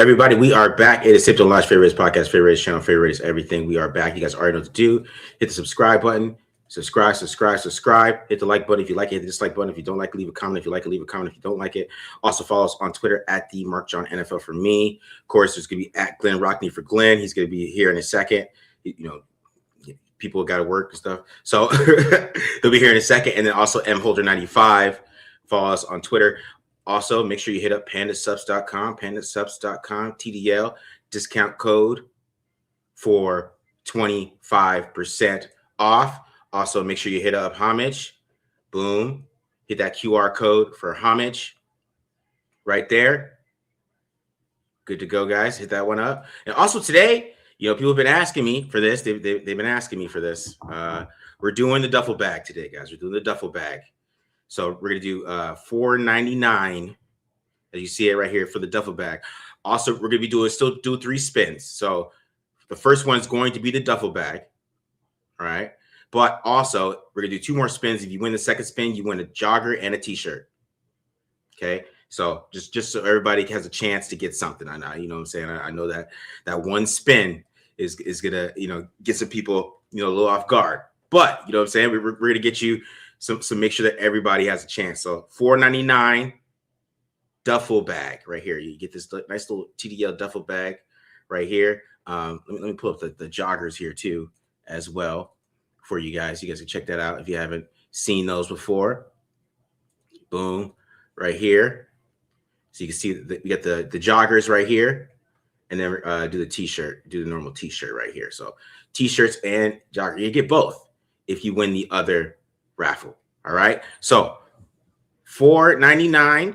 Everybody, we are back. It is Tipton Lodge, Favorite Podcast, Favorite Channel, Favorite Everything. We are back. You guys already know what to do. Hit the subscribe button. Subscribe. Hit the like button if you like it. Hit the dislike button if you don't like it. Leave a comment if you like it. Leave a comment if you don't like it. Also follow us on Twitter at the Mark John NFL for me. Of course, there's going to be at Glenn Rockney for Glenn. He's going to be here in a second. People got to work and stuff. So he'll be here in a second. And then also mholder95. Follow us on Twitter. Also, make sure you hit up pandasubs.com, TDL discount code for 25% off. Also, make sure you hit up Homage. Boom. Hit that QR code for Homage right there. Good to go, guys. Hit that one up. And also today, people have been asking me for this. They've been asking me for this. We're doing the duffel bag today, guys. We're doing the duffel bag. So we're going to do $4.99, as you see it right here, for the duffel bag. Also, we're going to be still do 3 spins. So the first one is going to be the duffel bag, all right? But also, we're going to do 2 more spins. If you win the second spin, you win a jogger and a T-shirt, okay? So just so everybody has a chance to get something. I know, you know what I'm saying? I know that one spin is going to, get some people, a little off guard. But, you know what I'm saying? We're going to get you so make sure that everybody has a chance. So $4.99 duffel bag right here. You get this nice little TDL duffel bag right here. Let me pull up the joggers here too as well for you guys. You guys can check that out if you haven't seen those before. Boom, right here. So you can see that we got the joggers right here, and then do the normal T-shirt right here. So T-shirts and jogger, you get both if you win the other raffle. All right. So $4.99. You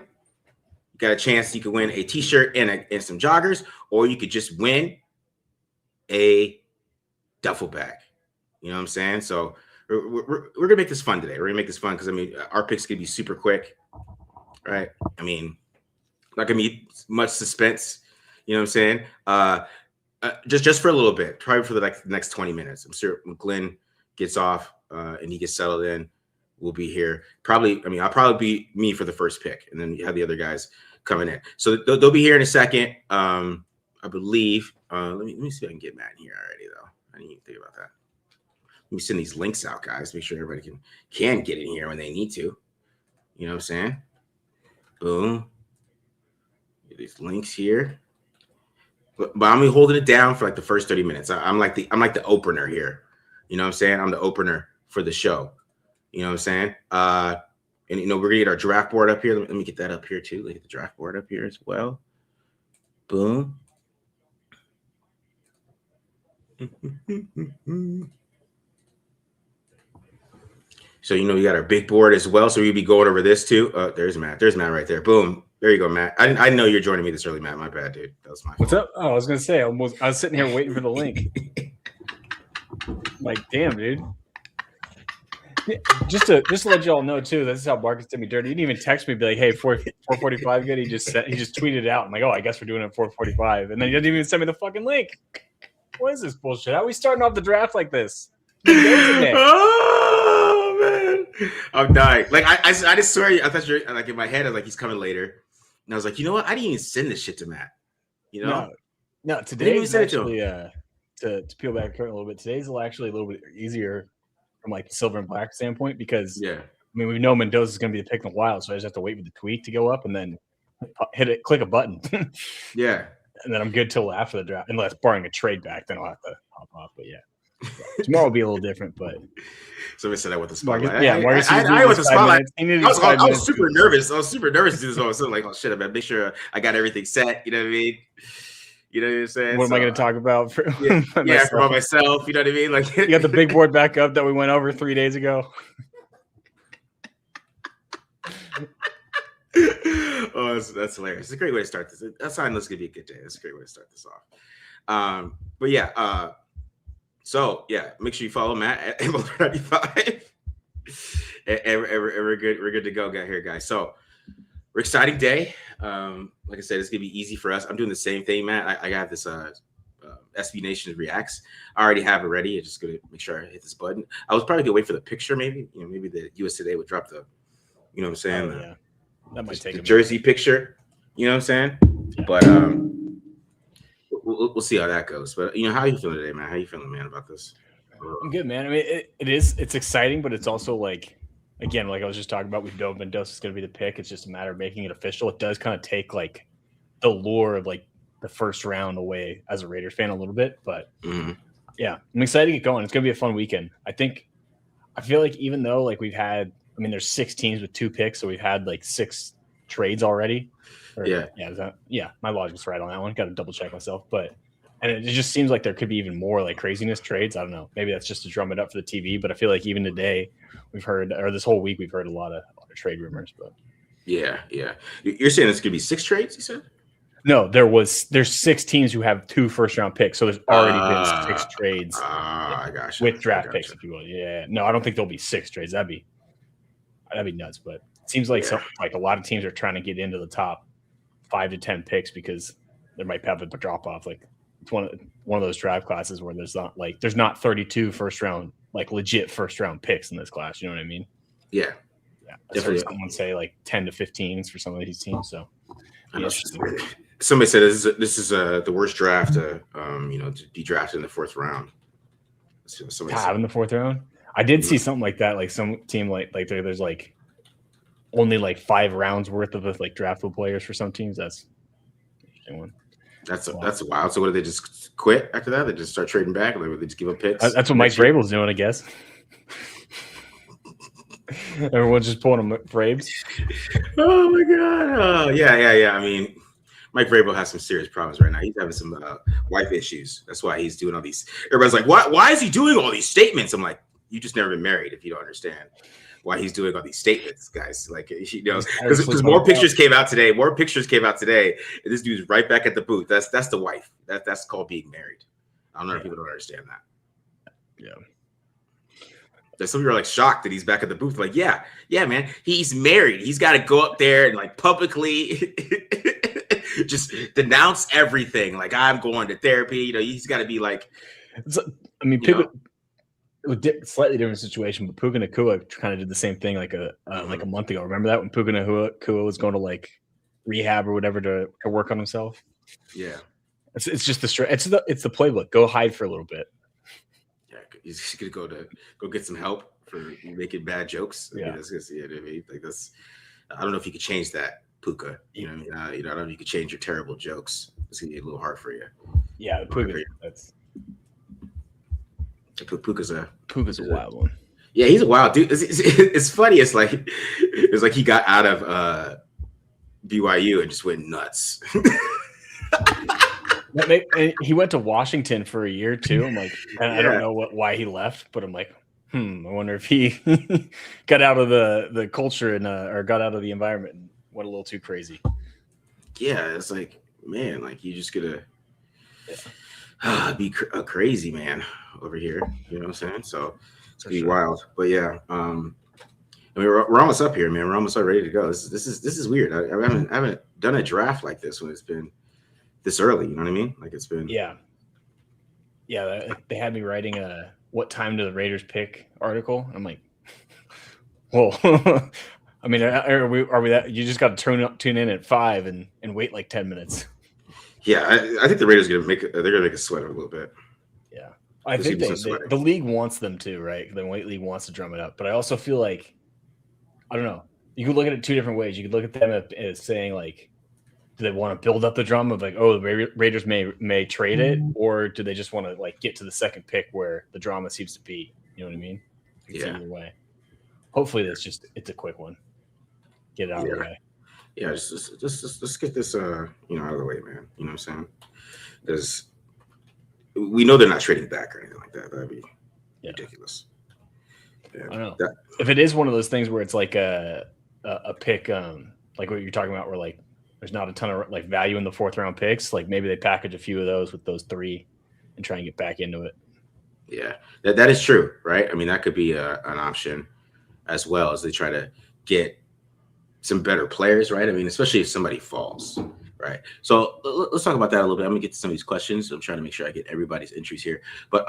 got a chance you could win a T-shirt and some joggers, or you could just win a duffel bag. You know what I'm saying? So we're gonna make this fun today. We're gonna make this fun because our picks could be super quick, right? Not gonna be much suspense. You know what I'm saying? Just for a little bit, probably for the next 20 minutes. I'm sure when Glenn gets off and he gets settled in, we'll be here. I'll probably be me for the first pick, and then you have the other guys coming in. So they'll be here in a second. I believe. Let me see if I can get Matt in here already, though. I didn't even think about that. Let me send these links out, guys. Make sure everybody can get in here when they need to. You know what I'm saying? Boom. Get these links here. But I'm holding it down for the first 30 minutes. I'm like the opener here. You know what I'm saying? I'm the opener for the show. You know what I'm saying? And we're gonna get our draft board up here. Let me get that up here too. Look at the draft board up here as well. Boom. So we got our big board as well. So we'll be going over this too. There's Matt. There's Matt right there. Boom. There you go, Matt. I didn't know you're joining me this early, Matt. My bad, dude. That was my fault. What's up? Oh, I was gonna say I was sitting here waiting for the link. Damn, dude. Just to let y'all know too, this is how Marcus did me dirty. He didn't even text me, be like, "Hey, 4:45 good." He just tweeted it out. I'm like, "Oh, I guess we're doing it at 4:45," and then he didn't even send me the fucking link. What is this bullshit? How are we starting off the draft like this? Oh man, I'm dying. I just swear, I thought you're in my head. I was like, he's coming later, and I was like, you know what? I didn't even send this shit to Matt. No. Today's actually to peel back the curtain a little bit. Today's actually a little bit easier from the silver and black standpoint because we know Mendoza is going to be the pick in a while, so I just have to wait for the tweet to go up and then click a button. Yeah, and then I'm good till after the draft, unless barring a trade back, then I'll have to hop off. But tomorrow will be a little different. But somebody said that with the spotlight. Marcus, I was the spotlight. I was super nervous. I was super nervous to do this. I was like, oh shit, I better make sure I got everything set. You know what I mean? You know what I'm saying? What am I going to talk about? For for myself. You know what I mean? You got the big board back up that we went over 3 days ago. Oh, that's hilarious. It's a great way to start this. That's fine. Let's give you a good day. It's a great way to start this off. Make sure you follow Matt at mholder95. and we're good to go here, guys. So we're exciting day. Like I said, it's gonna be easy for us. I'm doing the same thing, Matt. I got this SB Nation Reacts. I already have it ready. I'm just gonna make sure I hit this button. I was probably gonna wait for the picture, maybe. Maybe the US Today would drop the, you know what I'm saying? That might take the jersey picture. You know what I'm saying? Yeah. But we'll see how that goes. But how are you feeling today, man? How are you feeling, man, about this? I'm good, man. I mean, it's exciting, but it's also like, again, like I was just talking about, we know Mendoza is going to be the pick. It's just a matter of making it official. It does kind of take like the lure of like the first round away as a Raiders fan a little bit, but yeah, I'm excited to get going. It's going to be a fun weekend. I feel like even though like there's 6 teams with 2 picks, so we've had like 6 trades already. My logic's right on that one. Got to double check myself, and it just seems like there could be even more like craziness trades. I don't know. Maybe that's just to drum it up for the TV, but I feel like even today this whole week we've heard a lot of trade rumors. But yeah, you're saying it's gonna be 6 trades? You said no. There's 6 teams who have 2 first-round picks, so there's already been 6 trades. I got you. With draft picks, if you will. Yeah, no, I don't think there'll be 6 trades. That'd be nuts. But it seems like a lot of teams are trying to get into the top 5 to 10 picks because there might have a drop off. Like it's one of those draft classes where there's not 32 first round, like legit first round picks in this class. You know what I mean? Yeah. I've heard someone say like 10 to 15s for some of these teams. So somebody said this is the worst draft to be drafted in the 4th round. In the 4th round, I did see something like that. Like some team like there's like only like 5 rounds worth of like draftable players for some teams. That's an interesting one. That's wild. So what, do they just quit after that? They just start trading back, or they just give up picks? That's what Mike Vrabel's doing, I guess. Everyone's just pulling them Vrabes. Oh my god! Yeah. I mean, Mike Vrabel has some serious problems right now. He's having some wife issues. That's why he's doing all these. Everybody's like, why is he doing all these statements? I'm like, you just never been married if you don't understand why he's doing all these statements, guys. Like, because more pictures came out today. And this dude's right back at the booth. That's the wife. That's called being married. I don't know if people don't understand that. Yeah. There's some people are like shocked that he's back at the booth. Like, yeah, man, he's married. He's got to go up there and like publicly just denounce everything. Like, I'm going to therapy. He's got to be like. Slightly different situation, but Puka Nacua kind of did the same thing like a month ago. Remember that when Puka Nacua was going to like rehab or whatever to work on himself? Yeah, it's just it's the playbook. Go hide for a little bit. Yeah, he's just gonna go get some help for making bad jokes. I don't know if you could change that, Puka. I don't know if you could change your terrible jokes. It's gonna be a little hard for you. Yeah, Puka. Puka's a wild one. Yeah, he's a wild dude. It's funny. It's like he got out of BYU and just went nuts. He went to Washington for a year too. I'm like, I don't know why he left, but I'm like, I wonder if he got out of the culture and or got out of the environment and went a little too crazy. Yeah, it's like, man, like you just gotta be a crazy man over here. You know what I'm saying? So it's gonna be wild. But yeah, we're almost up here, man. We're almost ready to go. This is weird. I haven't done a draft like this when it's been this early. You know what I mean? Like it's been. Yeah. They had me writing a "What time do the Raiders pick?" article. I'm like, well, I mean, are we that? You just got to tune in at 5 and wait like 10 minutes. Yeah, I think the Raiders they're gonna make us sweat a little bit. Yeah, I think the league wants them to, right? The White League wants to drum it up, but I also feel like, I don't know. You could look at it 2 different ways. You could look at them as saying like, do they want to build up the drama of like, oh, the Raiders may trade it, or do they just want to like get to the second pick where the drama seems to be? You know what I mean? It's either way. Hopefully, it's a quick one. Get it out of the way. Yeah, let's get this out of the way, man. You know what I'm saying? Because we know they're not trading back or anything like that. That'd be ridiculous. Yeah, I don't know. If it is one of those things where it's like a pick, like what you're talking about, where like there's not a ton of like value in the 4th round picks, like maybe they package a few of those with those 3 and try and get back into it. Yeah, that is true, right? I mean, that could be an option as well, as they try to get some better players, right? I mean, especially if somebody falls, right? So let's talk about that a little bit. I'm gonna get to some of these questions. I'm trying to make sure I get everybody's entries here. But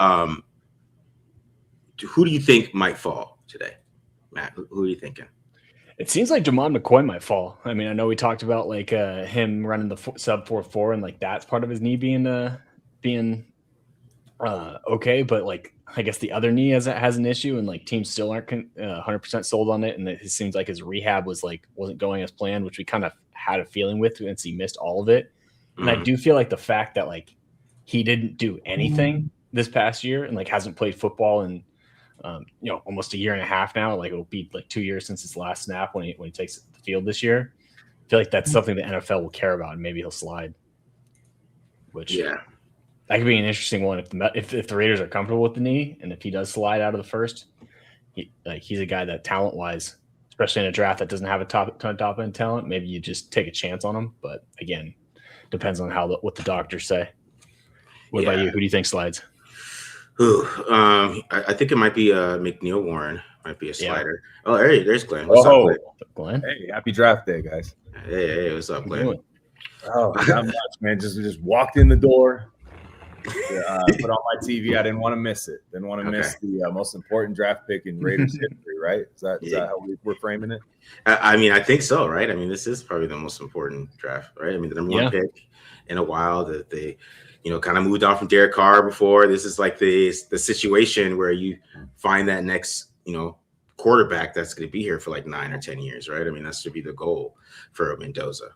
who do you think might fall today, Matt? Who are you thinking? It seems like Jamon McCoy might fall. I mean, I know we talked about like him running the sub 4.4 and like that's part of his knee being being okay, but like I guess the other knee has an issue, and like teams still aren't 100% sold on it, and it seems like his rehab wasn't going as planned, which we kind of had a feeling with since he missed all of it. And I do feel like the fact that like he didn't do anything this past year and like hasn't played football in almost a year and a half now. Like it'll be like 2 years since his last snap when he takes the field this year. I feel like that's something the NFL will care about, and maybe he'll slide. Which that could be an interesting one if the Raiders are comfortable with the knee, and if he does slide out of the first, he's a guy that talent wise, especially in a draft that doesn't have a ton of top end talent, maybe you just take a chance on him. But again, depends on what the doctors say. What about you? Who do you think slides? I think it might be McNeil Warren. Might be a slider. Yeah. Oh, there's Glenn. What's up, Glenn? Hey, happy draft day, guys. Hey, what's up, Glenn? Oh, not much, man. Just walked in the door. Put on my TV. I didn't want to miss it. Didn't want to miss the most important draft pick in Raiders history, right? Is that how we're framing it? I mean, I think so, right? I mean, this is probably the most important draft, right? I mean, the number one pick in a while that they, kind of moved on from Derek Carr before. This is like the situation where you find that next, quarterback that's going to be here for like 9 or 10 years, right? I mean, that should be the goal for Mendoza.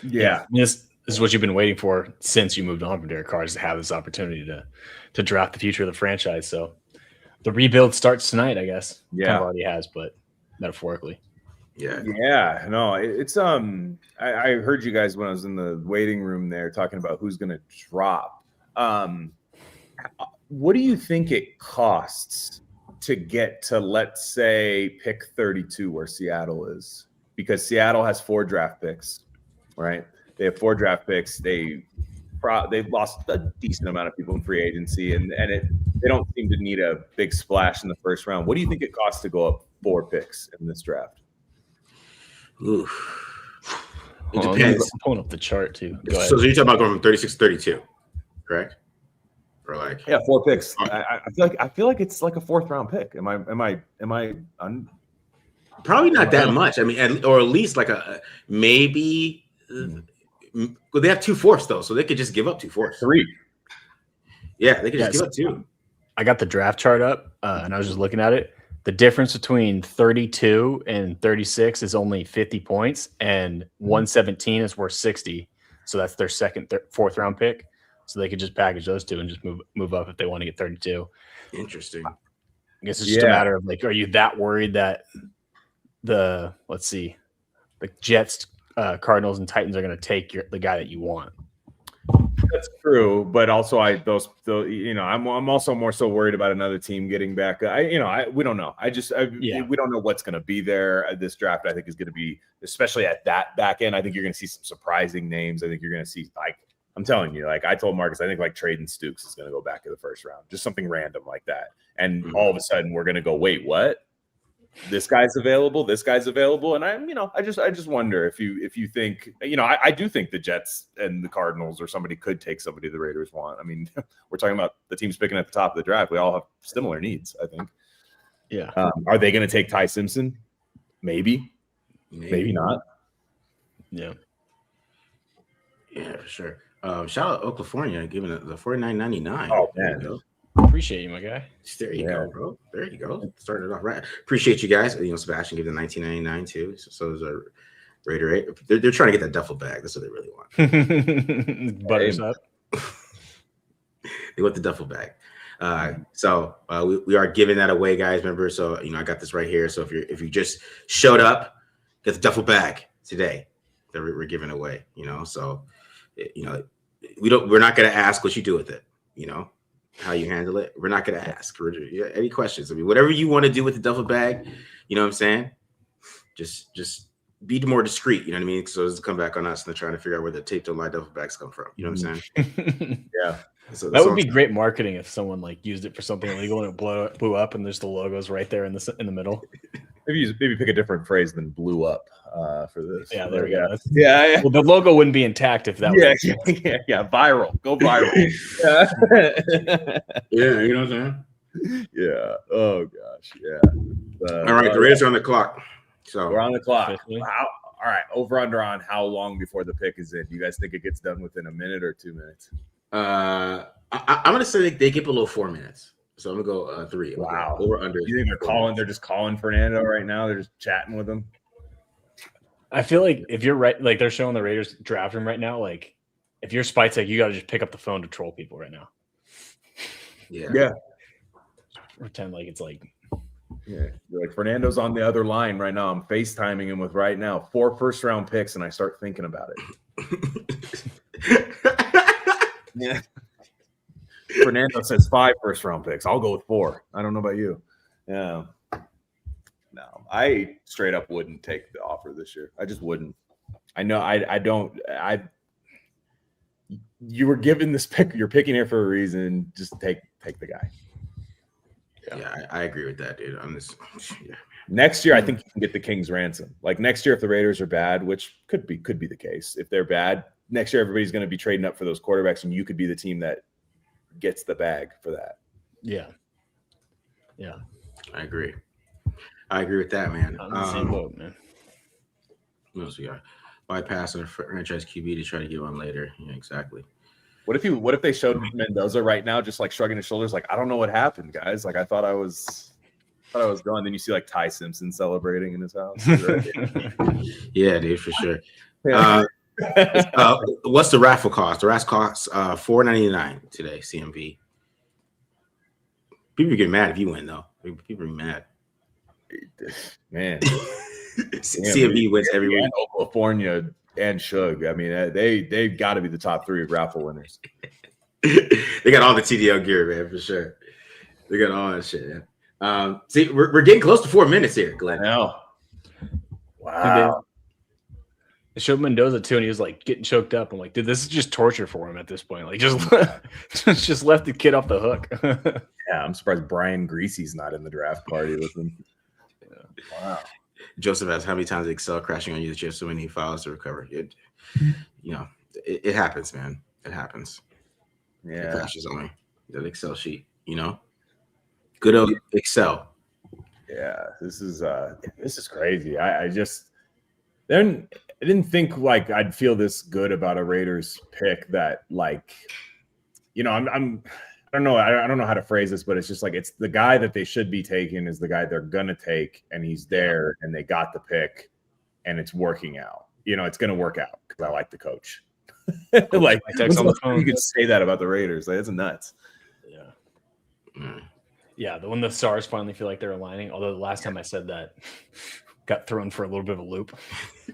Yeah. This is what you've been waiting for since you moved on from Derek Carr, is to have this opportunity to draft the future of the franchise. So the rebuild starts tonight, I guess. Yeah. Kind of already has, but metaphorically. Yeah. No, it's I heard you guys when I was in the waiting room there talking about who's going to drop. What do you think it costs to get to, let's say, pick 32 where Seattle is? Because Seattle has 4 draft picks, right? They have 4 draft picks. They've lost a decent amount of people in free agency, and they don't seem to need a big splash in the first round. What do you think it costs to go up 4 picks in this draft? Ooh. It depends. I'm pulling up the chart too. So you're talking about going from 36 to 32, correct? Or 4 picks. I feel like it's like a 4th round pick. Am I probably not that much. I mean, or at least like maybe. Well, they have 2 fourths though, so they could just give up 2 fourths. 3. Yeah, they could just give up 2. I got the draft chart up, and I was just looking at it. The difference between 32 and 36 is only 50 points, and 117 is worth 60. So that's their second, 4th round pick. So they could just package those 2 and just move up if they want to get 32. Interesting. I guess it's just a matter of like, are you that worried that the Jets, Cardinals, and Titans are going to take the guy that you want? That's true, but also I'm also more so worried about another team getting back. We don't know. We don't know what's going to be there. This draft, I think, is going to be, especially at that back end. I think you're going to see some surprising names. I think you're going to see, like, I'm telling you, like I told Marcus, I think like Traden Stukes is going to go back to the first round, just something random like that, and all of a sudden we're going to go, wait, what? This guy's available. And I just wonder if you think, I do think the Jets and the Cardinals or somebody could take somebody the Raiders want. I mean, we're talking about the teams picking at the top of the draft. We all have similar needs, I think. Yeah. Are they going to take Ty Simpson? Maybe not. Yeah. Yeah, for sure. Shout out Oklahoma, giving it the $49.99. Oh man. Appreciate you, my guy. There you go, bro. There you go. Started off right. Appreciate you guys. Sebastian gave the $19.99 too. So there's a Raider 8. They're trying to get that duffel bag. That's what they really want. Butters up. They want the duffel bag. So we are giving that away, guys. Remember, so I got this right here. So if you just showed up, get the duffel bag today that we're giving away. So we're not going to ask what you do with it. How you handle it. We're not going to ask. Any questions? I mean, whatever you want to do with the duffel bag, you know what I'm saying? Just be more discreet. You know what I mean? So it doesn't come back on us and they're trying to figure out where the taped on live duffel bags come from. You know what I'm saying? Yeah. So that would be great marketing if someone like used it for something illegal and it blew up and there's the logos right there in the middle. Maybe pick a different phrase than blew up for this. Yeah, there we go. Yeah. Well, the logo wouldn't be intact if that was. Yeah. Viral. Go viral. Yeah, you know what I'm saying? Yeah. Oh gosh. Yeah. All right, the Raiders are on the clock. So we're on the clock. Wow. All right. Over under on how long before the pick is in? Do you guys think it gets done within a minute or 2 minutes? I'm gonna say they get below 4 minutes, so I'm gonna go 3. Wow, over under. You think they're calling? They're just calling Fernando right now. They're just chatting with him. I feel like if you're right, like they're showing the Raiders draft room right now. Like if you're Spitesec, you got to just pick up the phone to troll people right now. Yeah. Pretend like it's like. Yeah, like Fernando's on the other line right now. I'm FaceTiming him with right now 4 first-round picks, and I start thinking about it. Yeah. Fernando says 5 first-round picks. I'll go with 4. I don't know about you. Yeah. No, I straight up wouldn't take the offer this year. I just wouldn't. I know I don't. You were given this pick. You're picking here for a reason. Just take the guy. Yeah, I agree with that, dude. Next year, I think you can get the King's ransom. Like next year, if the Raiders are bad, which could be the case. If they're bad, next year everybody's going to be trading up for those quarterbacks, and you could be the team that gets the bag for that. Yeah. I agree with that, man. I'm the same boat, man. What else we got? Bypassing a franchise QB to try to get one later. Yeah, exactly. What if they showed Mendoza right now, just like shrugging his shoulders, like I don't know what happened, guys. Like I thought I was gone. Then you see like Ty Simpson celebrating in his house. Right? Yeah, dude, for sure. What's the raffle cost? The raffle costs $4.99 today. CMP. People get mad if you win, though. People are mad. Man, CMP wins every week. California and Shug. I mean, they got to be the top 3 raffle winners. They got all the TDL gear, man, for sure. They got all that shit, man. See, we're getting close to 4 minutes here, Glenn. I know. Wow. They showed Mendoza too, and he was like getting choked up. I'm like, dude, this is just torture for him at this point. Like, just left the kid off the hook. Yeah, I'm surprised Brian Greasy's not in the draft party with him. Yeah. Wow. Joseph asks, how many times Excel crashing on you that you have so many files to recover? It happens, man. It happens. Yeah. It crashes on me. That Excel sheet, Good old Excel. Yeah, this is crazy. I didn't think like I'd feel this good about a Raiders pick that like, I don't know how to phrase this, but it's just like it's the guy that they should be taking is the guy they're gonna take, and he's there, and they got the pick, and it's working out. It's gonna work out because I like the coach. Like you could say that about the Raiders. Like it's nuts. Yeah. Yeah, when the stars finally feel like they're aligning. Although the last time I said that, got thrown for a little bit of a loop.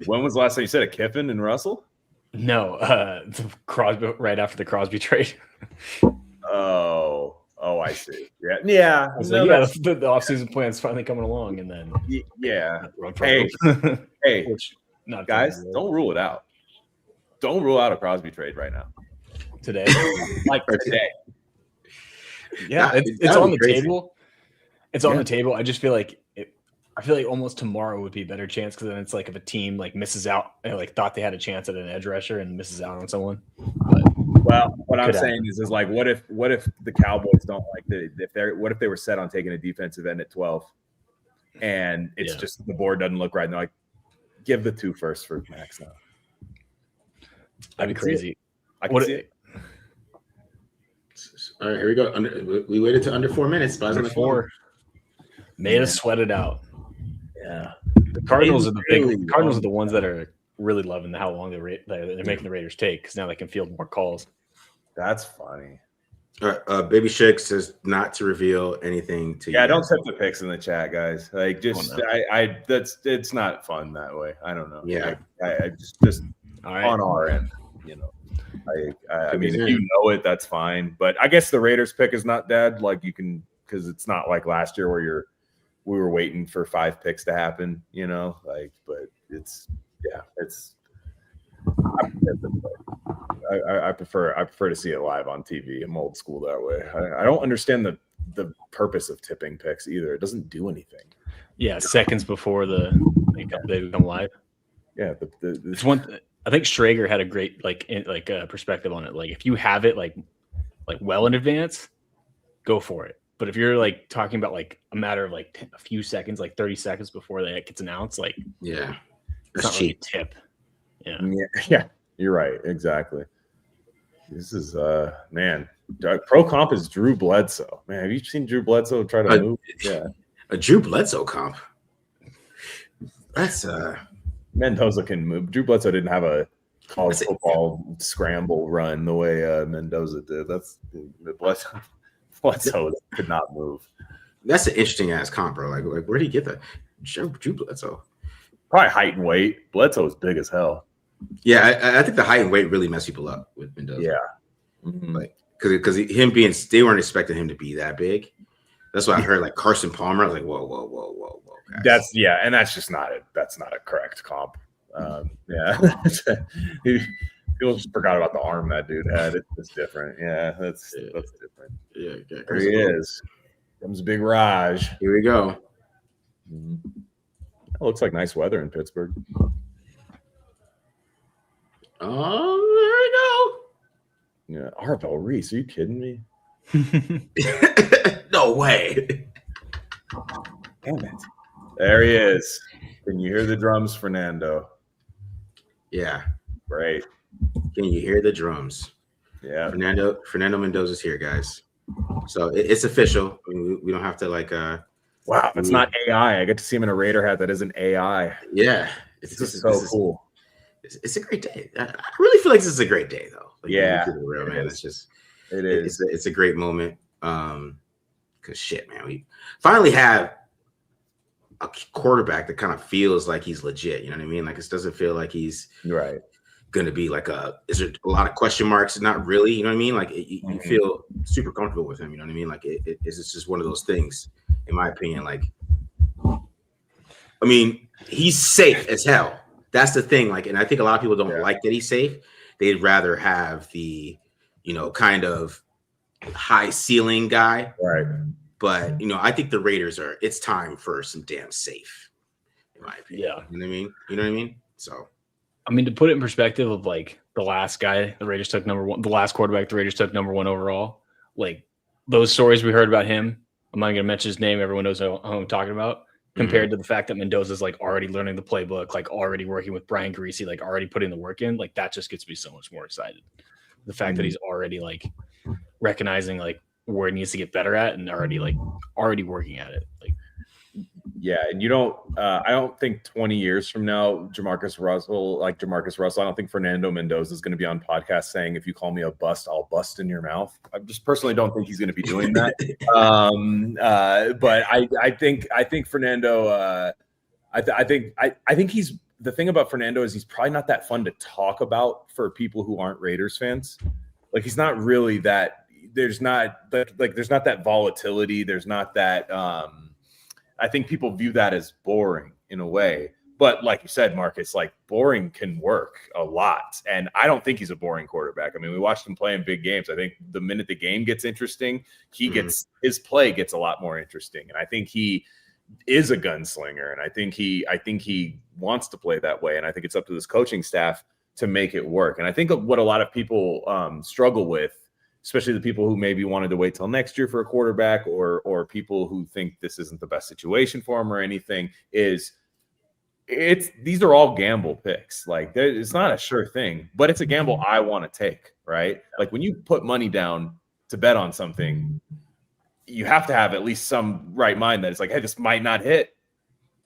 When was the last time you said it? Kiffin and Russell? No, the Crosby right after the Crosby trade. Oh, I see. Yeah. The offseason plan's finally coming along, and then Hey, guys, don't rule it out. Don't rule out a Crosby trade right now. Today, today. Yeah, it's on the table. It's on the table. I just feel like almost tomorrow would be a better chance because then it's like if a team like misses out, like thought they had a chance at an edge rusher and misses out on someone. Well, what I'm saying is like, what if the Cowboys don't like what if they were set on taking a defensive end at 12, and it's just the board doesn't look right, and they're like, give the 2 first for Max now. That'd be crazy. I can see it. All right, here we go. We waited to under 4 minutes. Under 4. Made us sweat it out. Yeah, the Cardinals are the ones that are really loving how long they're making the Raiders take because now they can field more calls. That's funny. Baby Shake says not to reveal anything to you. Yeah, don't set the picks in the chat, guys. Like, just it's not fun that way. I don't know. Yeah, I just on our end, I mean, if you know it, that's fine. But I guess the Raiders pick is not dead. Like you can, because it's not like last year where we were waiting for 5 picks to happen. But it's. I prefer to see it live on TV. I'm old school that way. I don't understand the purpose of tipping picks either. It doesn't do anything. Yeah, seconds before they become live. Yeah, it's one. I think Schrager had a great perspective on it. Like if you have it like well in advance, go for it. But if you're like talking about like a matter of like a few seconds, like 30 seconds before that gets announced, like that's not cheap. Really a tip. Yeah, you're right. Exactly. This is man. Pro comp is Drew Bledsoe. Man, have you seen Drew Bledsoe try to move? Yeah, a Drew Bledsoe comp. That's Mendoza can move. Drew Bledsoe didn't have a college football scramble run the way Mendoza did. That's Bledsoe could not move. That's an interesting ass comp, bro. Like where did he get that? Drew Bledsoe. Probably height and weight. Bledsoe is big as hell. Yeah, I think the height and weight really mess people up with Mendoza. Yeah, like because him being, they weren't expecting him to be that big. That's why I heard like Carson Palmer. I was like, whoa. Guys. And that's just not it. That's not a correct comp. Yeah, people just forgot about the arm that dude had. It's different. Yeah, that's different. Yeah, there he is. Comes Big Raj. Here we go. It looks like nice weather in Pittsburgh. Oh, there we go. Yeah, Arvell Reese. Are you kidding me? No way. Damn it. There he is. Can you hear the drums, Fernando? Yeah. Great. Can you hear the drums? Yeah. Fernando Mendoza's here, guys. So it's official. I mean, we don't have to like wow, it's not AI. I get to see him in a Raider hat that isn't AI. Yeah. It's so cool. It's a great day. I really feel like this is a great day, though. Like, yeah, real, man. It's just it is. It's a great moment. Cause shit, man, we finally have a quarterback that kind of feels like he's legit. You know what I mean? Like it doesn't feel like he's right. Gonna be like is there a lot of question marks? Not really. You know what I mean? Like you feel super comfortable with him. You know what I mean? Like it's just one of those things, in my opinion. Like, I mean, he's safe as hell. That's the thing. Like, and I think a lot of people don't like that he's safe. They'd rather have the, kind of high ceiling guy. Right. But, I think the Raiders it's time for some damn safe, in my opinion. Yeah. You know what I mean? So, I mean, to put it in perspective of like the last guy the Raiders took number one, the last quarterback the Raiders took number one overall, like those stories we heard about him, I'm not going to mention his name. Everyone knows who I'm talking about. Compared to the fact that Mendoza's like already learning the playbook, like already working with Brian Greasy, like already putting the work in, like that just gets me so much more excited. The fact that he's already like recognizing like where it needs to get better at and already working at it. Like, yeah, and I don't think 20 years from now, Jamarcus Russell, I don't think Fernando Mendoza is going to be on podcast saying, if you call me a bust, I'll bust in your mouth. I just personally don't think he's going to be doing that. But I think Fernando, I think he's, the thing about Fernando is he's probably not that fun to talk about for people who aren't Raiders fans. Like he's not really that, there's not that volatility. There's not that, I think people view that as boring in a way. But like you said, Marcus, like boring can work a lot. And I don't think he's a boring quarterback. I mean, we watched him play in big games. I think the minute the game gets interesting, his play gets a lot more interesting. And I think he is a gunslinger. And I think he wants to play that way. And I think it's up to this coaching staff to make it work. And I think what a lot of people struggle with, especially the people who maybe wanted to wait till next year for a quarterback or people who think this isn't the best situation for him or anything, is these are all gamble picks. Like it's not a sure thing, but it's a gamble I want to take, right? Like when you put money down to bet on something, you have to have at least some right mind that it's like, hey, this might not hit.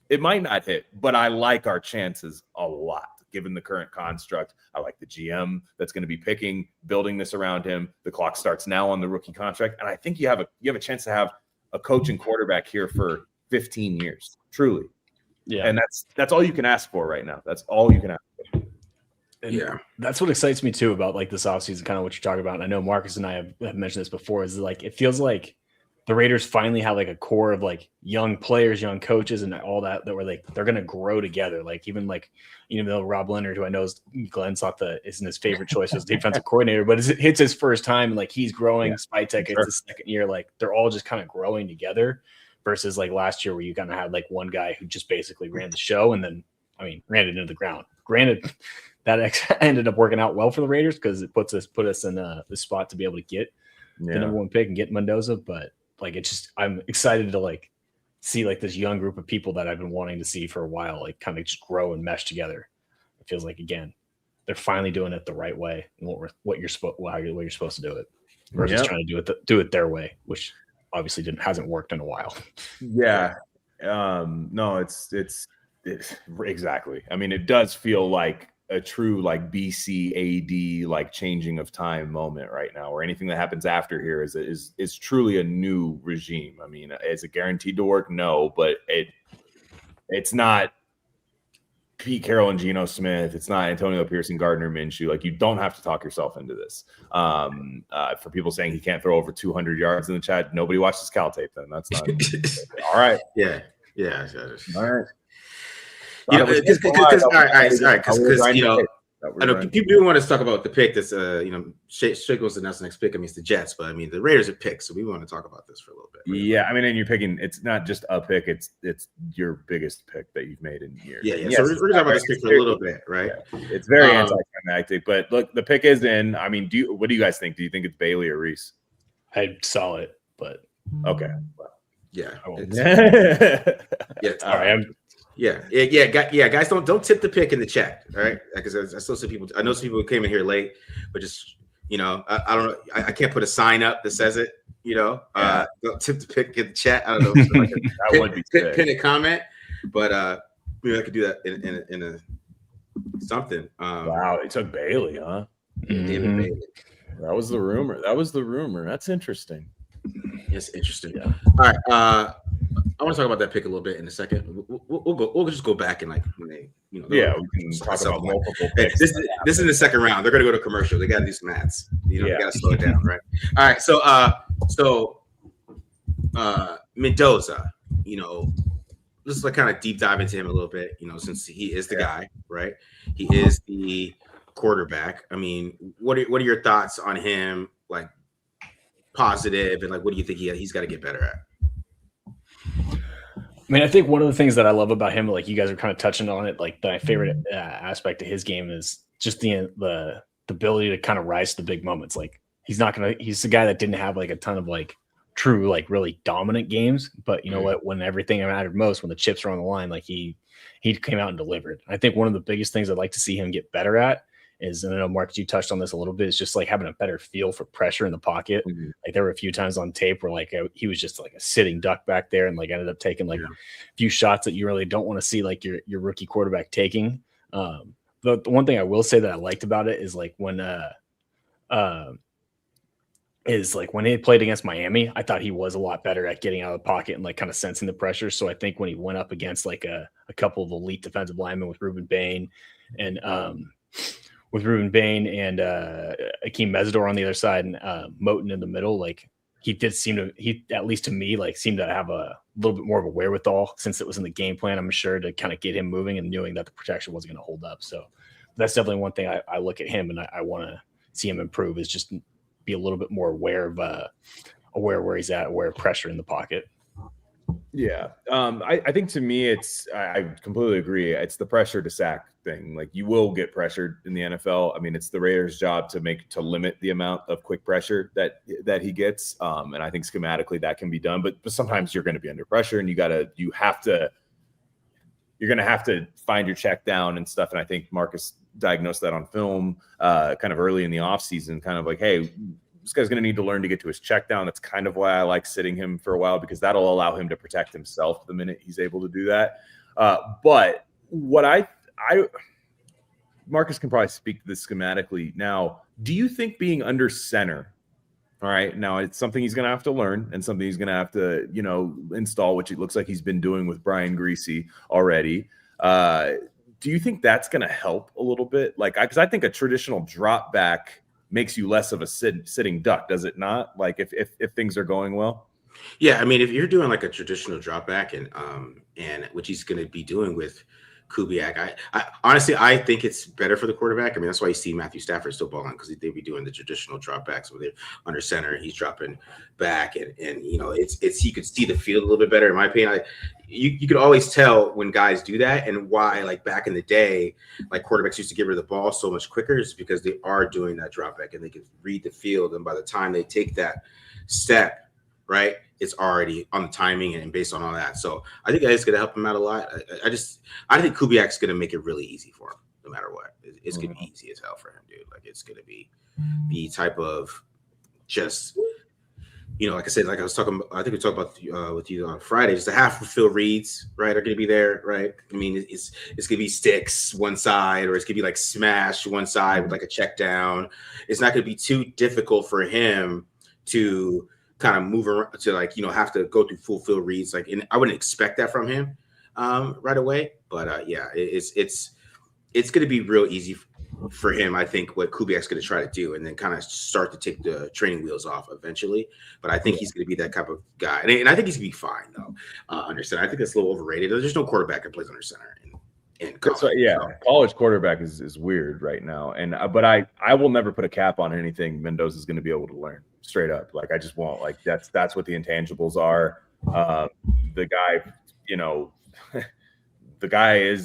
It might not hit, but I like our chances a lot. Given the current construct, I like the GM that's going to be building this around him. The clock starts now on the rookie contract. And I think you have a chance to have a coach and quarterback here for 15 years, truly. Yeah. And that's all you can ask for right now. That's all you can ask for. And yeah, that's what excites me too about like this offseason, kind of what you're talking about. And I know Marcus and I have mentioned this before, is like, it feels like the Raiders finally have like a core of like young players, young coaches, and all that were like, they're going to grow together. Like even like, Rob Leonard, who I know Glenn thought isn't his favorite choice as defensive coordinator, but it's his first time and like he's growing. Yeah, Spytek, it's his second year. Like they're all just kind of growing together versus like last year where you kind of had like one guy who just basically ran the show and then, ran it into the ground. Granted, that ended up working out well for the Raiders because it put us in the spot to be able to get the number one pick and get Mendoza, but like it's just, I'm excited to like see like this young group of people that I've been wanting to see for a while, like kind of just grow and mesh together. It feels like, again, they're finally doing it the right way and what you're supposed to do it versus trying to do it their way, which obviously hasn't worked in a while. Yeah. No, it's exactly. I mean, it does feel like a true like BCAD like changing of time moment right now, where anything that happens after here is truly a new regime. I mean, is it guaranteed to work? No, but it's not Pete Carroll and Geno Smith. It's not Antonio Pierce and Gardner Minshew. Like, you don't have to talk yourself into this. For people saying he can't throw over 200 yards in the chat, nobody watches Cal tape. Then that's not all right. Yeah. All right. You know, because you know, I know people do want to talk about the pick. That's Strickles announced the next pick. I mean, it's the Jets, but I mean the Raiders are picked, so we want to talk about this for a little bit. Right? Yeah, I mean, and you're picking. It's not just a pick; it's your biggest pick that you've made in years. Yeah. Yes, so we're talking about this pick for a little bit, right? Yeah. It's very anticlimactic, but look, the pick is in. I mean, what do you guys think? Do you think it's Bailey or Reese? I saw it, but okay. Well, yeah. Yeah. All right. Guys, don't tip the pick in the chat, all right? Because I still see people. I know some people who came in here late, but just I don't know. I can't put a sign up that says it. Don't tip the pick in the chat. I don't know. Like that would be pin a comment, but maybe I could do that in a something. Wow, it took Bailey, huh? David Bailey. That was the rumor. That's interesting. It's interesting. Yeah. All right. I want to talk about that pick a little bit in a second. We'll just go back and like when they, we can talk about multiple picks. This is in the second round. They're going to go to commercial. They got to do some ads. They got to slow it down, right? All right. So Mendoza, let's like kind of deep dive into him a little bit. Since he is the guy, right? He is the quarterback. I mean, what are your thoughts on him? Like positive, and like what do you think he's got to get better at? I mean, I think one of the things that I love about him, like you guys are kind of touching on it, like my favorite aspect of his game is just the ability to kind of rise to the big moments. Like he's the guy that didn't have like a ton of like true, like really dominant games, but you know what, when everything mattered most, when the chips were on the line, like he came out and delivered. I think one of the biggest things I'd like to see him get better at is, and I know Marcus, you touched on this a little bit, is just like having a better feel for pressure in the pocket. Mm-hmm. Like there were a few times on tape where like he was just like a sitting duck back there and like ended up taking like a few shots that you really don't want to see like your rookie quarterback taking. The one thing I will say that I liked about it is like when he played against Miami, I thought he was a lot better at getting out of the pocket and like kind of sensing the pressure. So I think when he went up against like a couple of elite defensive linemen with Ruben Bain and Akeem Mesidor on the other side and Moton in the middle, like he at least to me, like seemed to have a little bit more of a wherewithal since it was in the game plan, I'm sure, to kind of get him moving and knowing that the protection wasn't going to hold up. So that's definitely one thing I look at him and I want to see him improve, is just be a little bit more aware where he's at, aware of pressure in the pocket. Yeah. I think to me, I completely agree. It's the pressure to sack thing. Like you will get pressured in the NFL. I mean, it's the Raiders' job to limit the amount of quick pressure that he gets. And I think schematically that can be done, but sometimes you're going to be under pressure and you're going to have to find your check down and stuff. And I think Marcus diagnosed that on film kind of early in the offseason, kind of like, hey, this guy's going to need to learn to get to his check down. That's kind of why I like sitting him for a while, because that'll allow him to protect himself the minute he's able to do that. But what Marcus can probably speak to this schematically. Now, do you think being under center, all right, now it's something he's going to have to learn and something he's going to have to, install, which it looks like he's been doing with Brian Greasy already. Do you think that's going to help a little bit? Like, because I think a traditional drop back makes you less of a sitting duck, does it not? Like if things are going well? Yeah, I mean, if you're doing like a traditional drop back and which he's going to be doing with Kubiak, I honestly, I think it's better for the quarterback. I mean, that's why you see Matthew Stafford still balling, because they'd be doing the traditional drop backs where they're under center, he's dropping back, and it's you could see the field a little bit better. In my opinion, you could always tell when guys do that, and why, like back in the day, like quarterbacks used to get rid of the ball so much quicker, is because they are doing that drop back and they can read the field, and by the time they take that step, right, it's already on the timing and based on all that. So I think that is going to help him out a lot. I think Kubiak's going to make it really easy for him. no matter what. It's gonna be easy as hell for him, dude. Like it's gonna be the type of just, like I said, like I was talking, I think we talked about with you on Friday, just the half field reads, right, are going to be there, right? I mean, it's going to be sticks one side, or it's going to be like smash one side with like a check down. It's not going to be too difficult for him to kind of move around to like, have to go through full field reads. Like, and I wouldn't expect that from him right away, but yeah, it's going to be real easy for him, I think, what Kubiak's going to try to do, and then kind of start to take the training wheels off eventually. But I think he's going to be that type of guy, and I think he's going to be fine though. Under center, I think that's a little overrated. There's no quarterback that plays under center in college. Right, yeah, so. College quarterback is weird right now, and but I will never put a cap on anything Mendoza is going to be able to learn. Straight up, like I just won't. Like that's what the intangibles are. The guy, the guy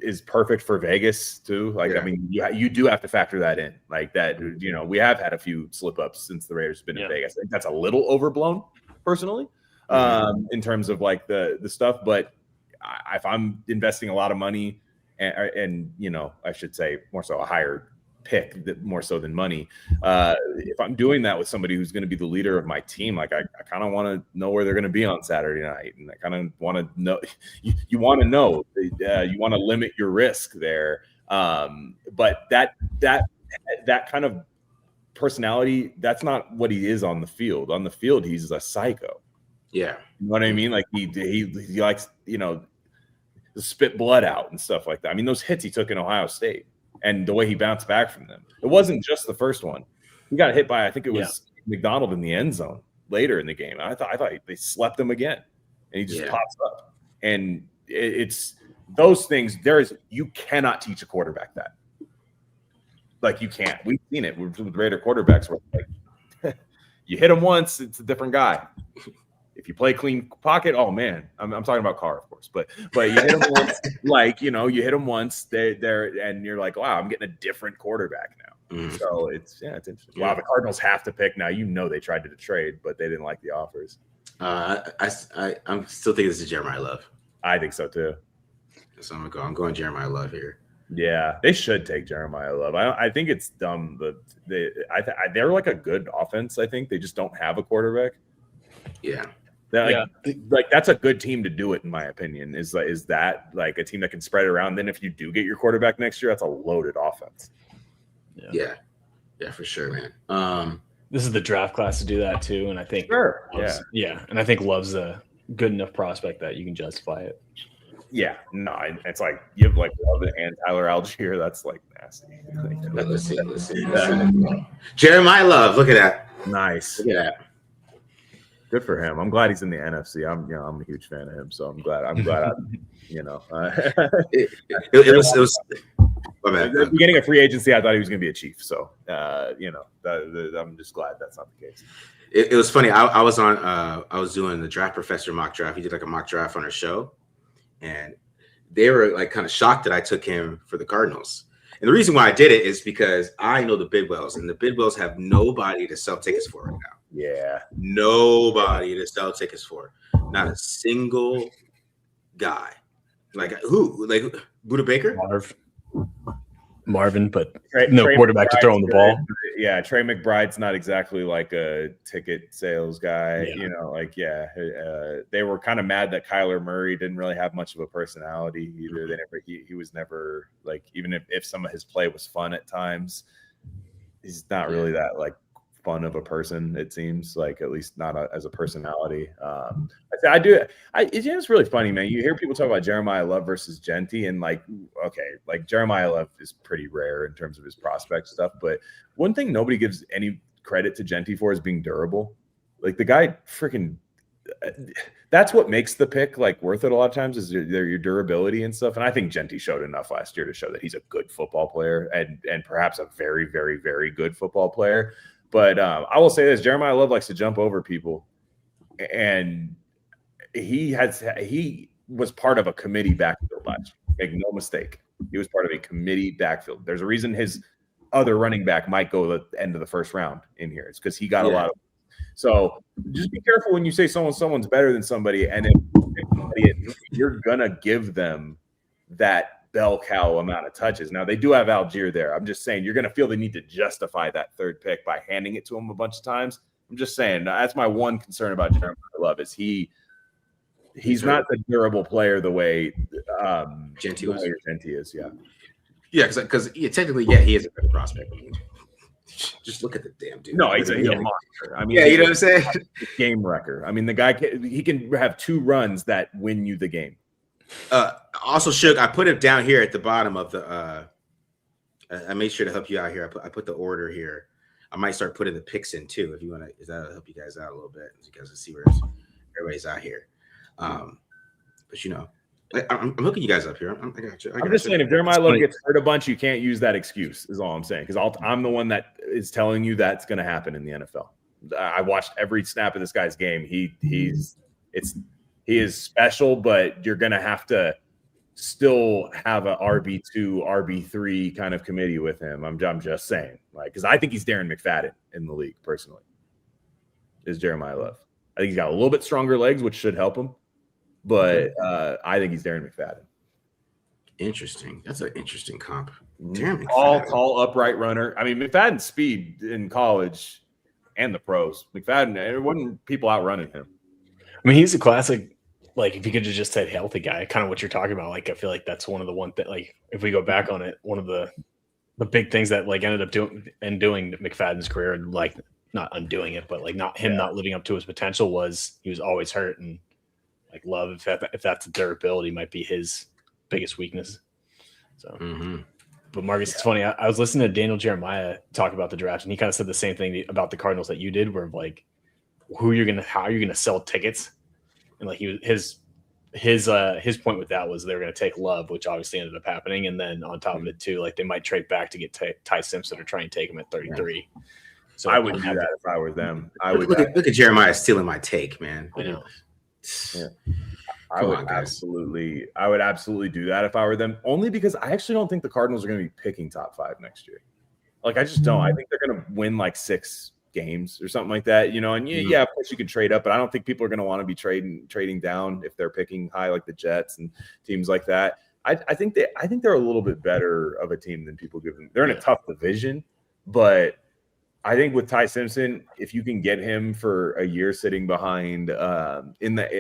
is perfect for Vegas too. Like, I mean, you do have to factor that in. Like that, we have had a few slip ups since the Raiders have been in Vegas. I think that's a little overblown, personally, in terms of like the stuff. But if I'm investing a lot of money, and I should say more so a higher pick more so than money. If I'm doing that with somebody who's going to be the leader of my team, like I kind of want to know where they're going to be on Saturday night, and I kind of want to know. You want to know. You want to limit your risk there. But that kind of personality, that's not what he is on the field. On the field, he's a psycho. Yeah, you know what I mean. Like he likes to spit blood out and stuff like that. I mean, those hits he took in Ohio State. And the way he bounced back from them. It wasn't just the first one. He got hit by, I think it was McDonald in the end zone later in the game. I thought they slept him again. And he just pops up. And it's those things. You cannot teach a quarterback that. Like, you can't. We've seen it with Raider quarterbacks where like, you hit him once, it's a different guy. If you play clean pocket, oh man, I'm talking about Carr, of course, but you hit him once, you hit him once, they're and you're like, wow, I'm getting a different quarterback now. So it's interesting. Wow, the Cardinals have to pick now. They tried to trade, but they didn't like the offers. I'm still thinking this is Jeremiah Love. I think so too. So I'm going Jeremiah Love here. Yeah, they should take Jeremiah Love. I think it's dumb, but they're like a good offense. I think they just don't have a quarterback. Yeah. Like that's a good team to do it, in my opinion. Is that like a team that can spread it around? Then if you do get your quarterback next year, that's a loaded offense. Yeah, for sure, man. This is the draft class to do that too, and I think and I think Love's a good enough prospect that you can justify it. Yeah, no, it's like you have like Love and Tyler Algier. That's like nasty. Let's see. Jeremiah Love, look at that. Nice. Look at that. Good for him. I'm glad he's in the NFC. I'm a huge fan of him, so I'm glad. It was. My bad. At the beginning of free agency, I thought he was going to be a Chief. So, I'm just glad that's not the case. It was funny. I was doing the Draft Professor mock draft. He did like a mock draft on our show, and they were like kind of shocked that I took him for the Cardinals. And the reason why I did it is because I know the Bidwells, and the Bidwells have nobody to sell tickets for right now. Yeah. Nobody to sell tickets for. Not a single guy. Like who? Like Buda Baker? Marvin, but no quarterback to throw on the ball. Yeah, Trey McBride's not exactly like a ticket sales guy. They were kind of mad that Kyler Murray didn't really have much of a personality either. He was never like, even if some of his play was fun at times, he's not really that like fun of a person, it seems like, at least not as a personality. It's really funny, man. You hear people talk about Jeremiah Love versus Genty, and like Jeremiah Love is pretty rare in terms of his prospect stuff, but one thing nobody gives any credit to Genty for is being durable. Like the guy freaking, that's what makes the pick like worth it a lot of times, is your durability and stuff. And I think Genty showed enough last year to show that he's a good football player, and perhaps a very, very, very good football player. But I will say this: Jeremiah Love likes to jump over people, and he was part of a committee backfield last year. Make no mistake, he was part of a committee backfield. There's a reason his other running back might go the end of the first round in here. It's because he got a lot of. So just be careful when you say someone's better than somebody, and if you're gonna give them that bell cow amount of touches. Now they do have Algier there. I'm just saying you're going to feel the need to justify that third pick by handing it to him a bunch of times. I'm just saying that's my one concern about Jeremiah Love is he's not the durable player the way Genty is. Yeah, because technically, he is a better prospect. Just look at the damn dude. No, he's a monster. I mean, you know what I'm saying? Game wrecker. I mean, the guy he can have 2 runs that win you the game. Also, Shook, I put it down here at the bottom of the. I made sure to help you out here. I put the order here. I might start putting the picks in too, if you want to. Is that'll help you guys out a little bit, so you guys can see where everybody's out here. But you know, I'm hooking you guys up here. I got you. I'm just saying, if Jeremiah Love gets hurt a bunch, you can't use that excuse. Is all I'm saying, because I'm the one that is telling you that's going to happen in the NFL. I watched every snap of this guy's game. He is special, but you're going to have to still have a RB2, RB3 kind of committee with him. I'm just saying, like, because I think he's Darren McFadden in the league personally. Is Jeremiah Love? I think he's got a little bit stronger legs, which should help him. But I think he's Darren McFadden. Interesting. That's an interesting comp. Darren McFadden. Tall, upright runner. I mean, McFadden's speed in college and the pros. McFadden, there wasn't people outrunning him. I mean, he's a classic. Like, if you could have just said healthy guy, kind of what you're talking about. Like, I feel like that's one of the one that, like, if we go back on it, one of the big things that like ended up doing McFadden's career, and like not undoing it, but like not living up to his potential was he was always hurt, and like Love, if that's a durability, might be his biggest weakness. So, But Marcus, it's funny. I was listening to Daniel Jeremiah talk about the draft, and he kind of said the same thing about the Cardinals that you did, where like, how are you gonna sell tickets? And like his point with that was they were going to take Love, which obviously ended up happening, and then on top of it too, like they might trade back to get Ty Simpson or try and take him at 33. So I would do that if I were them. I would look at Jeremiah stealing my take, man. I know. Yeah. I would absolutely do that if I were them. Only because I actually don't think the Cardinals are going to be picking top 5 next year. Like, I just don't. I think they're going to win like 6 games or something like that, you know. And of course you can trade up, but I don't think people are going to want to be trading down if they're picking high, like the Jets and teams like that. I think they're a little bit better of a team than people give them. They're in a tough division, but I think with Ty Simpson, if you can get him for a year sitting behind in that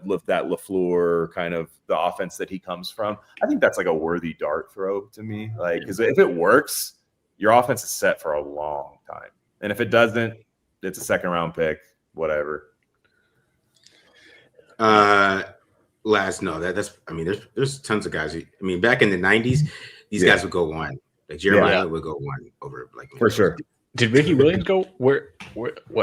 LaFleur kind of the offense that he comes from, I think that's like a worthy dart throw to me. Like, because if it works, your offense is set for a long time. And if it doesn't, it's a second round pick, whatever. That's I mean, there's tons of guys. I mean, back in the 90s, these guys would go 1. Like Jeremiah would go 1 over like for sure. Did Ricky Williams go where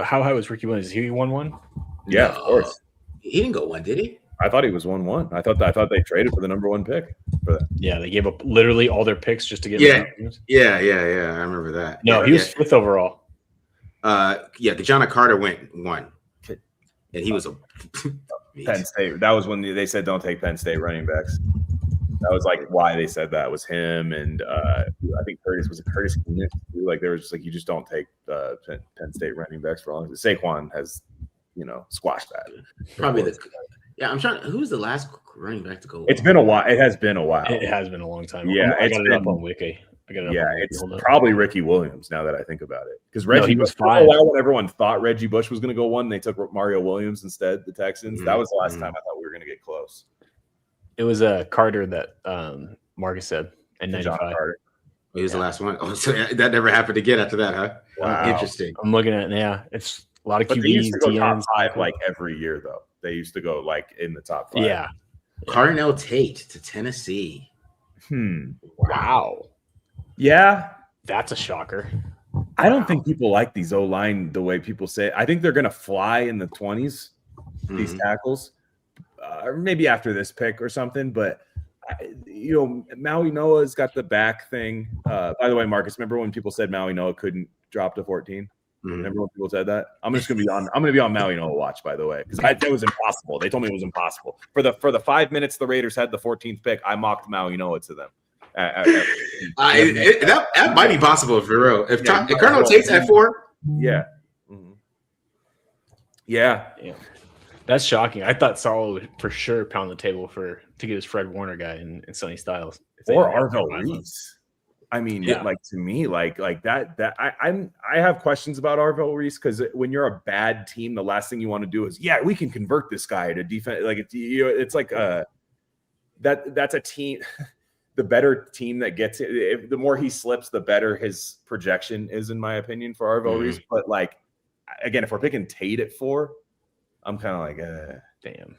how high was Ricky Williams? Is he 1-1? Yeah, of course. He didn't go 1, did he? I thought he was 1-1. I thought they traded for the number 1 pick for that. Yeah, they gave up literally all their picks just to get him. Yeah. I remember that. No, he was 5th overall. Kajana Carter went 1, and he was a Penn State. That was when they said don't take Penn State running backs. That was like why they said that was him, and I think Curtis Keenan. Like they were just like, you just don't take Penn State running backs for long. Saquon has squashed that. Probably I'm trying. Who was the last running back to go? It's been a while. It has been a while. It has been a long time. Yeah, I got it up on Wiki. It's probably Ricky Williams now that I think about it. Because Reggie was 5. When everyone thought Reggie Bush was going to go 1, they took Mario Williams instead, the Texans. Mm-hmm. That was the last time I thought we were going to get close. It was Carter that Marcus said in 95. He was the last one. Oh, so that never happened again after that, huh? Wow. Interesting. I'm looking at it. It's a lot of QBs. They used to go top 5 like every year, though. They used to go like in the top 5. Yeah. Carnell Tate to Tennessee. Wow. Yeah. That's a shocker. I don't think people like these O-line the way people say it. I think they're going to fly in the 20s, these tackles, maybe after this pick or something. But, Maui Noah's got the back thing. By the way, Marcus, remember when people said Maui Noah couldn't drop to 14? Remember when people said that? I'm going to be on Maui Noah watch, by the way, because it was impossible. They told me it was impossible. For the 5 minutes the Raiders had the 14th pick, I mocked Maui Noah to them. That might be possible for real. If Colonel Tate's at 4, yeah. That's shocking. I thought Saul would for sure pound the table to get his Fred Warner guy in Sonny Styles or Arvell Reese. I mean, like to me, like that. I have questions about Arvell Reese because when you're a bad team, the last thing you want to do is we can convert this guy to defense. Like it's like that's a team. The better team that gets it, the more he slips, the better his projection is, in my opinion, for Arvell Reese. But like again, if we're picking Tate at 4, I'm kind of like, damn.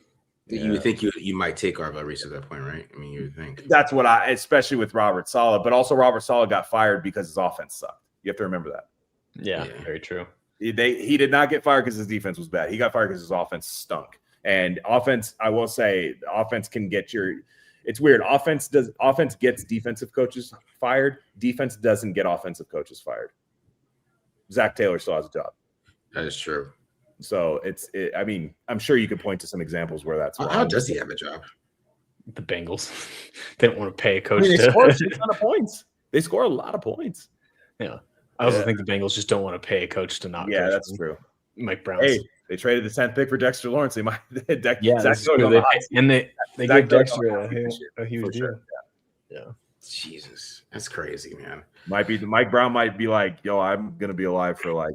Yeah. You would think you might take Arvell Reese at that point, right? I mean, you would think that's what especially with Robert Saleh, but also Robert Saleh got fired because his offense sucked. You have to remember that. Yeah. Very true. He did not get fired because his defense was bad. He got fired because his offense stunk. And offense, I will say, offense can get it's weird. Offense gets defensive coaches fired. Defense doesn't get offensive coaches fired. Zach Taylor still has a job. That is true. So I mean, I'm sure you could point to some examples where that's. How does he have a job? The Bengals. They don't want to pay a coach. They score a ton of points. They score a lot of points. Yeah. I also think the Bengals just don't want to pay a coach to not. Yeah, that's true. Mike Brown. Hey, they traded the 10th pick for Dexter Lawrence. They might. They gave Dexter a huge deal. Yeah. Jesus, that's crazy, man. Mike Brown might be like, yo, I'm gonna be alive for like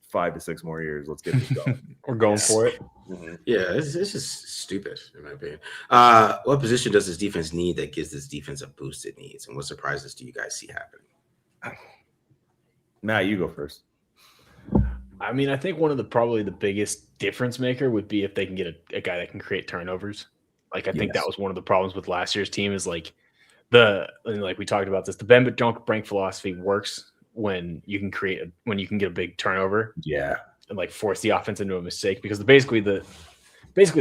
5 to 6 more years. Let's get this going. We're going for it. Mm-hmm. Yeah, this is stupid in my opinion. What position does this defense need that gives this defense a boost it needs, and what surprises do you guys see happening? Matt, you go first. I mean, I think one of probably the biggest difference maker would be if they can get a guy that can create turnovers. Like I think that was one of the problems with last year's team is like we talked about this. The bend but don't break philosophy works when you can get a big turnover. Yeah. And like force the offense into a mistake because basically the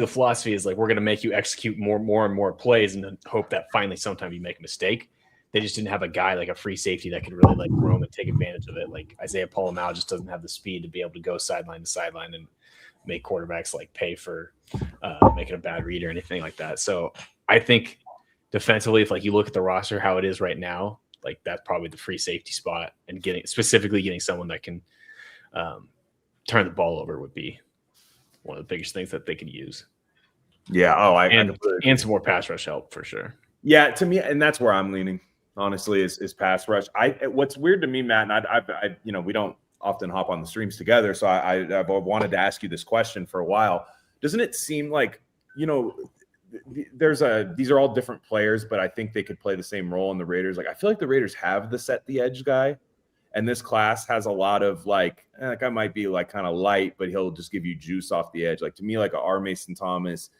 philosophy is like we're going to make you execute more and more plays and then hope that finally sometime you make a mistake. They just didn't have a guy like a free safety that could really like roam and take advantage of it. Like Isaiah Polamau just doesn't have the speed to be able to go sideline to sideline and make quarterbacks like pay for making a bad read or anything like that. So I think defensively, if like you look at the roster, how it is right now, like that's probably the free safety spot and getting someone that can turn the ball over would be one of the biggest things that they could use. Yeah. Oh, and some more pass rush help for sure. Yeah. To me, and that's where I'm leaning. Honestly, is pass rush. What's weird to me, Matt, and I we don't often hop on the streams together, so I've wanted to ask you this question for a while. Doesn't it seem like these are all different players, but I think they could play the same role in the Raiders? Like I feel like the Raiders have the set the edge guy, and this class has a lot of like I might be like kind of light, but he'll just give you juice off the edge. Like to me, like a R. Mason Thomas.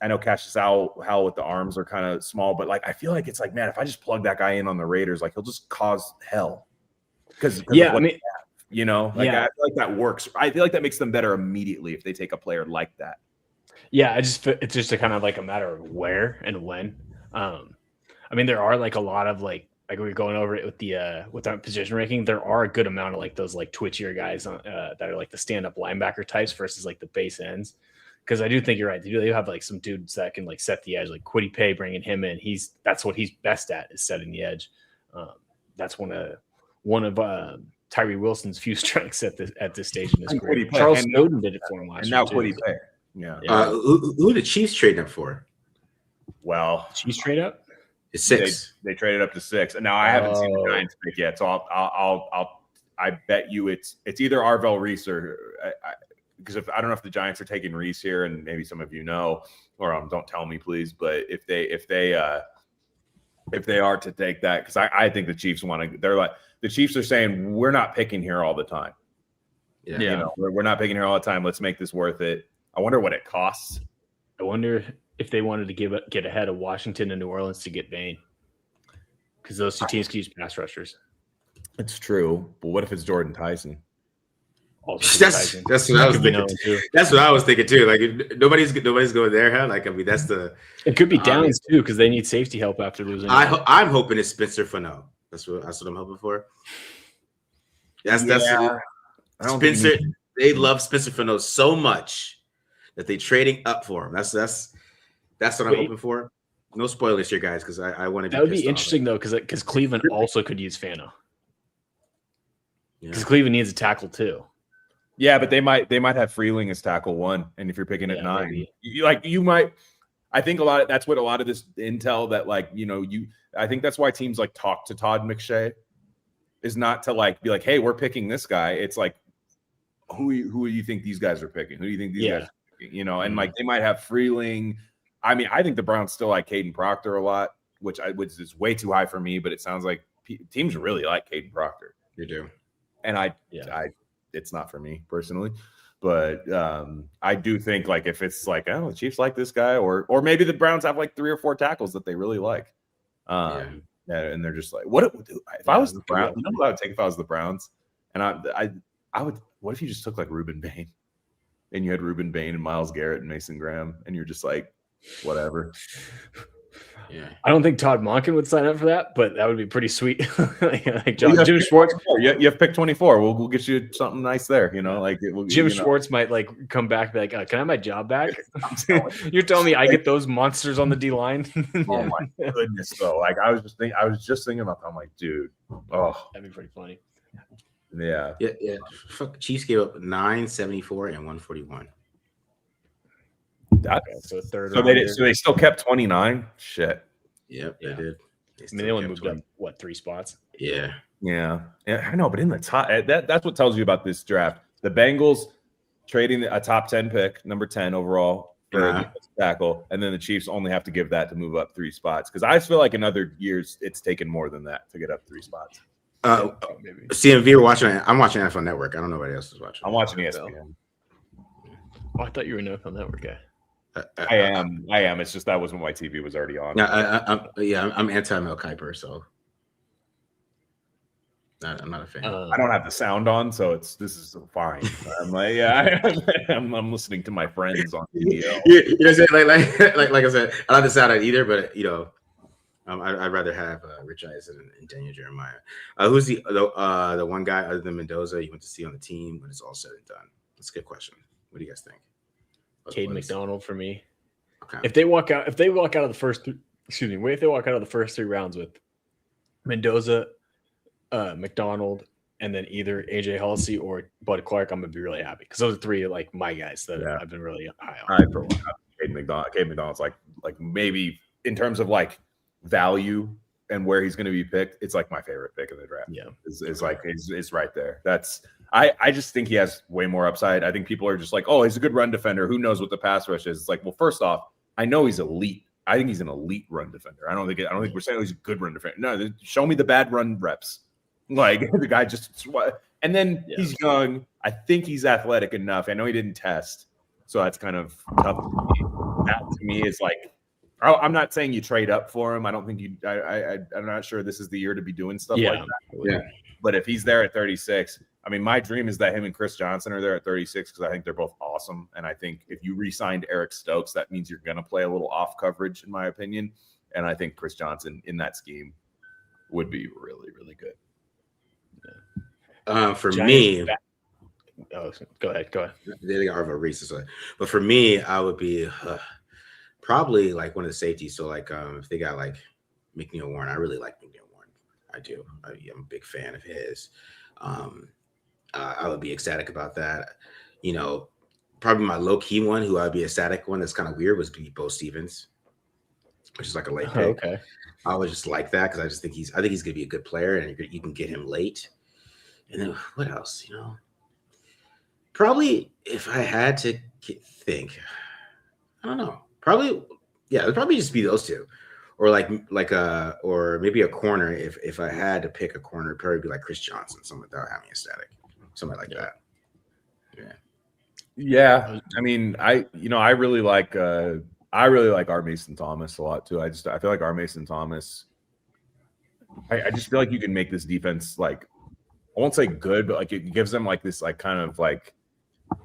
I know Cassius Howell with the arms are kind of small, but like I feel like it's like, man, if I just plug that guy in on the Raiders, like he'll just cause hell. Because I feel like that works. I feel like that makes them better immediately if they take a player like that. Yeah, it's just a kind of like a matter of where and when. I mean, there are like a lot of like we were going over it with our position ranking. There are a good amount of like those like twitchier guys that are like the stand up linebacker types versus like the base ends. Because I do think you're right. They do have like some dudes that can like set the edge, like Kwity Paye, bringing him in. That's what he's best at is setting the edge. That's one of Tyree Wilson's few strengths at this stage in his career. Charles Snowden did it for him last year. And now Kwity Paye. Yeah. Who the Chiefs trading up for? Well, Chiefs trade up? It's 6. They traded up to 6. Now I haven't seen the Giants pick yet, so I bet you it's either Arvell Reese or. Because I don't know if the Giants are taking Reese here, and maybe some of you know, or don't tell me, please. But if they are to take that, because I think the Chiefs want to. They're like the Chiefs are saying we're not picking here all the time. Yeah. We're not picking here all the time. Let's make this worth it. I wonder what it costs. I wonder if they wanted to get ahead of Washington and New Orleans to get Bain, because those two teams can use pass rushers. It's true, but what if it's Jordan Tyson? That's what I was thinking too. That's what I was thinking too. Like nobody's going there, huh? Like I mean, it could be Downs too because they need safety help after losing. I'm hoping it's Spencer Fano. That's what I'm hoping for. Spencer. They love Spencer Fano so much that they trading up for him. That's what I'm hoping for. No spoilers here, guys, because I want to. That would be interesting though, because Cleveland also could use Fano. Because Cleveland needs a tackle too. Yeah, but they might have Freeling as tackle 1, and if you're picking at 9, you might. I think that's what a lot of this intel that I think that's why teams like talk to Todd McShay is not to like be like, hey, we're picking this guy. It's like who do you think these guys are picking? Who do you think these guys are picking? And like they might have Freeling. I mean, I think the Browns still like Caden Proctor a lot, which is way too high for me, but it sounds like teams really like Caden Proctor. You do. And I it's not for me personally. But I do think like if it's like, oh, the Chiefs like this guy, or maybe the Browns have like 3 or 4 tackles that they really like, and they're just like, what if I was the Browns? You know what I would take if I was the Browns? And I would. What if you just took like Reuben Bain, and you had Reuben Bain and Myles Garrett and Mason Graham, and you're just like, whatever. Yeah, I don't think Todd Monken would sign up for that, but that would be pretty sweet. Like Jim Schwartz, you have pick 24. We'll get you something nice there. Jim Schwartz might like come back and be like, "Can I have my job back?" You're telling me I get those monsters on the D line? Oh my goodness, though. Like I was just thinking about that. I'm like, dude, that'd be pretty funny. Yeah. Fuck, Chiefs gave up 974 and 141. So a third. So they still kept 29. Shit. Yep, they did. They only moved up 3 spots. Yeah. I know, but in the top, that's what tells you about this draft. The Bengals trading a top 10 pick, number 10 overall for a tackle, and then the Chiefs only have to give that to move up 3 spots. Because I feel like in other years it's taken more than that to get up 3 spots. Maybe. CMV are watching. I'm watching NFL Network. I don't know nobody else is watching. I'm watching ESPN. Oh, I thought you were an NFL Network guy. I am. It's just that wasn't why TV was already on. I'm anti-Mel Kiper, so I'm not a fan. I don't have the sound on, so this is fine. I'm like, I'm listening to my friends on TDL. Like I said, I don't have the sound on either, but I'd rather have Rich Eisen and Daniel Jeremiah. Who's the one guy other than Mendoza you went to see on the team when it's all said and done? That's a good question. What do you guys think? Caden McDonald for me. Okay. If they walk out of the first, if they walk out of the first 3 rounds with Mendoza, McDonald, and then either AJ Halsey or Bud Clark, I'm gonna be really happy because those are 3 like my guys that I've been really high on. For a while. Caden McDonald's like maybe in terms of like value and where he's going to be picked, it's like my favorite pick in the draft. Yeah, is right there. I just think he has way more upside. I think people are just like, oh, he's a good run defender. Who knows what the pass rush is? It's like, well, first off, I know he's elite. I think he's an elite run defender. I don't think we're saying he's a good run defender. No, show me the bad run reps. Like the guy just, and then he's young. I think he's athletic enough. I know he didn't test, so that's kind of tough to me. That to me is like, I'm not saying you trade up for him. I don't think I'm not sure this is the year to be doing stuff like that. Yeah. But if he's there at 36, I mean, my dream is that him and Chris Johnson are there at 36 because I think they're both awesome. And I think if you re-signed Eric Stokes, that means you're going to play a little off coverage, in my opinion. And I think Chris Johnson in that scheme would be really, really good. For me, go ahead. They are of a racist, but for me, I would be probably like one of the safeties. So like, if they got like McNeil Warren, I really like McNeil Warren. I do. I'm a big fan of his. I would be ecstatic about that. Probably my low key one, who I'd be ecstatic one that's kind of weird, was be Bo Stevens, which is like a late pick. Okay. I would just like that because I think he's gonna be a good player, and you can get him late. And then what else? Probably if I had to think, I don't know. Probably, it'd probably just be those 2, or or maybe a corner. If I had to pick a corner, it'd probably be like Chris Johnson, someone without having a static, somebody like that. Yeah. I mean, I really like R. Mason Thomas a lot too. I feel like R. Mason Thomas. I just feel like you can make this defense like, I won't say good, but like it gives them like this like kind of like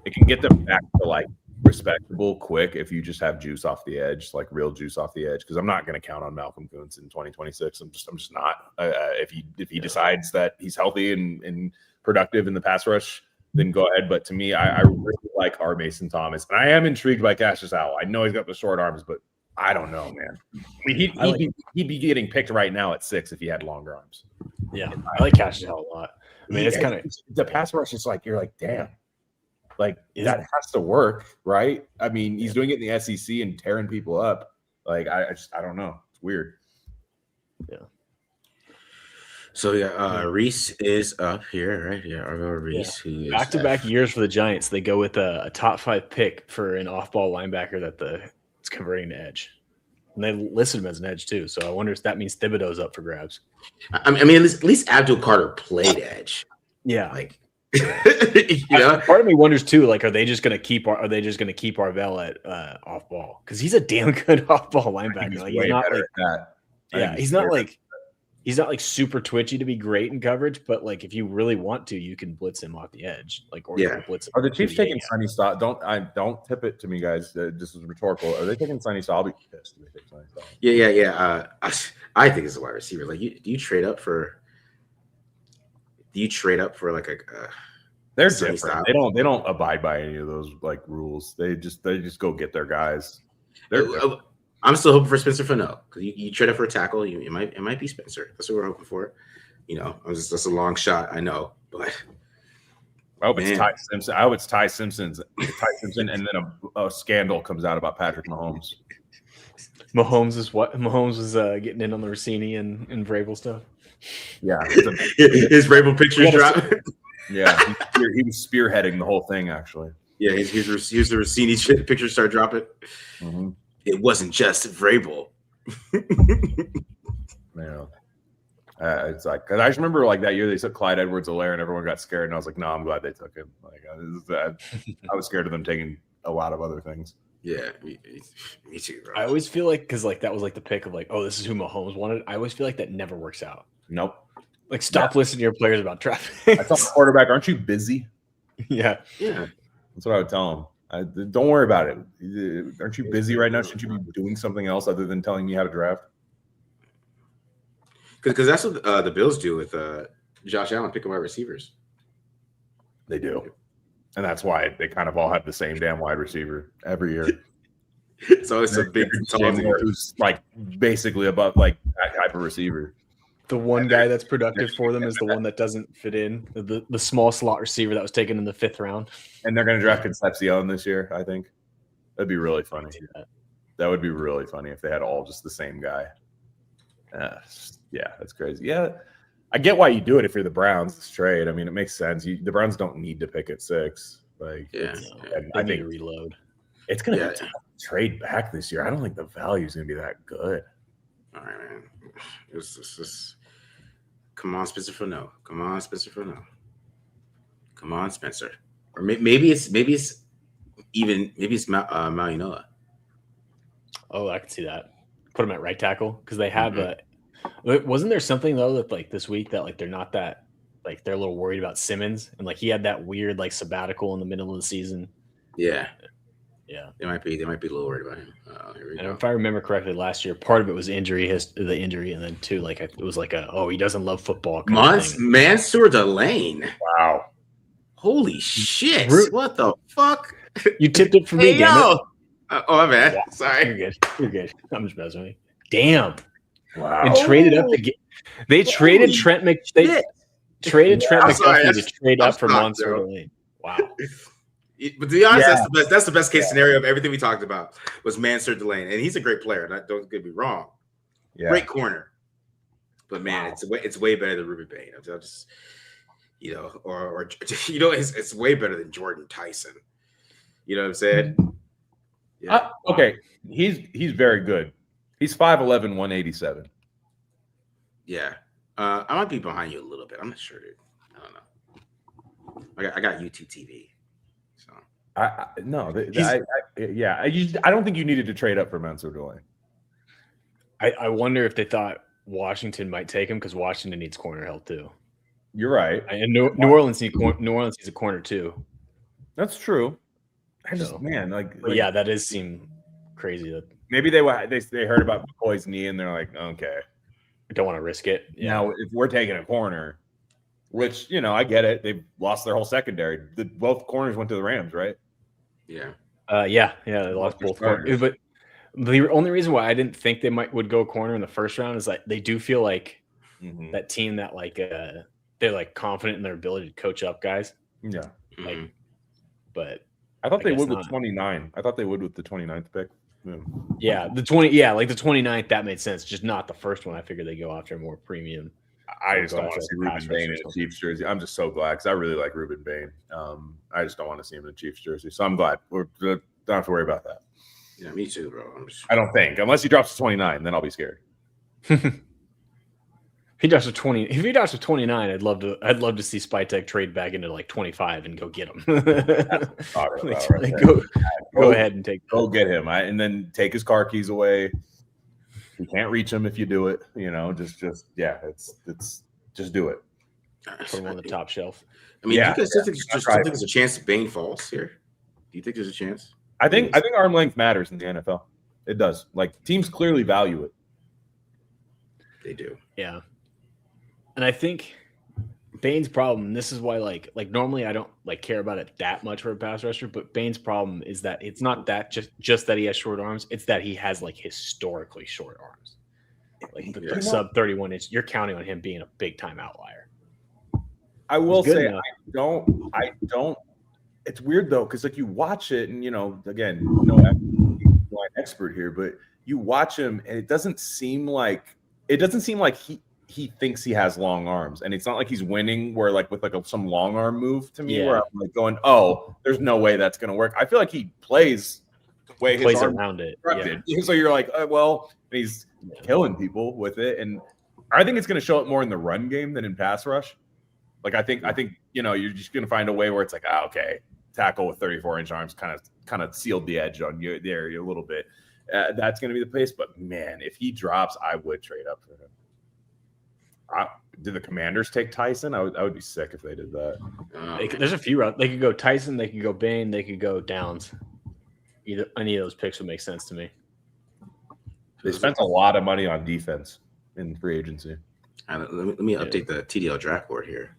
it can get them back to like respectable quick if you just have juice off the edge, like real juice off the edge. Because I'm not going to count on Malcolm Kuntz in 2026. I'm just not. If he decides that he's healthy and productive in the pass rush, then go ahead. But to me, I really like R. Mason Thomas, and I am intrigued by Cassius Howell. I know he's got the short arms, but I don't know, man. I mean, he'd be getting picked right now at 6 if he had longer arms. Yeah, I like Cassius Howell a lot. I mean, it's kind of the pass rush is like you're like, damn. Like that has to work, right? I mean, he's doing it in the SEC and tearing people up. Like I don't know. It's weird. Yeah. So Reese is up here, right? Yeah, Arvell Reese. Who is back-to-back years for the Giants. They go with a top 5 pick for an off-ball linebacker it's converting to edge, and they listed him as an edge too. So I wonder if that means Thibodeau's up for grabs. I mean, at least Abdul Carter played edge. Yeah, like part of me wonders too. Like, are they just going to keep Arvell at off ball because he's a damn good off ball linebacker. Like, he's not like that. Yeah, he's not like super twitchy to be great in coverage, but like if you really want to, you can blitz him off the edge. Like, or blitz him. Are the Chiefs taking Sonny Stahl? Don't tip it to me, guys. This is rhetorical. Are they taking Sonny Stahl? I'll be pissed if they take Sonny Stahl. Yeah. I think it's a wide receiver. Like, do you trade up for? Do you trade up for like a? They're different. Style? They don't abide by any of those like rules. They just go get their guys. I'm still hoping for Spencer Fano because you trade up for a tackle. It might be Spencer. That's what we're hoping for. That's a long shot. I know, but I hope it's Ty Simpson. I hope it's Ty Simpson, and then a scandal comes out about Patrick Mahomes. Mahomes is what? Mahomes was getting in on the Rossini and Vrabel stuff. Yeah, his Vrabel pictures drop. Yeah, he was spearheading the whole thing. Actually, yeah, he's the Rossini pictures start dropping. Mm-hmm. It wasn't just Vrabel. It's like, because I just remember like that year they took Clyde Edwards-Helaire and everyone got scared, and I was like, no, I'm glad they took him. Like, I was scared of them taking a lot of other things. Yeah, me too, bro. I always feel like, because like that was like the pick of like, oh, this is who Mahomes wanted. I always feel like that never works out. Nope. Like, stop listening to your players about traffic. I tell the quarterback, aren't you busy? Yeah. That's what I would tell him. Don't worry about it. Aren't you busy right now? Shouldn't you be doing something else other than telling me how to draft? Because that's what the Bills do with Josh Allen picking wide receivers. They do. And that's why they kind of all have the same damn wide receiver every year. It's always a big tall who's like basically above like that type of receiver. The one guy that's productive for them is the one that doesn't fit in. The small slot receiver that was taken in the 5th round. And they're going to draft Concepcion this year, I think. That'd be really funny. That would be really funny if they had all just the same guy. Yeah, that's crazy. Yeah, I get why you do it if you're the Browns. This trade. I mean, it makes sense. The Browns don't need to pick at 6. Like, I need to reload. It's going to be tough to trade back this year. I don't think the value is going to be that good. All right, man. Come on, Spencer Fano. Come on, Spencer Fano. Come on, Spencer. Or maybe it's Malunoa. Oh, I can see that. Put him at right tackle because they have wasn't there something though that like this week that like they're not that like they're a little worried about Simmons and like he had that weird like sabbatical in the middle of the season. Yeah. They might be a little worried about him. And if I remember correctly, last year part of it was the injury, and then too like it was like he doesn't love football. Mansour Delane. Wow. Holy shit! What the fuck? You tipped it for me, damn it. Oh, my bad. Yeah, sorry. You're good. I'm just messing with you. Damn. Wow. And traded up to get. They traded Trent McDuffie to trade up for Mansour Delane. Wow. But to be honest, that's the best case scenario of everything we talked about was Mansour Delane, and he's a great player. Don't get me wrong, great corner. But man, it's way better than Ruben Payne. I'm just it's way better than Jordan Tyson. You know what I'm saying? Yeah. Okay, he's very good. He's 5'11", 187. Yeah, I might be behind you a little bit. I'm not sure, dude. I don't know. I got YouTube TV. I don't think you needed to trade up for Mansour Delane. I wonder if they thought Washington might take him because Washington needs corner help too. You're right, and New Orleans needs a corner too. That's true. That does seem crazy. That maybe they heard about McCoy's knee and they're like, okay, I don't want to risk it. Yeah. Now if we're taking a corner, which I get it, they've lost their whole secondary. Both corners went to the Rams, right? Yeah. They lost both corners. But the only reason why I didn't think they would go corner in the first round is that they do feel like that team that like they're like confident in their ability to coach up guys. Yeah. Like but I thought they would with 29. I thought they would with the 29th pick. Yeah, the 29th, that made sense. Just not the first one. I figured they go after more premium. I just don't want to see Ruben Bain in a Chiefs jersey. I'm just so glad because I really like Ruben Bain. I just don't want to see him in a Chiefs jersey. So I'm glad we don't have to worry about that. Yeah, me too, bro. I don't think unless he drops to 29, then I'll be scared. If he drops to 20, if he drops to 29, I'd love to see Spytek trade back into like 25 and go get him. Go ahead and go get him, and then take his car keys away. You can't reach him if you do it. Just just do it. Put him on the top shelf. I mean, do you guys think there's a chance Bain falls here? Do you think there's a chance? I think arm length matters in the NFL. It does. Like teams clearly value it. They do. Yeah. And I think Bain's problem, this is why like normally I don't care about it that much for a pass rusher, but Bain's problem is that it's not that just that he has short arms, it's that he has like historically short arms. Like the sub 31 inch, you're counting on him being a big time outlier. I will say I don't it's weird though, because like you watch it and again, no expert here, but you watch him and it doesn't seem like he thinks he has long arms, and it's not like he's winning where like with like some long arm move to me where I'm like going, oh, there's no way that's gonna work. I feel like he plays the way his arm around it. Yeah. So you're like, he's killing people with it, and I think it's gonna show up more in the run game than in pass rush. Like I think you're just gonna find a way where it's like, okay, tackle with 34-inch arms kind of sealed the edge on you there a little bit. That's gonna be the pace, but man, if he drops, I would trade up for him. Did the Commanders take Tyson? I would be sick if they did that. There's a few routes. They could go Tyson, they could go Bain, they could go Downs. Any of those picks would make sense to me. They spent a lot of money on defense in free agency. Let me update the TDL draft board here.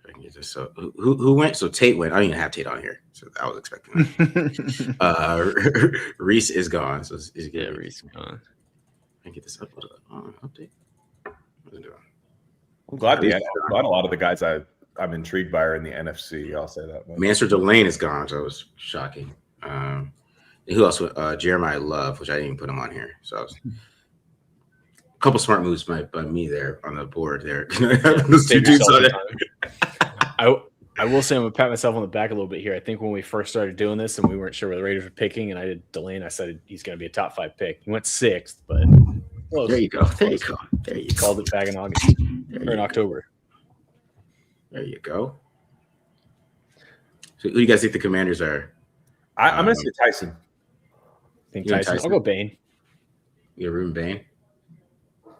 I can get this. So who went? So Tate went. I don't even have Tate on here, so I was expecting that. Reese is gone. So is Reese gone. I can get this update. I'm glad a lot of the guys I'm intrigued by are in the NFC. I'll say that. Mansur Delane is gone, so it was shocking. Who else? Jeremiah Love, which I didn't even put him on here. So a couple smart moves by me there on the board there. I will say I'm gonna pat myself on the back a little bit here. I think when we first started doing this and we weren't sure where the Raiders were picking, and I did Delane, I said he's gonna be a top 5 pick. He went 6th, but close. There you go. There you go. Called it back in August or in October. There you go. So who do you guys think the Commanders are? I'm going to say Tyson. I think Tyson. I'll go Bain. You're Ruben Bain? I'm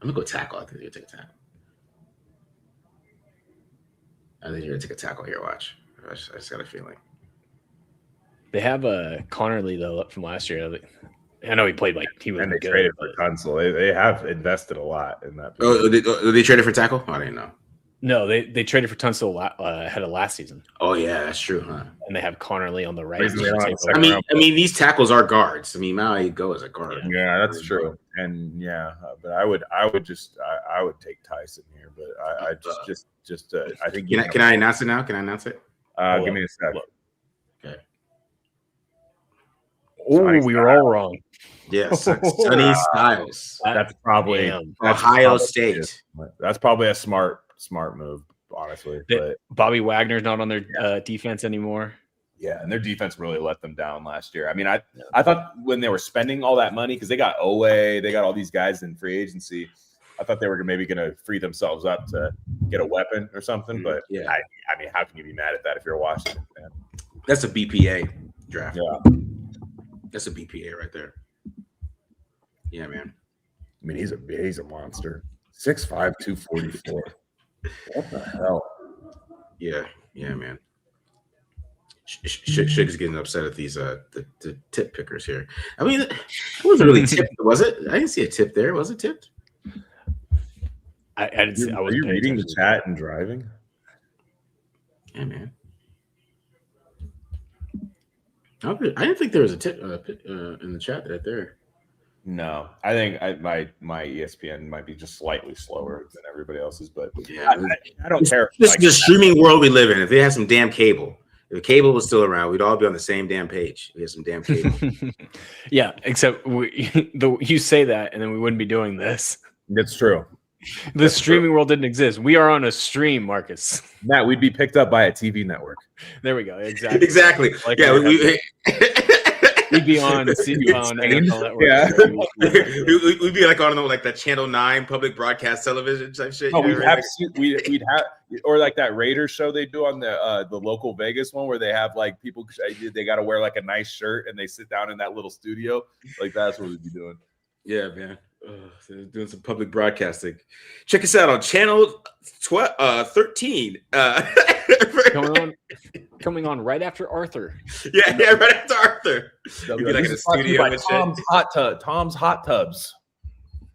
going to go tackle. I think you're going to take a tackle. I think you're going to take a tackle here. Watch. I just got a feeling. They have Connerly, though, from last year. I know he played he was. And they traded for Tunsil. They have invested a lot in that. They traded for tackle? I didn't know. No, they traded for Tunsil ahead of last season. Oh yeah, that's true, huh? And they have Connerly on the right. I mean, these tackles are guards. I mean, Maui go as a guard. Yeah, that's true. And but I would take Tyson here. But I think. Can I announce it now? Can I announce it? Give me a sec. Okay. Oh, we were all wrong. Yes, Sonny Styles. That's probably Ohio State. That's probably a smart move, honestly. But Bobby Wagner's not on their defense anymore. Yeah, and their defense really let them down last year. I mean, I thought when they were spending all that money because they got Owe, they got all these guys in free agency. I thought they were maybe going to free themselves up to get a weapon or something. But yeah, I mean, how can you be mad at that if you're a Washington fan? That's a BPA draft. Yeah. That's a BPA right there. Yeah, man. I mean, he's a monster. 6'5", 244. What the hell? Yeah, man. Shig's getting upset at these the tip pickers here. I mean, it wasn't really tipped, was it? I didn't see a tip there. Was it tipped? I didn't see. Are you reading the chat and driving? Yeah, man. I didn't think there was a tip in the chat right there. No, I think my ESPN might be just slightly slower than everybody else's, but yeah, I don't care. This is the streaming world we live in. If they have some damn cable, If cable was still around, we'd all be on the same damn page. We have some damn cable. Yeah, except you say that, and then we wouldn't be doing this. That's true. The streaming world didn't exist. We are on a stream, Marcus. Matt, we'd be picked up by a TV network. There we go. Exactly. Exactly. Like yeah, we'd be on NFL Network. Yeah. we'd be like on like that Channel 9 public broadcast television type shit. Oh, we'd have or like that Raiders show they do on the local Vegas one where they have like people, they got to wear like a nice shirt and they sit down in that little studio. Like that's what we'd be doing. Yeah, man. They're doing some public broadcasting. Check us out on Channel 13. Coming on right after Arthur. Yeah, right after Arthur. We'd be like in the studio and Tom's Hot Tubs.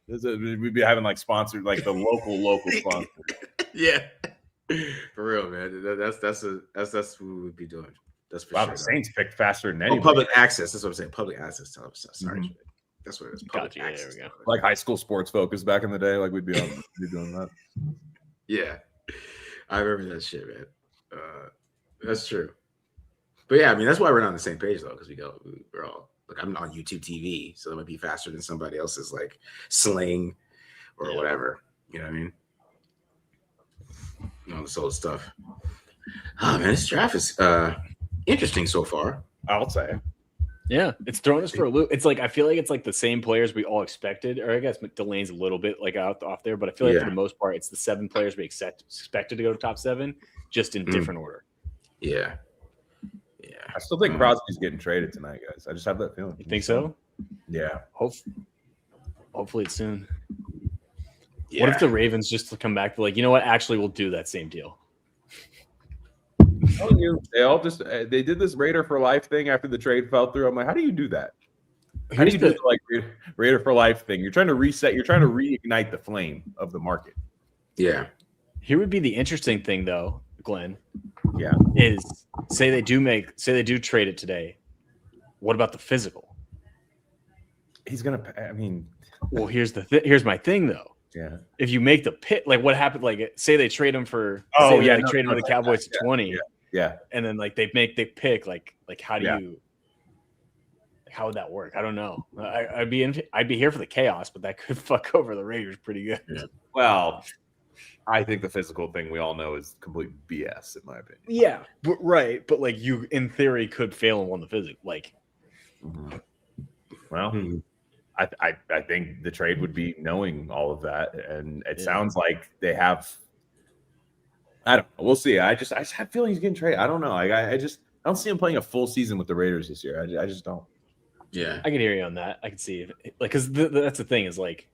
We'd be having like sponsored, like the local sponsor. Yeah, for real, man. That's what we would be doing. That's for sure. The Saints picked faster than anybody. Public access. That's what I'm saying. Public access television. Sorry. Mm-hmm. That's what it is. Gotcha. Yeah, there we go. Like high school sports focus back in the day. Like we'd be doing that. Yeah, I remember that shit, man. That's true. But yeah, I mean that's why we're not on the same page though, because we're all like I'm on YouTube TV, so that might be faster than somebody else's like Sling or whatever. You know what I mean? All this old stuff. Oh man, this draft is interesting so far. I'll say. Yeah, it's thrown us for a loop. It's like I feel like it's like the same players we all expected, or I guess Delane's a little bit like off there, but I feel like for the most part, it's the 7 players we expected to go to top 7, just in different order. Yeah. I still think Crosby's getting traded tonight, guys. I just have that feeling. You think so? Yeah. Hopefully it's soon. Yeah. What if the Ravens just come back to like, you know what? Actually, we'll do that same deal. They all just they did this Raider for life thing after the trade fell through. I'm like, how do you do that? How do you do like Raider for life thing? You're trying to reset. You're trying to reignite the flame of the market. Yeah. Here would be the interesting thing, though, Glenn. Yeah. Is say they do trade it today. What about the physical? He's gonna. I mean, well, here's my thing though. Yeah. If you make the pick, like what happened? Like, say they trade him for. Trade him to the Cowboys at 20. Yeah. And then like they pick like how do you? How would that work? I don't know. I'd be here for the chaos, but that could fuck over the Raiders pretty good. Yeah. Well, I think the physical thing we all know is complete BS in my opinion. Yeah, but like you in theory could fail and win the physical. Like, well, I think the trade would be knowing all of that, and it sounds like they have. I don't know. We'll see. I just have feeling he's getting traded. I don't know. I don't see him playing a full season with the Raiders this year. I just don't. Yeah, I can hear you on that. I can see it. Like, because that's the thing is like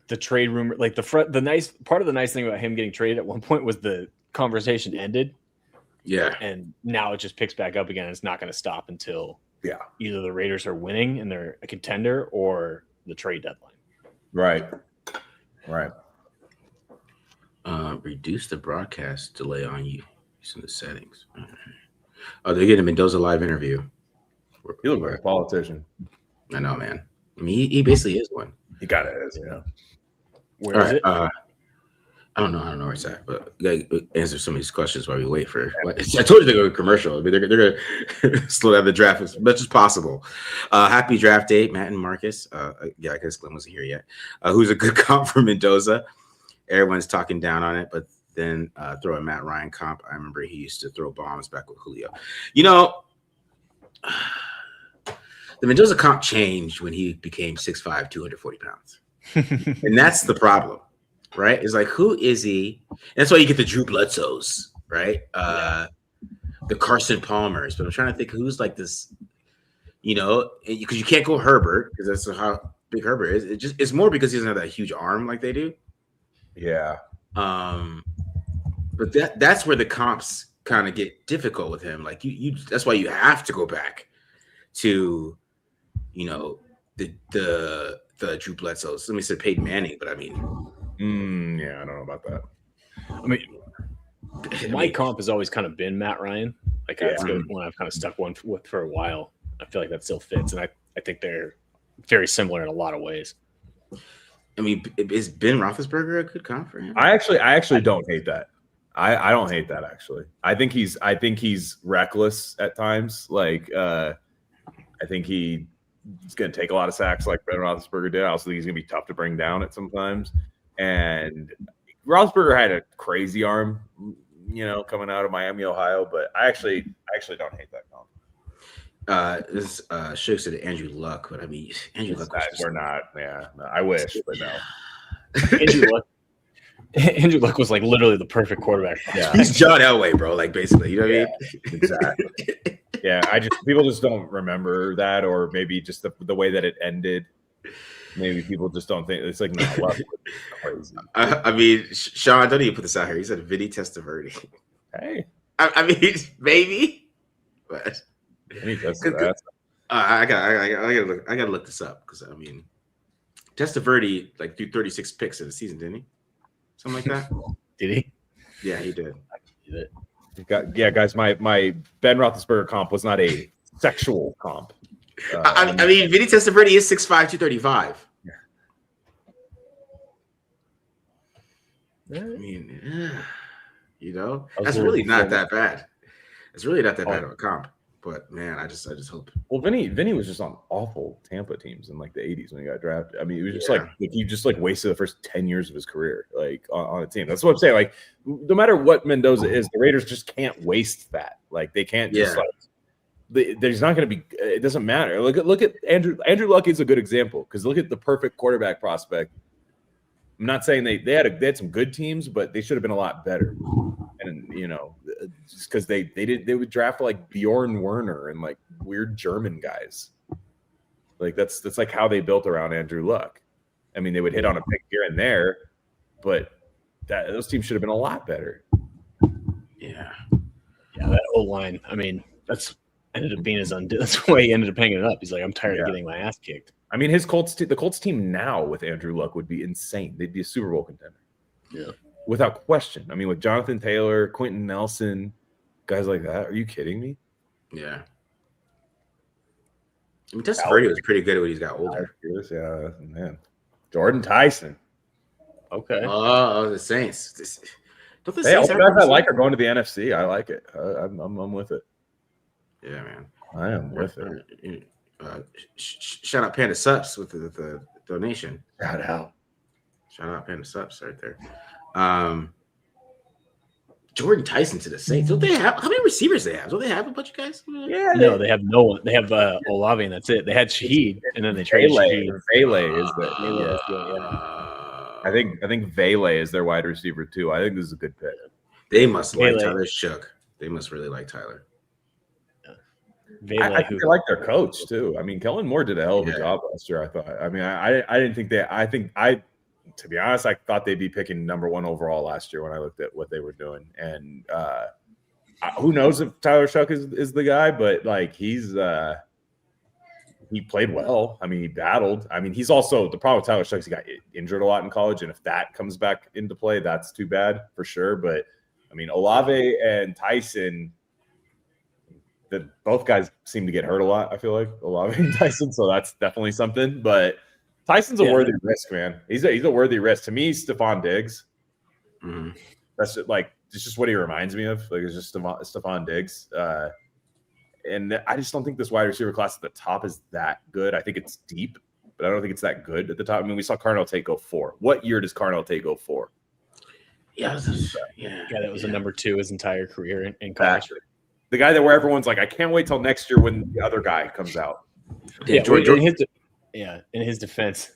the trade rumor. Like the nice part of the nice thing about him getting traded at one point was the conversation ended. Yeah, and now it just picks back up again. It's not going to stop until either the Raiders are winning and they're a contender or the trade deadline. Right. Reduce the broadcast delay on you using the settings. Oh, they're getting a Mendoza live interview. You look like a politician. I know, man. I mean, he basically is one. He kind of is, Where is it? I don't know where it's at, but you gotta answer some of these questions while we wait for. I told you they're going to commercial. I mean, they're going to slow down the draft as much as possible. Happy draft day, Matt and Marcus. I guess Glenn wasn't here yet. Who's a good comp for Mendoza? Everyone's talking down on it, but then throw a Matt Ryan comp. I remember he used to throw bombs back with Julio. You know, the Mendoza comp changed when he became 6'5", 240 pounds. And that's the problem, right? It's like, who is he? And that's why you get the Drew Bledsoes, right? The Carson Palmers. But I'm trying to think who's like this, because you can't go Herbert because that's how big Herbert is. It's more because he doesn't have that huge arm like they do. Yeah. But that's where the comps kind of get difficult with him. Like you that's why you have to go back to, the Drew Bledsoe. Somebody said Peyton Manning, but I mean, I don't know about that. I mean, my comp has always kind of been Matt Ryan. Like that's good one I've kind of stuck with for a while. I feel like that still fits, and I think they're very similar in a lot of ways. I mean, is Ben Roethlisberger a good comp for him? I actually don't hate that. I don't hate that actually. I think he's reckless at times. Like I think he's going to take a lot of sacks like Ben Roethlisberger did. I also think he's going to be tough to bring down at sometimes. And Roethlisberger had a crazy arm, coming out of Miami, Ohio. But I actually don't hate that comp. This Shook said Andrew Luck, but I mean, Andrew Luck. We're not. Yeah, no, I wish, but no. Andrew Luck was like literally the perfect quarterback. Yeah, he's John Elway, bro. Like basically, you know what I mean? Exactly. Yeah, people just don't remember that, or maybe just the way that it ended. Maybe people just don't think it's like crazy. I mean, Sean, don't even put this out here. He said Vinny Testaverde. Hey, I mean, maybe, but I gotta look this up because I mean, Testaverde like threw 36 picks in the season, didn't he? Something like that. Did he? Yeah, he did. Guys, my Ben Roethlisberger comp was not a sexual comp. I mean, Vinny Testaverde is 6'5", 235. Yeah. I mean, that's really not that bad. It's really not that bad of a comp. But man, I just hope. Well, Vinny was just on awful Tampa teams in like the 80s when he got drafted. I mean, it was just like he just like wasted the first 10 years of his career like on a team. That's what I'm saying. Like, no matter what Mendoza is, the Raiders just can't waste that. Like, they can't just there's not going to be. It doesn't matter. Look at Andrew Luck is a good example because look at the perfect quarterback prospect. I'm not saying they had some good teams, but they should have been a lot better. And just because they would draft like Bjorn Werner and like weird German guys. Like that's like how they built around Andrew Luck. I mean, they would hit on a pick here and there, but those teams should have been a lot better. Yeah, that O-line. I mean, that's ended up being that's why he ended up hanging it up. He's like, I'm tired of getting my ass kicked. I mean, the Colts team now with Andrew Luck would be insane. They'd be a Super Bowl contender. Yeah. Without question. I mean, with Jonathan Taylor, Quentin Nelson, guys like that. Are you kidding me? Yeah. I mean, Testaverde was pretty good when he's got older. Yeah, man. Jordan Tyson. Okay. Oh, the Saints. Don't the Saints guys I like are going to the NFC. I like it. I'm with it. Yeah, man. I am with it. Shout out Panda Subs with the donation. Shout out Panda Subs right there. Jordan Tyson to the Saints. Don't they have how many receivers they have? Don't they have a bunch of guys? Yeah, no, they have no one. They have Olave, and that's it. They had Shaheed, and then they traded Shaheed. Vele is I think Vele is their wide receiver too. I think this is a good pick. They must like Tyler Shook. They must really like Tyler. I think they like their coach too. I mean, Kellen Moore did a hell of a job last year. I thought. I mean, I didn't think to be honest, I thought they'd be picking number 1 overall last year when I looked at what they were doing. And who knows if Tyler Shook is the guy, but like he played well. I mean, he battled. I mean, he's also the problem with Tyler Shook is he got injured a lot in college, and if that comes back into play, that's too bad for sure. But I mean, Olave and Tyson. Both guys seem to get hurt a lot, I feel like, Olave and Tyson, so that's definitely something. But Tyson's a worthy risk, man. He's a worthy risk. To me, Stephon Diggs. Mm-hmm. That's it's just what he reminds me of. Like, it's just Stephon Diggs. And I just don't think this wide receiver class at the top is that good. I think it's deep, but I don't think it's that good at the top. I mean, we saw Carnell Tate go 4. What year does Carnell Tate go 4? Yeah, that was a number 2 his entire career in college. The guy where everyone's like, I can't wait till next year when the other guy comes out. Yeah, in his defense,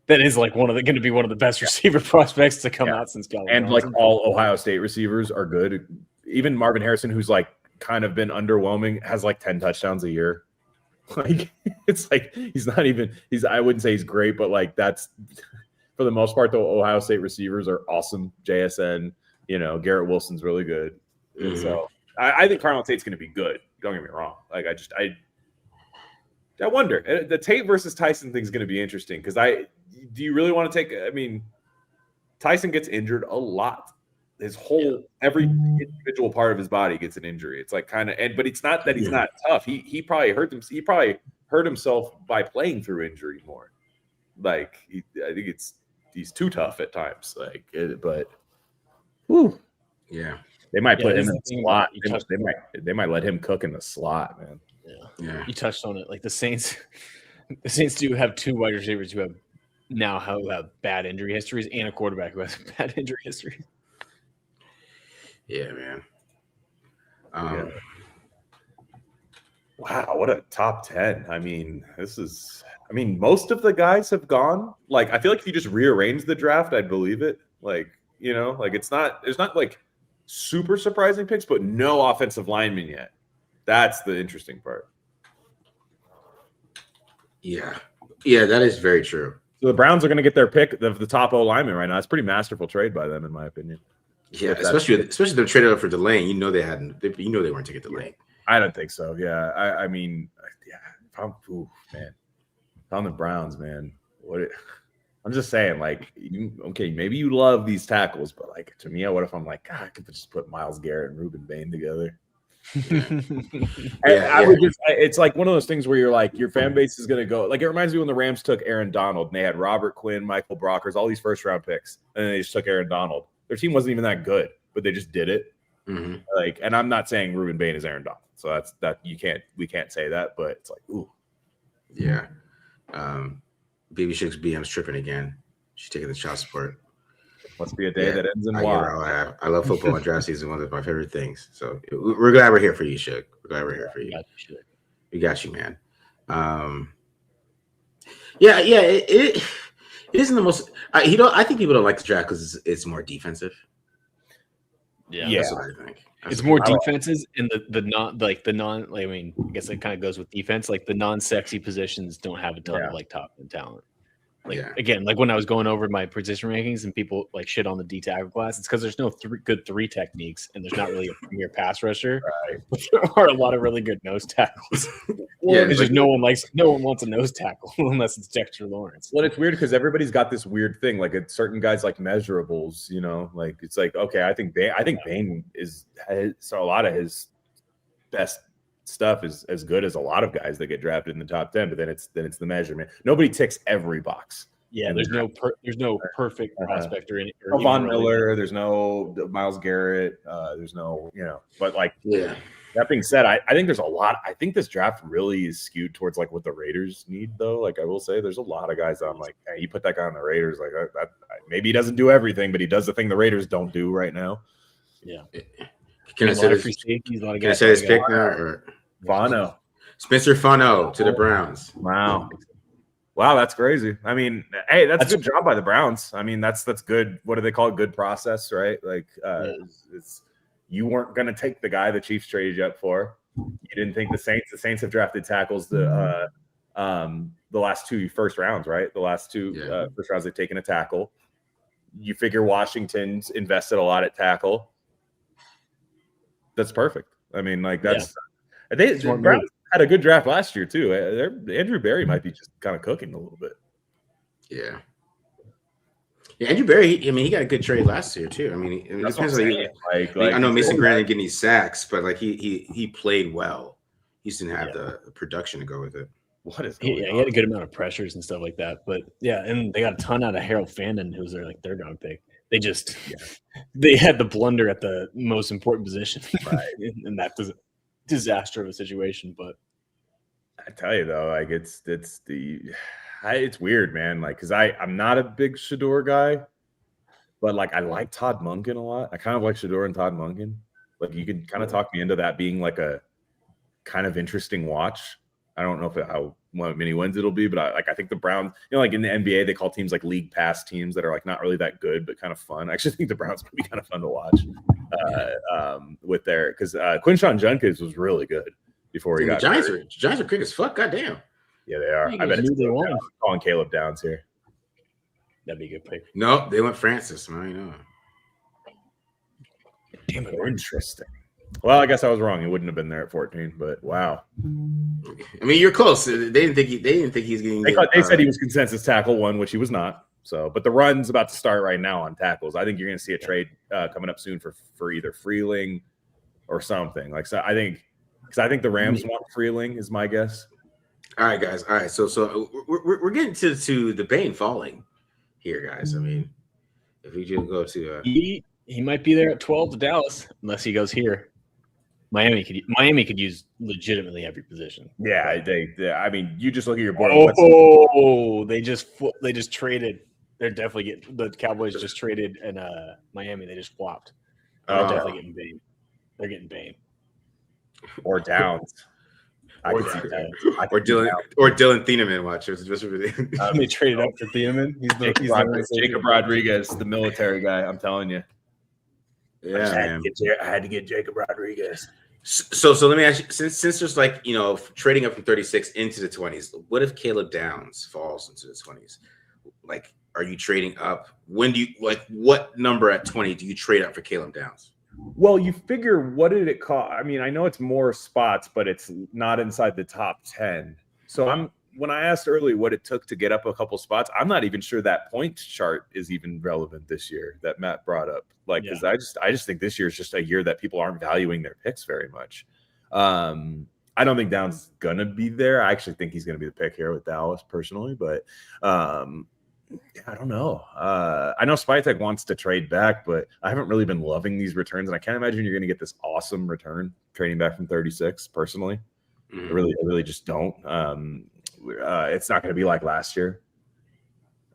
that is like going to be one of the best receiver prospects to come out since Gallup. And like all Ohio State receivers are good. Even Marvin Harrison, who's like kind of been underwhelming, has like 10 touchdowns a year. Like it's like I wouldn't say he's great, but like that's for the most part, the Ohio State receivers are awesome. JSN, Garrett Wilson's really good. Mm-hmm. So I think Carnell Tate's going to be good. Don't get me wrong. Like I wonder. The Tate versus Tyson thing is going to be interesting because do you really want to take? I mean, Tyson gets injured a lot. His whole every individual part of his body gets an injury. It's like but it's not that he's not tough. He probably hurt him. He probably hurt himself by playing through injury more. Like I think he's too tough at times. But. Whew. Yeah. They might put him in the slot. They might let him cook in the slot, man. Yeah. You touched on it. Like the Saints do have 2 wide receivers who have bad injury histories and a quarterback who has bad injury history. Yeah, man. Wow, what a top 10. I mean, most of the guys have gone. Like, I feel like if you just rearrange the draft, I'd believe it. Like, there's not like super surprising picks, but no offensive linemen yet. That's the interesting part. Yeah, that is very true. So the Browns are going to get their pick of the top O lineman right now. It's a pretty masterful trade by them, in my opinion. Yeah, especially them traded up for Delane. You know they weren't taking Delane. I don't think so. Yeah, I mean, if I'm the Browns, man. I'm just saying, like, maybe you love these tackles, but like to me, what if I'm like, God, I could just put Myles Garrett and Ruben Bain together. It's like one of those things where you're like, your fan base is going to go. Like, it reminds me when the Rams took Aaron Donald and they had Robert Quinn, Michael Brockers, all these first round picks, and then they just took Aaron Donald. Their team wasn't even that good, but they just did it. Mm-hmm. Like, and I'm not saying Ruben Bain is Aaron Donald, so we can't say that, but it's like, ooh, yeah. Baby Chick's BM's tripping again. She's taking the child support. Must be a day that ends in Y. I love football and draft season. One of my favorite things. So we're glad we're here for you, Chick. We're glad we're here for you. We got you, man. It isn't the most. I think people don't like the draft because it's more defensive. Yeah, that's what I think. It's more defenses and I mean, I guess it kind of goes with defense. Like the non-sexy positions don't have a ton of like top end talent. Again, like when I was going over my position rankings and people like shit on the D tackle class, it's because there's no good 3 techniques and there's not really a premier pass rusher. Right. But there are a lot of really good nose tackles. It's just no one wants a nose tackle unless it's Dexter Lawrence. Well, it's weird because everybody's got this weird thing. Like certain guys like measurables, like it's like, okay, I think Bain so a lot of his best stuff is as good as a lot of guys that get drafted in the top 10, but then it's the measurement. Nobody ticks every box. Yeah, there's no perfect prospect or any. No Von Miller, there's no Myles Garrett, there's no, but like, that being said, I think there's a lot. I think this draft really is skewed towards like what the Raiders need, though. Like I will say, there's a lot of guys that I'm like, hey, you put that guy on the Raiders, like that maybe he doesn't do everything, but he does the thing the Raiders don't do right now. Yeah. Can I say this pick now? Or Fano. Spencer Fano to the Browns. Wow, that's crazy. I mean, hey, that's a good job by the Browns. I mean, that's good. What do they call it? Good process, right? Like, you weren't going to take the guy the Chiefs traded you up for. You didn't think the Saints have drafted tackles the last 2 first rounds, right? The last 2 first rounds they've taken a tackle. You figure Washington's invested a lot at tackle. That's perfect. I mean, like that's. The Browns had a good draft last year too. Andrew Berry might be just kind of cooking a little bit. Yeah, Andrew Berry. He got a good trade last year too. I mean, it depends on I know Mason Graham didn't get any sacks, but like he played well. He just didn't have the production to go with it. What is going on? He had a good amount of pressures and stuff like that. But yeah, and they got a ton out of Harold Fandon, who was their like 3rd round pick. They just they had the blunder at the most important position, right? And that was a disaster of a situation. But I tell you though, like it's weird, man. Like, because I'm not a big Shador guy, but like I like Todd Monken a lot. I kind of like Shador and Todd Monken. Like you can kind of talk me into that being like a kind of interesting watch. I don't know how many wins it'll be, but I think the Browns, like in the NBA, they call teams like league pass teams that are like not really that good, but kind of fun. I actually think the Browns could be kind of fun to watch with their, because Quinshon Judkins was really good before he got. Giants are quick as fuck. Goddamn. Yeah, they are. I bet they won. Calling Caleb Downs here. That'd be a good pick. No, they went Francis, man. Damn it, interesting. Well, I guess I was wrong. He wouldn't have been there at 14, but wow. I mean, you're close. They didn't think he's getting. They said he was consensus tackle 1, which he was not. So, but the run's about to start right now on tackles. I think you're going to see a trade coming up soon for either Freeling or something. Like, so I think the Rams want Freeling is my guess. All right, guys. All right, so we're getting to the Bain falling here, guys. I mean, if we just go to He might be there at 12 to Dallas unless he goes here. Miami could use legitimately every position. Yeah, I mean, you just look at your board. They just traded. They're definitely getting the Cowboys just traded and Miami. They just flopped. They're definitely getting Bane. They're getting Bane or Downs. Or Dylan Thieneman. Watch. They traded up for Thieneman. He's Jacob Rodriguez, the military guy. I'm telling you. Yeah, I had to get Jacob Rodriguez. So let me ask you, since there's like, trading up from 36 into the 20s, what if Caleb Downs falls into the 20s? Like, are you trading up? When do you what number at 20 do you trade up for Caleb Downs? Well, you figure, what did it cost? I mean, I know it's more spots, but it's not inside the top 10. So when I asked earlier what it took to get up a couple spots, I'm not even sure that point chart is even relevant this year that Matt brought up. Because I just think this year is just a year that people aren't valuing their picks very much. I don't think Downs is gonna be there. I actually think he's gonna be the pick here with Dallas personally, but I don't know. I know Spytek wants to trade back, but I haven't really been loving these returns, and I can't imagine you're gonna get this awesome return trading back from 36. Personally, I really just don't. It's not going to be like last year.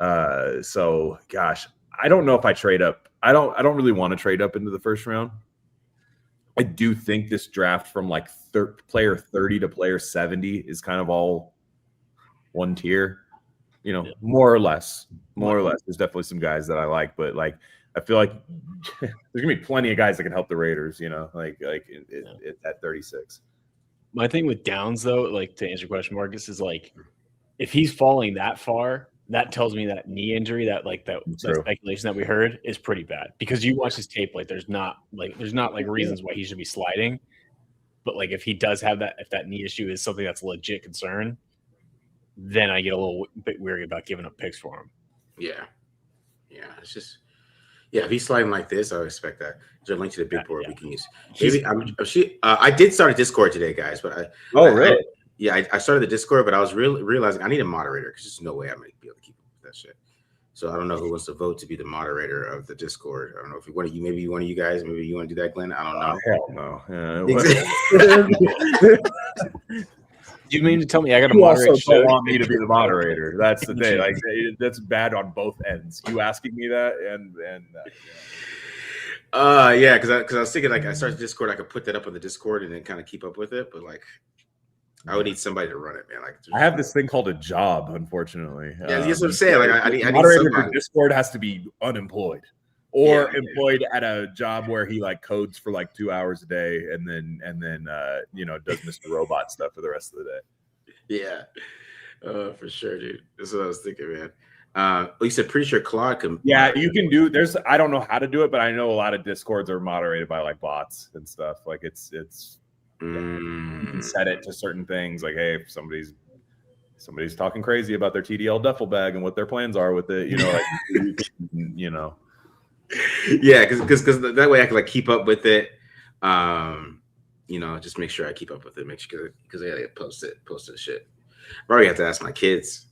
So gosh, I don't know if I trade up. I don't really want to trade up into the first round. I do think this draft from like player 30 to player 70 is kind of all one tier, more or less. There's definitely some guys that I like, but like, I feel like there's gonna be plenty of guys that can help the Raiders, at 36. My thing with Downs, though, like to answer your question, Marcus, is like if he's falling that far, that tells me that knee injury, that speculation that we heard is pretty bad. Because you watch his tape, like there's not reasons why he should be sliding. But like if he does have that, if that knee issue is something that's a legit concern, then I get a little bit weary about giving up picks for him. Yeah, it's just. Yeah, if he's sliding like this, I would expect that. There's a link to the big board we can use. Maybe I did start a Discord today, guys. But really? I started the Discord, but I was realizing I need a moderator because there's no way I'm gonna be able to keep up with that shit. So I don't know who wants to vote to be the moderator of the Discord. I don't know if maybe one of you guys, maybe you want to do that, Glenn. I don't know. Hell no. You mean to tell me I got to moderate? You also don't want me to be the moderator. That's the thing. Like that's bad on both ends. You asking me that and yeah, because I was thinking like I started Discord, I could put that up on the Discord and then kind of keep up with it, but like I would need somebody to run it, man. Like I have this thing called a job, unfortunately. Yeah, that's what I'm saying. Like I need moderator for Discord has to be unemployed. Or employed at a job where he like codes for like 2 hours a day and then does Mr. Robot stuff for the rest of the day. Yeah, for sure, dude. That's what I was thinking, man. You said pretty sure Claude can. Yeah, you can do. I don't know how to do it, but I know a lot of Discords are moderated by like bots and stuff. Like it's you can set it to certain things. Like, hey, if somebody's talking crazy about their TDL duffel bag and what their plans are with it, Yeah, because that way I can like keep up with it. Just make sure I keep up with it. Make sure because I gotta post the shit. I probably have to ask my kids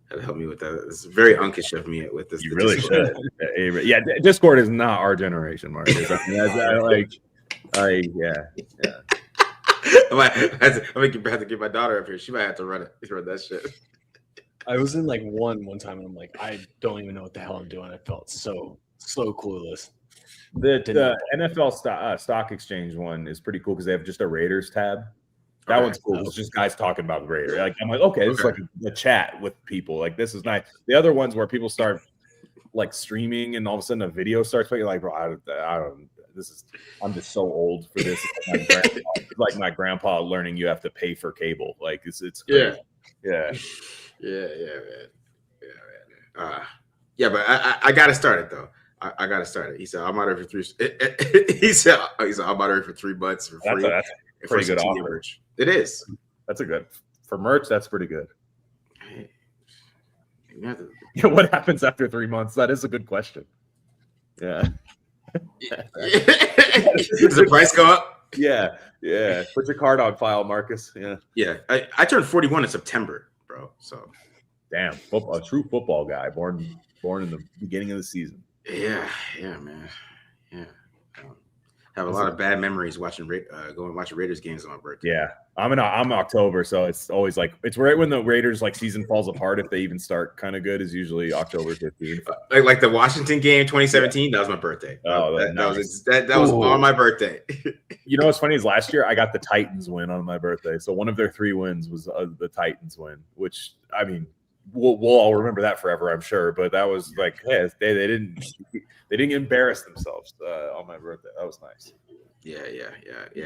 how to help me with that. It's very unkish of me with this. You really should. Yeah, Discord is not our generation, Marcus. I might have to get my daughter up here. She might have to run that shit. I was in like one time and I'm like, I don't even know what the hell I'm doing. I felt so clueless. The NFL stock exchange one is pretty cool because they have just a Raiders tab. That one's cool. It's just guys talking about the Raiders. Like I'm like, okay, this is like a chat with people. Like this is nice. The other ones where people start like streaming and all of a sudden a video starts playing. Like, bro, I don't. I'm just so old for this. It's like my grandpa learning you have to pay for cable. Like it's crazy. Yeah, man. But I gotta start it though. I gotta start it. He said I'm out for 3. He said I'm out for 3 months for free. That's a pretty good offer. Merch. It is. That's a good for merch. That's pretty good. Yeah, what happens after 3 months? That is a good question. Yeah. Does the price go up? Yeah. Put your card on file, Marcus. Yeah. I turned 41 in September, bro. So, damn, a true football guy, born in the beginning of the season. Yeah, man. Yeah. Have a lot of bad memories watching Raiders games on my birthday. Yeah, I'm October, so it's always like it's right when the Raiders like season falls apart. If they even start kind of good, is usually October 15th. Like the Washington game 2017. Yeah. That was my birthday. Oh, that was on my birthday. You know what's funny is last year I got the Titans win on my birthday, so one of their 3 wins was the Titans win, which I mean we'll all remember that forever, I'm sure. But that was like, hey, they didn't embarrass themselves on my birthday. That was nice. Yeah,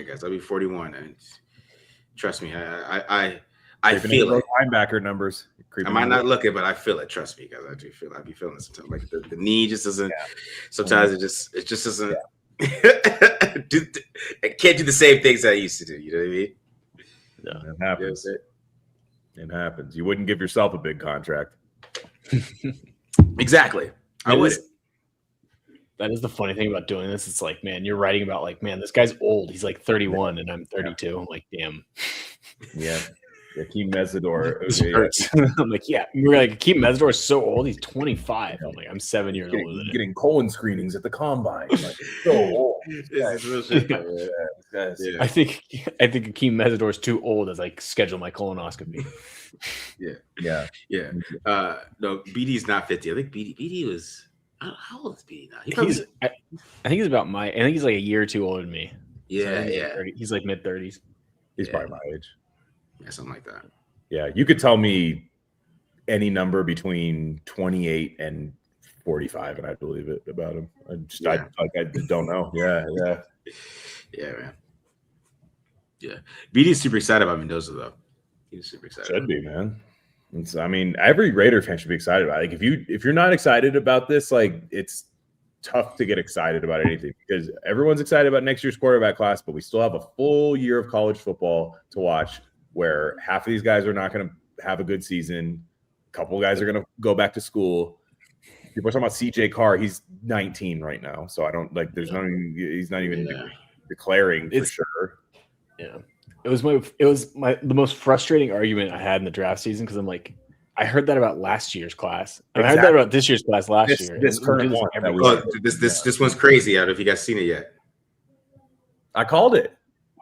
guys. I'll be 41, and trust me, I feel it. Linebacker numbers. I might not look it, but I feel it. Trust me, guys. I do feel. I be feeling it sometimes. Like the knee just doesn't. Yeah. Sometimes it just doesn't. Yeah. I can't do the same things I used to do. You know what I mean? No, it happens. It happens. You wouldn't give yourself a big contract. Exactly. I wouldn't. That is the funny thing about doing this. It's like, man, you're writing about like, man, this guy's old. He's like 31 and I'm 32. Yeah. I'm like, damn. Yeah. Akeem Mesidor. I'm like, yeah. We're like, Akeem Mesidor is so old. He's 25. I'm like, I'm 7 years older than him. Getting colon screenings at the combine. Like, so old. I think Akeem Mesidor is too old as I schedule my colonoscopy. Yeah. No, BD's not 50. I think BD was. How old is BD now? I think he's about I think he's like a year or two older than me. Yeah, so he's like mid-30s. He's probably my age. Yeah, something like that. Yeah, you could tell me any number between 28 and 45, and I'd believe it about him. I don't know. Yeah, man. Yeah, BD's super excited about Mendoza though. He's super excited. Should be, man. I mean, every Raider fan should be excited about it. Like, if you're not excited about this, like, it's tough to get excited about anything because everyone's excited about next year's quarterback class, but we still have a full year of college football to watch where half of these guys are not going to have a good season. A couple of guys are going to go back to school. People are talking about CJ Carr. He's 19 right now, so I don't like. He's not even declaring for sure. Yeah. It was the most frustrating argument I had in the draft season because I'm like, I heard that about last year's class. And I heard that about this year's class last year. This current one. This one's crazy. I don't know if you guys seen it yet. I called it.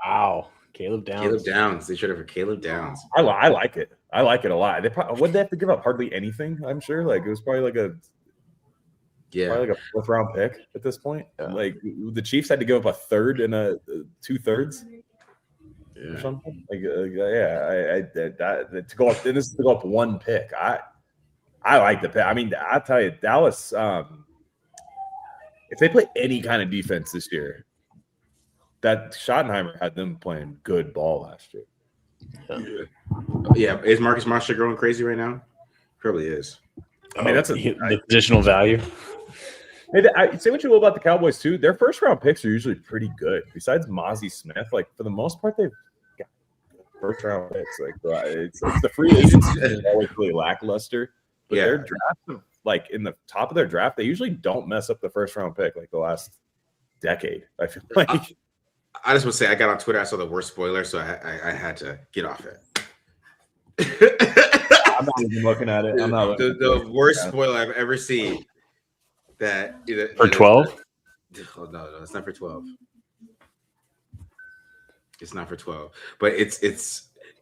Wow. Caleb Downs. They traded for Caleb Downs. I like it. I like it a lot. Would they have to give up hardly anything? I'm sure. Like it was probably like a 4th round pick at this point. Yeah. Like the Chiefs had to give up a third and a 2/3. Or something like to go up. This is to go up 1 pick. I like the pick. I mean, I'll tell you, Dallas. If they play any kind of defense this year, that Schottenheimer had them playing good ball last year. Yeah. Is Marcus Monster going crazy right now? Probably is. I mean, that's the positional value. I say what you will about the Cowboys too. Their 1st round picks are usually pretty good. Besides Mozzie Smith, like for the most part, they've got 1st round picks. Like it's the free agents is always really lackluster. But their draft, like in the top of their draft, they usually don't mess up the 1st round pick like the last decade. I feel like. I just want to say I got on Twitter. I saw the worst spoiler, so I had to get off it. I'm not even looking at it. I'm not the worst spoiler I've ever seen. That for 12? No, it's not for 12. It's not for 12, but it's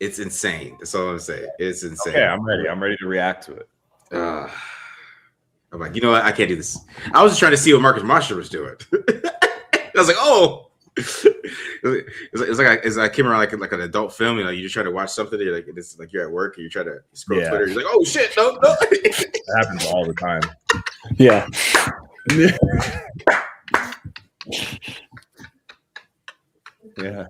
insane. That's all I'm saying. It's insane. Okay, I'm ready. I'm ready to react to it. I'm like, you know what? I can't do this. I was just trying to see what Marcus Marshall was doing. I was like, oh. It's like I came around like an adult film. You know, you just try to watch something. You're like, it's like you're at work and you try to scroll Twitter. You're like, oh shit, no. It happens all the time. Yeah. Yeah.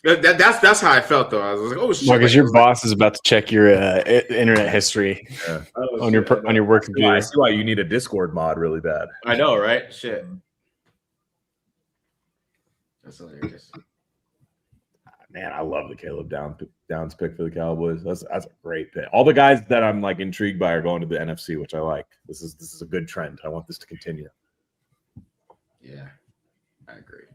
Oh, that's how I felt though. I was like, oh shit. Marcus, your boss is about to check your internet history on your work computer. I see why you need a Discord mod really bad. I know, right? Shit. That's hilarious. Man, I love the Caleb Downs pick for the Cowboys. That's a great pick. All the guys that I'm like intrigued by are going to the NFC, which I like. This is a good trend. I want this to continue. Yeah, I agree.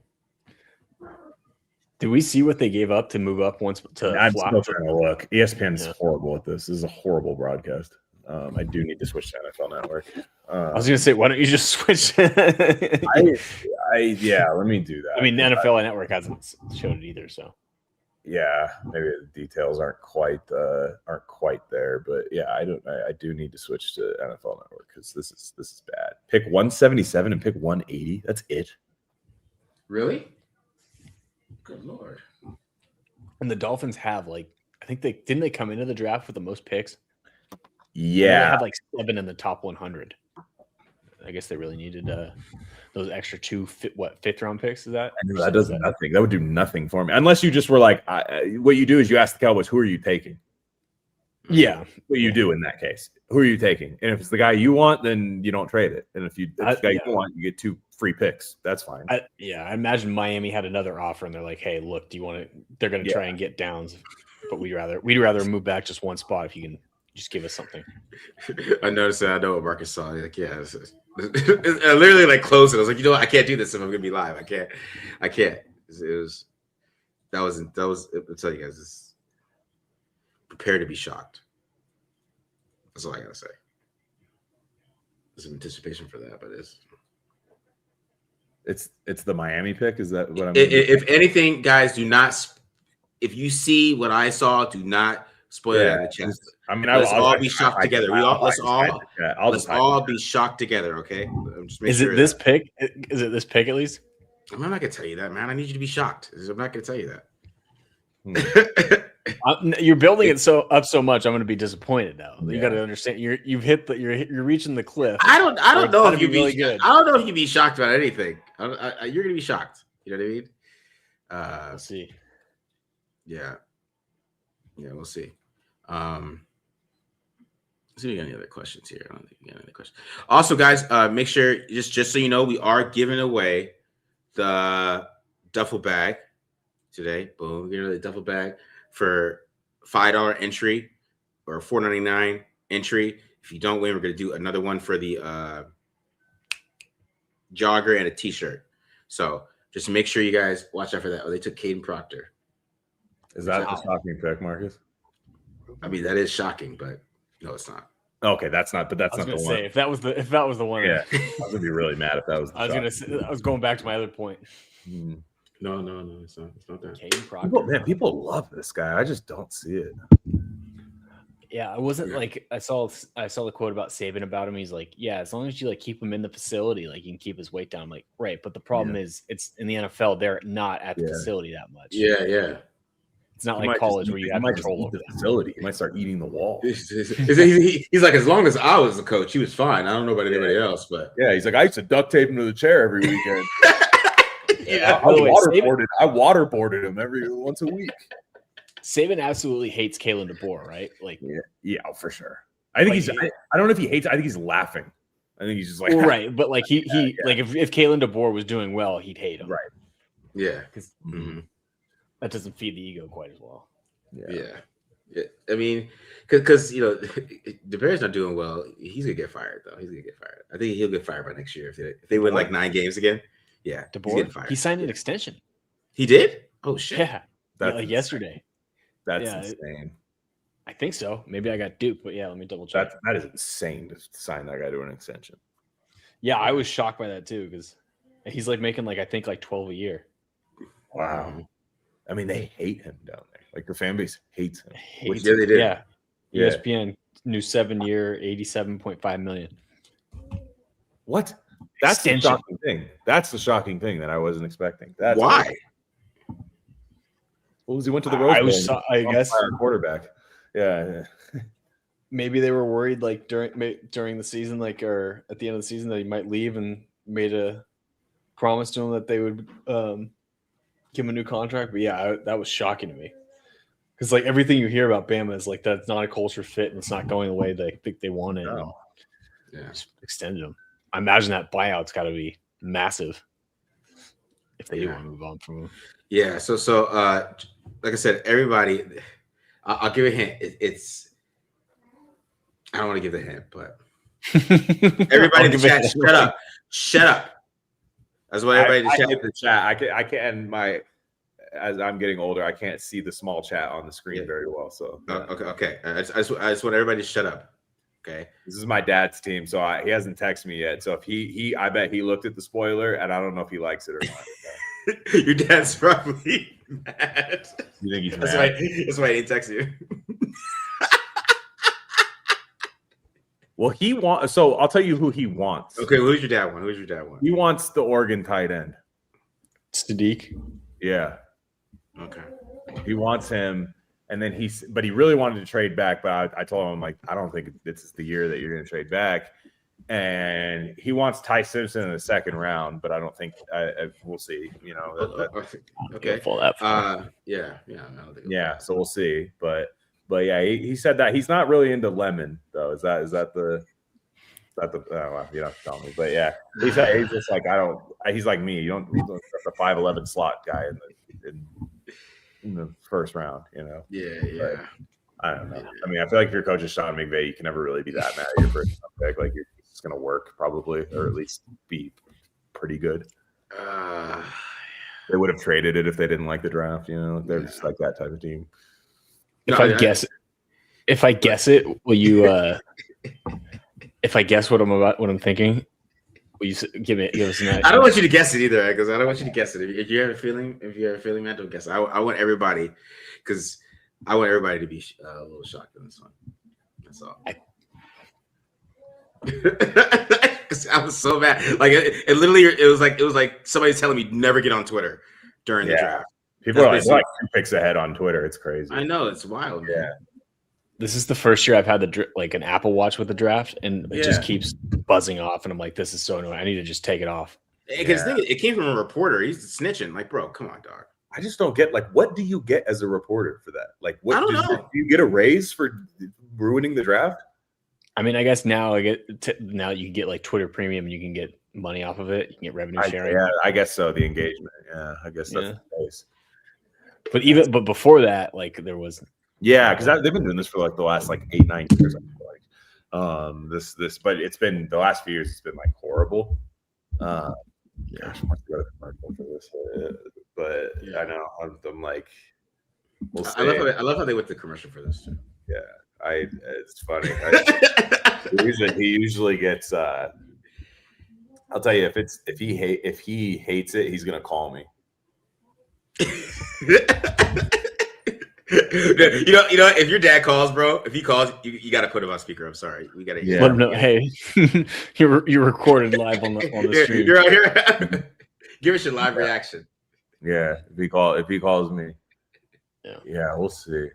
Did we see what they gave up to move up once to I'm flop? still trying to look. ESPN is horrible at this. This is a horrible broadcast. I do need to switch to NFL Network. I was gonna say, why don't you just switch? Yeah, let me do that. I mean, the NFL Network hasn't showed it either, so yeah, maybe the details aren't quite there, but yeah, I do need to switch to NFL Network because this is bad. Pick 177 and pick 180. That's it. Really? Good Lord. And the Dolphins have I think they come into the draft with the most picks. Yeah, they had 7 in the top 100. I guess they really needed those extra 2 fifth round picks. Is that? That does nothing. That would do nothing for me unless you just were like, what you do is you ask the Cowboys, who are you taking? Yeah, what you do in that case? Who are you taking? And if it's the guy you want, then you don't trade it. And if it's the guy you want, you get 2 free picks. That's fine. I imagine Miami had another offer, and they're like, "Hey, look, do you want to?" They're going to try and get Downs, but we'd rather move back just one spot if you can just give us something. I noticed that. I know what Marcus saw. He's like, yeah, I literally closed it. I was like, you know what? I can't do this if I'm gonna be live. I can't. That was. I'll tell you guys. Prepare to be shocked. That's all I gotta say. There's some anticipation for that, but it's the Miami pick. Is that what I'm? If anything, guys, do not. If you see what I saw, do not spoil it in the chat. I mean, let's all be shocked together. Let's all be shocked together. Okay. Is it this pick? Is it this pick at least? I'm not gonna tell you that, man. I need you to be shocked. I'm not gonna tell you that. You're building it up so much. I'm going to be disappointed now. You got to understand. You're reaching the cliff. I don't know if you'd be really good. I don't know if you'd be shocked about anything. You're going to be shocked. You know what I mean? We'll see. Yeah, we'll see. Let's see if we got any other questions here. I don't think we got any other questions. Also, guys, make sure just so you know, we are giving away the duffel bag today. Boom, we're giving away the duffel bag for $5 entry or $4.99 entry. If you don't win, we're going to do another one for the jogger and a t-shirt. So just make sure you guys watch out for that. Oh, they took Caden Proctor. Is that the shocking pick, Marcus? I mean, that is shocking, but no, it's not. Okay, that's not. But that's not the one. If that was the one, yeah, I was gonna be really mad if that was. I was going back to my other point. No, it's not that. Caden Proctor. People love this guy. I just don't see it. Yeah, I wasn't I saw the quote about Saban about him. He's like, yeah, as long as you keep him in the facility, you can keep his weight down. I'm like, right, but the problem is it's in the NFL. They're not at the facility that much. Yeah. It's not like college where you have control over the facility. He might start eating the wall. He's like, as long as I was the coach, he was fine. I don't know about anybody else, but he's like, I used to duct tape him to the chair every weekend. I waterboarded him every once a week. Saban absolutely hates Kalen DeBoer, right? Yeah, for sure. I think I don't know if he hates. I think he's laughing. I think he's just like right, but if Kalen DeBoer was doing well, he'd hate him, right? Yeah, because that doesn't feed the ego quite as well. Yeah. I mean, because DeBoer's not doing well. He's gonna get fired though. I think he'll get fired by next year if they win 9 games again. Yeah, DeBoer. He signed an extension. He did? Oh shit! Yeah, yesterday. That's insane. I think so. Maybe I got duped, but let me double check. That is insane to sign that guy to an extension. Yeah, I was shocked by that too because he's making I think 12 a year. Wow. I mean, they hate him down there. The fan base hates him. They did. Yeah. ESPN new 7-year, $87.5 million. What? That's the shocking thing. That's the shocking thing that I wasn't expecting. That's why. Well, he went to the Rose Bowl. I guess quarterback. Yeah. Maybe they were worried during the season, or at the end of the season, that he might leave, and made a promise to him that they would give him a new contract. But that was shocking to me because everything you hear about Bama is that's not a culture fit and it's not going the way they think they want it. No. Just extended him. I imagine that buyout's got to be massive if they do want to move on from him. Yeah. So like I said, everybody, I'll give a hint. It's I don't want to give the hint, but everybody in the chat, shut up. That's what everybody in the chat. I can't. As I'm getting older, I can't see the small chat on the screen very well. So okay. I just want everybody to shut up. Okay. This is my dad's team, so he hasn't texted me yet. So if I bet he looked at the spoiler, and I don't know if he likes it or not. Your dad's probably mad. You think he's mad? That's why he didn't text you. Well, he wants. So I'll tell you who he wants. Okay, who's your dad want? He wants the Oregon tight end. Sadiq. Yeah. Okay. He wants him, and then but he really wanted to trade back. But I told him, like, I don't think this is the year that you're going to trade back. And he wants Ty Simpson in the second round, but I don't think we'll see. You know, okay. Yeah. So we'll see, but yeah, he said that he's not really into Lemon though. Is that the well, you don't have to tell me, but yeah, he's just like he's like me. You don't trust a 5'11" slot guy in the first round, you know. Yeah. But I don't know. I mean, I feel like if your coach is Sean McVay, you can never really be that mad at your first round pick. Like it's going to work probably, or at least be pretty good. They would have traded it if they didn't like the draft. You know, they're just like that type of team. If I guess it, will you? If I guess what I'm thinking, will you give us an idea? I don't want you to guess it either, because I don't want you to guess it. If you have a feeling, man, don't guess it. I want everybody, because I want everybody to be a little shocked in this one. That's all. I was so mad. Like it literally, it was like somebody telling me never get on Twitter during the draft. People are like 2 picks ahead on Twitter. It's crazy. I know, it's wild. Yeah. Man. This is the first year I've had an Apple Watch with the draft, and it just keeps buzzing off, and I'm like, this is so annoying. I need to just take it off. Because it came from a reporter. He's snitching. Like, bro, come on, dog. I just don't get, like, what do you get as a reporter for that? Like, what I don't know. Do you get a raise for ruining the draft? I mean, I guess now now you can get like Twitter Premium, and you can get money off of it. You can get revenue sharing. Yeah, I guess so. The engagement. Yeah, I guess that's the case. But before that, like there was. Yeah, because they've been doing this for like the last like 8-9 years. I feel like but it's been the last few years. It's been like horrible. Gosh, I must go to commercial for this, but I know I'm like, we'll see. I love how they went to commercial for this too. Yeah, it's funny. He usually gets. I'll tell you, if he hates it, he's gonna call me. You know, if your dad calls, bro, if he calls, you got to put him on speaker. I'm sorry, we got to. Let him know. Hey, you're recorded live on the stream. You're out here. Give us your live reaction. Yeah, if he calls me, yeah, we'll see.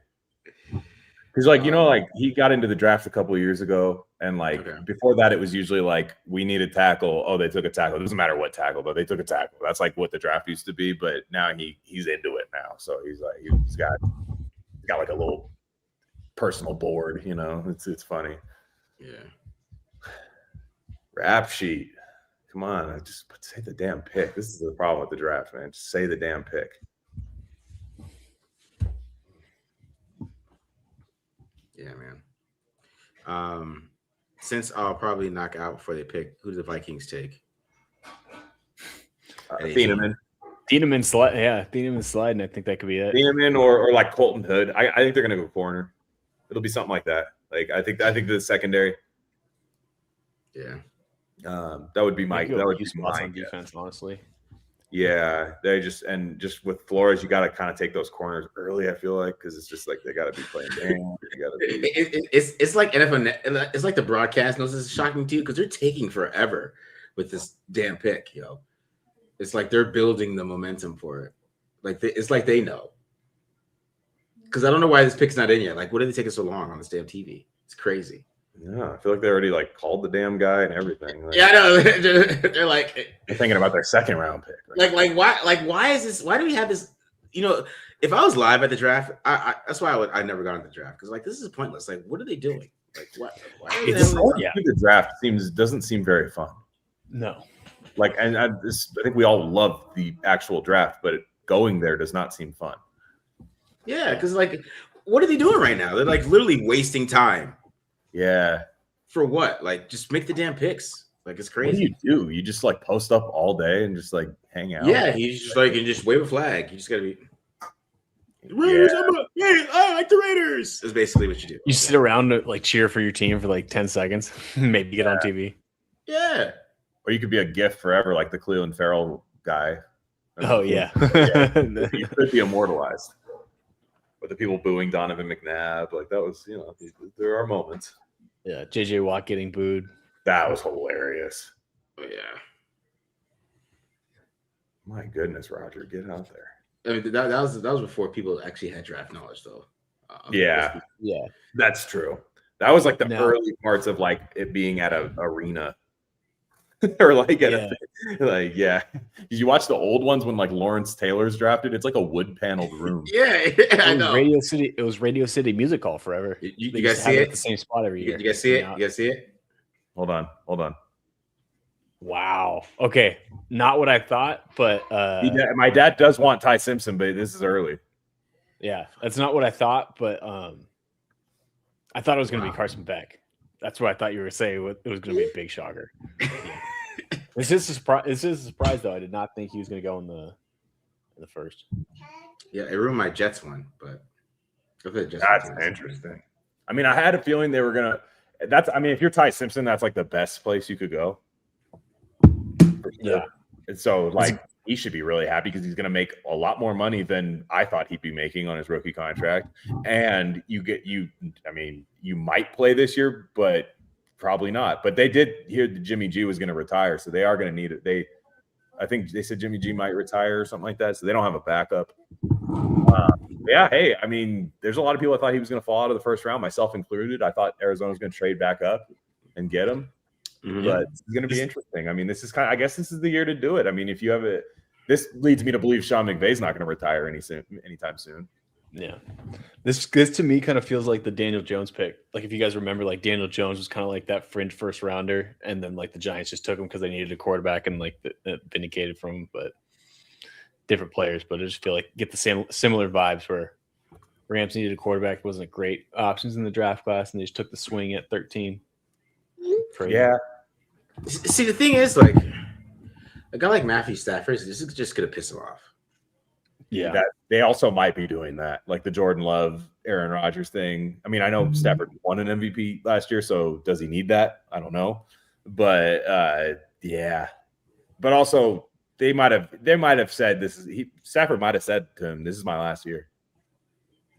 He's like, like he got into the draft a couple of years ago, and like before that, it was usually like we need a tackle. Oh, they took a tackle. It doesn't matter what tackle, but they took a tackle. That's like what the draft used to be. But now he's into it now, so he's like he's got like a little personal board. It's funny. Yeah. Rap sheet. Come on, just say the damn pick. This is the problem with the draft, man. Just say the damn pick. Yeah, man. Since I'll probably knock out before they pick, who do the Vikings take? Thieneman slide. Yeah, Thieneman sliding. I think that could be it. Thieneman or like Colton Hood. I think they're gonna go corner. It'll be something like that. Like I think the secondary. Yeah. That would be my defense, honestly. Yeah, just with Flores, you got to kind of take those corners early. I feel like because it's just like they got to be playing. It's like NFL. It's like the broadcast knows this is shocking to you because they're taking forever with this damn pick. It's like they're building the momentum for it. Like it's like they know. Because I don't know why this pick's not in yet. Like, what did they take so long on this damn TV? It's crazy. Yeah, I feel like they already like called the damn guy and everything. Like, yeah, I know. They're like they're thinking about their second round pick. Right? Why is this? Why do we have this? If I was live at the draft, that's why I never got into the draft because like this is pointless. Like, what are they doing? Like, what? The draft doesn't seem very fun. No. Like, and I think we all love the actual draft, but going there does not seem fun. Yeah, because like, what are they doing right now? They're like literally wasting time. Yeah. For what? Like, just make the damn picks. Like, it's crazy. What do? You just like post up all day and just like hang out. Yeah, you just wave a flag. You just gotta be. Raiders, I like the Raiders. That's basically what you do. You sit around to like cheer for your team for like 10 seconds, maybe get on TV. Yeah. Or you could be a gift forever, like the Cleveland Farrell guy. Oh, yeah. You could be immortalized. But the people booing Donovan McNabb, like that was, there are moments. Yeah, J.J. Watt getting booed. That was hilarious. Oh, yeah. My goodness, Roger, get out there. I mean, that was before people actually had draft knowledge, though. Yeah, that's true. That was like the early parts of like it being at an arena, or like at Did you watch the old ones when like Lawrence Taylor's drafted? It's like a wood paneled room. I know. Radio City. It was Radio City Music Hall forever. You guys see it at the same spot every year. You guys see it? You guys see it? Hold on. Wow. Okay. Not what I thought, but my dad does want Ty Simpson, but this is early. Yeah, that's not what I thought, but I thought it was going to be Carson Beck. That's what I thought you were saying. It was going to be a big shocker. Yeah. This is a surprise, though. I did not think he was going to go in the first. Yeah, it ruined my Jets one, but that's interesting. I mean, I had a feeling they were going to. If you're Ty Simpson, that's like the best place you could go. Yeah. And so, like, he should be really happy because he's going to make a lot more money than I thought he'd be making on his rookie contract. And you might play this year, but probably not. But they did hear that Jimmy G was going to retire, so they are going to need it. I think they said Jimmy G might retire or something like that, so they don't have a backup. Hey, I mean, there's a lot of people that thought he was going to fall out of the first round, myself included. I thought Arizona was going to trade back up and get him. Mm-hmm. But it's going to be interesting. I mean, I guess this is the year to do it. I mean, if you have this leads me to believe Sean McVay's not going to retire anytime soon. Yeah. This to me kind of feels like the Daniel Jones pick. Like if you guys remember, like Daniel Jones was kind of like that fringe first rounder, and then like the Giants just took him because they needed a quarterback and like vindicated from him, but different players. But I just feel like get the similar vibes where Rams needed a quarterback, wasn't great options in the draft class, and they just took the swing at 13. Crazy. Yeah. See, the thing is, like, a guy like Matthew Stafford, this is just going to piss him off. Yeah. They also might be doing that, like the Jordan Love, Aaron Rodgers thing. I mean, I know Stafford won an MVP last year, so does he need that? I don't know. But, But also, they might have said Stafford might have said to him, "This is my last year."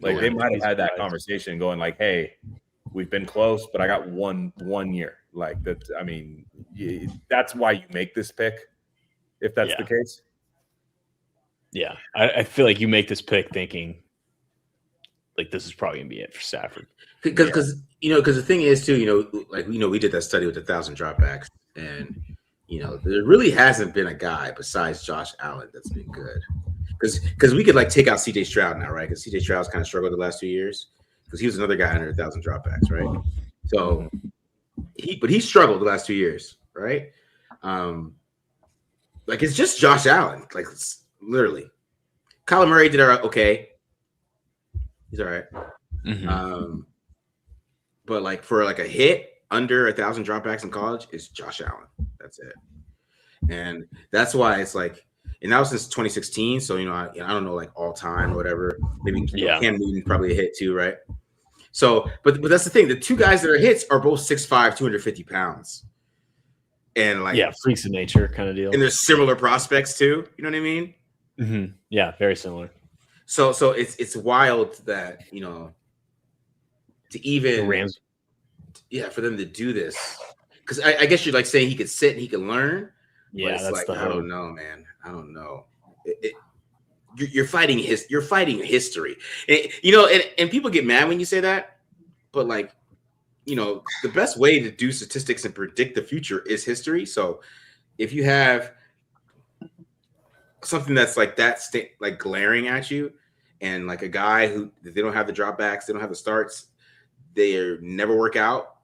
Like, they might have had that conversation going like, "Hey, we've been close, but I got one year." Like that. I mean, that's why you make this pick, if that's the case. Yeah, I feel like you make this pick thinking like this is probably gonna be it for Stafford. Because the thing is too, we did that study with 1,000 dropbacks, and there really hasn't been a guy besides Josh Allen that's been good. Because we could like take out CJ Stroud now, right? Because CJ Stroud's kind of struggled the last 2 years because he was another guy under 1,000 dropbacks, right? So he struggled the last 2 years, right? Like it's just Josh Allen, like literally. Kyler Murray did okay. He's all right. Mm-hmm. But like for like a hit under 1,000 dropbacks in college is Josh Allen. That's it. And that's why it's like, and that was since 2016. So, I don't know, like all time or whatever. Maybe Cam Newton probably a hit too, right? So, but that's the thing. The two guys that are hits are both 6'5", 250 pounds. And like, freaks of nature kind of deal. And there's similar prospects too. You know what I mean? Mm-hmm. Yeah, very similar. So it's wild that, to even Rams. Yeah, for them to do this. Because I guess you're like saying he could sit and he could learn. Yeah, it's that's like, the I don't know, man. I don't know. You're fighting history. And people get mad when you say that, but like, the best way to do statistics and predict the future is history. So if you have something that's like that, like glaring at you, and like a guy who they don't have the dropbacks, they don't have the starts, they never work out.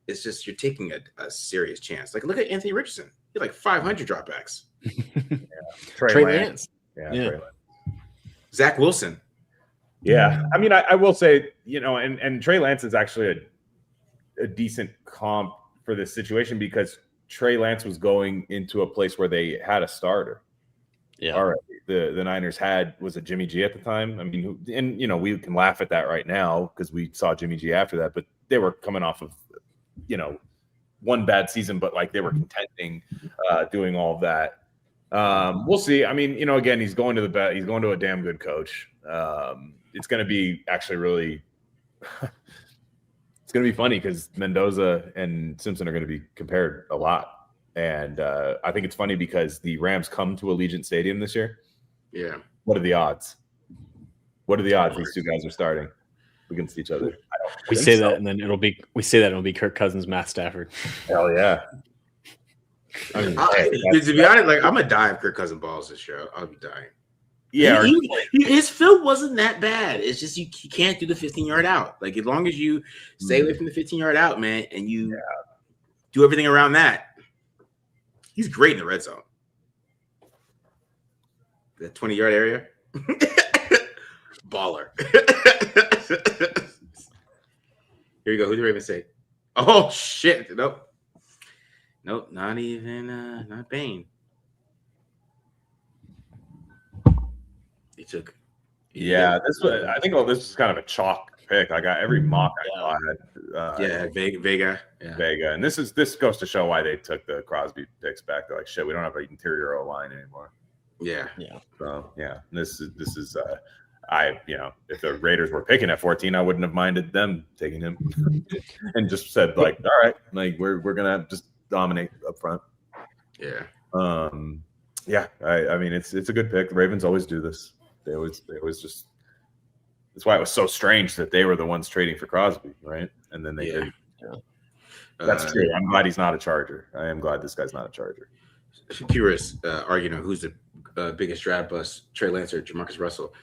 It's just you're taking a serious chance. Like look at Anthony Richardson. He had like 500 dropbacks. Trey Lance. Yeah. Trey Lance. Zach Wilson. Yeah. I mean, I will say, and Trey Lance is actually a decent comp for this situation because Trey Lance was going into a place where they had a starter. Yeah. Already. the Niners had was a Jimmy G at the time. I mean, and we can laugh at that right now because we saw Jimmy G after that, but they were coming off of one bad season, but like they were contending, doing all of that. We'll see. I mean, again, he's going to a damn good coach. It's going to be actually really it's going to be funny because Mendoza and Simpson are going to be compared a lot. And I think it's funny because the Rams come to Allegiant Stadium this year. Yeah. What are the odds? What are the odds these two guys are starting against each other? We say that, and then it'll be Kirk Cousins, Matt Stafford. Hell yeah. I mean, to be honest, like I'm a die if Kirk Cousins balls this show. I'll be dying. Yeah, his film wasn't that bad. It's just you can't do the 15-yard out. Like as long as you stay away from the 15-yard out, man, and you do everything around that. He's great in the red zone. The 20-yard area. Baller. Here you go. Who did the Ravens say? Oh, shit. Nope, not even, not Bain. He took. Yeah, I think this is kind of a chalk pick. I got every mock I had. Vega. Yeah. Vega. And this goes to show why they took the Crosby picks back. They're like, shit, we don't have an interior O-line anymore. Yeah. So yeah, this is if the Raiders were picking at 14, I wouldn't have minded them taking him and just said like, all right, like we're gonna just dominate up front. Yeah. Yeah. I mean it's a good pick. The Ravens always do this. They always just. That's why it was so strange that they were the ones trading for Crosby, right? And then they did. Yeah. That's true. I'm glad he's not a Charger. I am glad this guy's not a Charger. Curious, arguing who's the biggest draft bust, Trey Lance or Jamarcus Russell.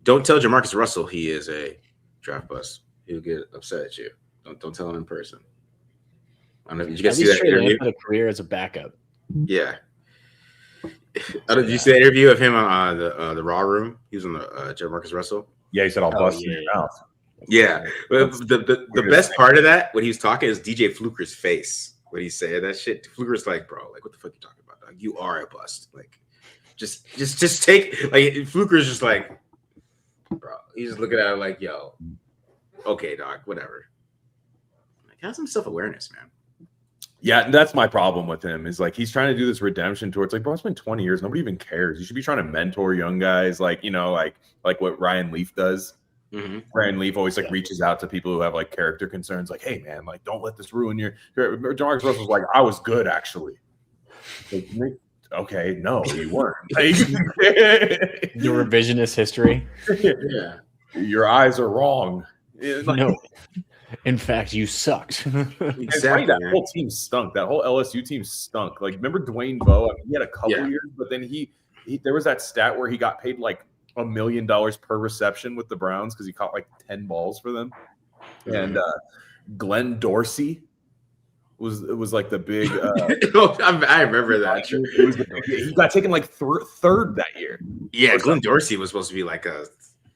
Don't tell Jamarcus Russell he is a draft bust. He'll get upset at you. Don't tell him in person. I don't know. Did you guys see that interview? Had a career as a backup. Yeah. Did you see that interview of him on the Raw Room? He was on the Jamarcus Russell. Yeah, he said I'll bust in your mouth. Yeah, but the best part of that when he was talking is DJ Fluker's face when he said that shit. Fluker's like, bro, like what the fuck you talking about? Like you are a bust. Like just take like Fluker's just like, bro. He's just looking at it like, yo, okay, dog, whatever. Like have some self-awareness, man. Yeah, that's my problem with him. Is like he's trying to do this redemption tour. It's like, bro, it's been 20 years. Nobody even cares. You should be trying to mentor young guys, like like what Ryan Leaf does. Mm-hmm. Ryan Leaf always reaches out to people who have like character concerns, like, hey man, like don't let this ruin your. Jamarcus Russell's like, I was good actually. Like, okay, no, you weren't. Like, the revisionist history. Yeah, your eyes are wrong. Like, no. In fact, you sucked. Exactly. That whole team stunk. That whole LSU team stunk. Like, remember Dwayne Bowe? I mean, he had a couple years, but then he there was that stat where he got paid like $1 million per reception with the Browns because he caught like 10 balls for them. And Glenn Dorsey was like the big. I remember that. He got taken like third that year. Yeah, Glenn Dorsey was supposed to be like a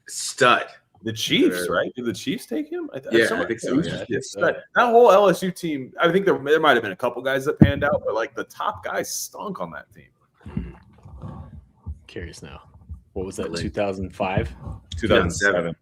stud. The Chiefs, right? Did the Chiefs take him? I think so. Yeah. That whole LSU team, I think there might have been a couple guys that panned out, but like the top guys stunk on that team. Curious now. What was that, 2005? 2007.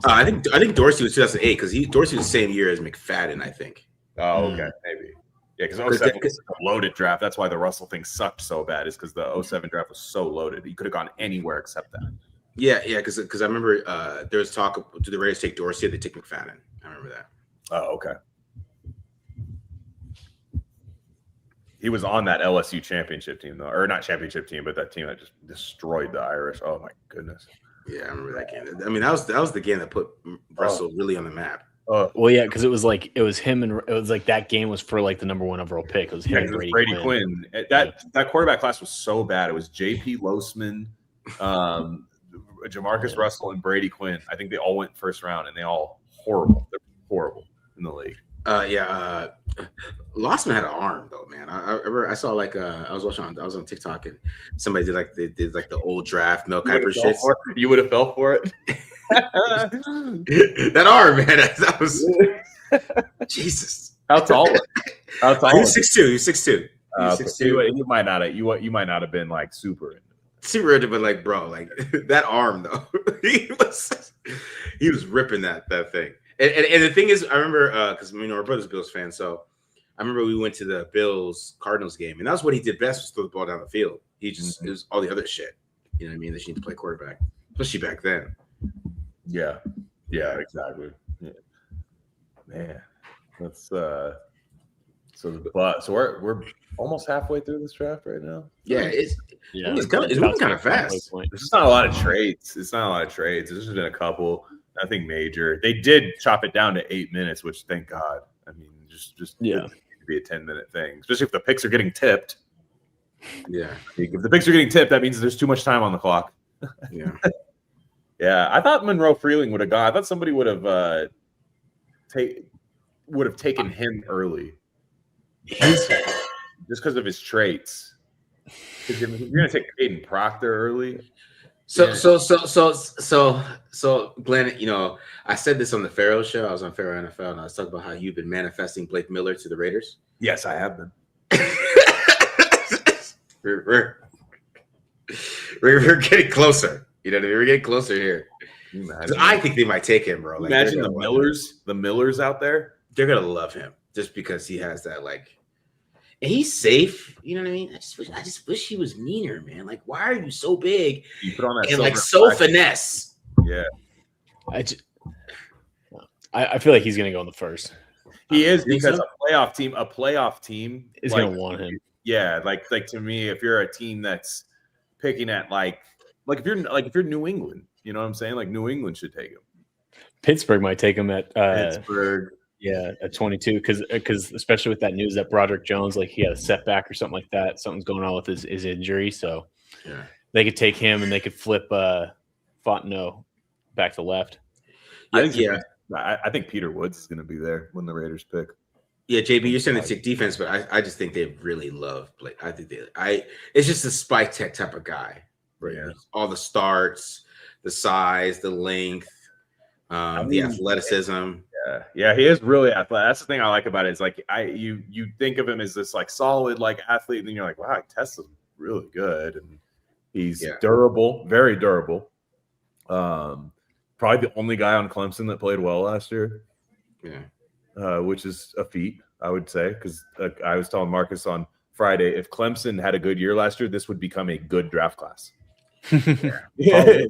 I think Dorsey was 2008 because Dorsey was the same year as McFadden, I think. Oh, okay. Maybe. Yeah, because 07 was a loaded draft. That's why the Russell thing sucked so bad, is because the 07 draft was so loaded. He could have gone anywhere except that. Yeah, because I remember there was talk, do the Raiders take Dorsey or they take McFadden? I remember that. Oh, okay. He was on that LSU championship team, though. Or not championship team, but that team that just destroyed the Irish. Oh, my goodness. Yeah, I remember that game. I mean, that was the game that put Russell really on the map. Well, yeah, because it was him, and it was like that game was for like the number 1 overall pick. It was him and Brady Quinn. That quarterback class was so bad. It was J.P. Losman, Jamarcus Russell, and Brady Quinn. I think they all went first round, and they all horrible. They're horrible in the league. Losman had an arm though, man. I remember I saw like I was on TikTok and somebody did like the old draft Mel Kiper shit. You would have fell for it. That arm, man. That was Jesus. How tall? He was 6'2". He was 6'2". You might not have been like super. super rigid, but like, bro, like that arm though, he was ripping that thing. And the thing is, I remember because our brother's a Bills fan, so I remember we went to the Bills Cardinals game, and that's what he did best was throw the ball down the field. He just it was all the other shit, you know what I mean? That you need to play quarterback, especially back then. Yeah, exactly. Yeah. Man, that's so we're almost halfway through this draft right now. Yeah, it's moving kind of fast. There's just not a lot of trades. There's just been a couple. Nothing major. They did chop it down to 8 minutes, which thank God. I mean, just to be a 10-minute thing, especially if the picks are getting tipped. Yeah, if the picks are getting tipped, that means there's too much time on the clock. Yeah, yeah. I thought Monroe Freeling would have gone. I thought somebody would have taken him early, just because of his traits. If you're gonna take Caden Proctor early. So, Glenn, you know, I said this on the Pharaoh show. I was on Pharaoh NFL, and I was talking about how you've been manifesting Blake Miller to the Raiders. Yes, I have been. we're getting closer. You know what I mean? We're getting closer here. I think they might take him, bro. Like, imagine the Millers out there. They're gonna love him just because he has that like. And he's safe, you know what I mean? I just wish he was meaner, man. Like, why are you so big you put on that and like so finesse? Yeah, I feel like he's gonna go in the first. He is because a playoff team is gonna want him. Yeah, like to me, if you're a team that's picking at like if you're New England, you know what I'm saying? Like New England should take him. Pittsburgh might take him at Pittsburgh. Yeah, at 22, because especially with that news that Broderick Jones, like he had a setback or something like that, something's going on with his injury, so yeah, they could take him and they could flip Fontenot back to left. I think Peter Woods is going to be there when the Raiders pick. Yeah, JB, you're saying it's defense, but I just think they really love Blake. I think it's just a spike tech type of guy, right? Yeah. All the starts, the size, the length, the athleticism. Yeah, he is really athletic. That's the thing I like about it. Is like you think of him as this like solid like athlete, and then you're like, wow, Tesla's really good, and he's durable, very durable. Probably the only guy on Clemson that played well last year. Yeah, which is a feat, I would say, because I was telling Marcus on Friday, if Clemson had a good year last year, this would become a good draft class. Yeah.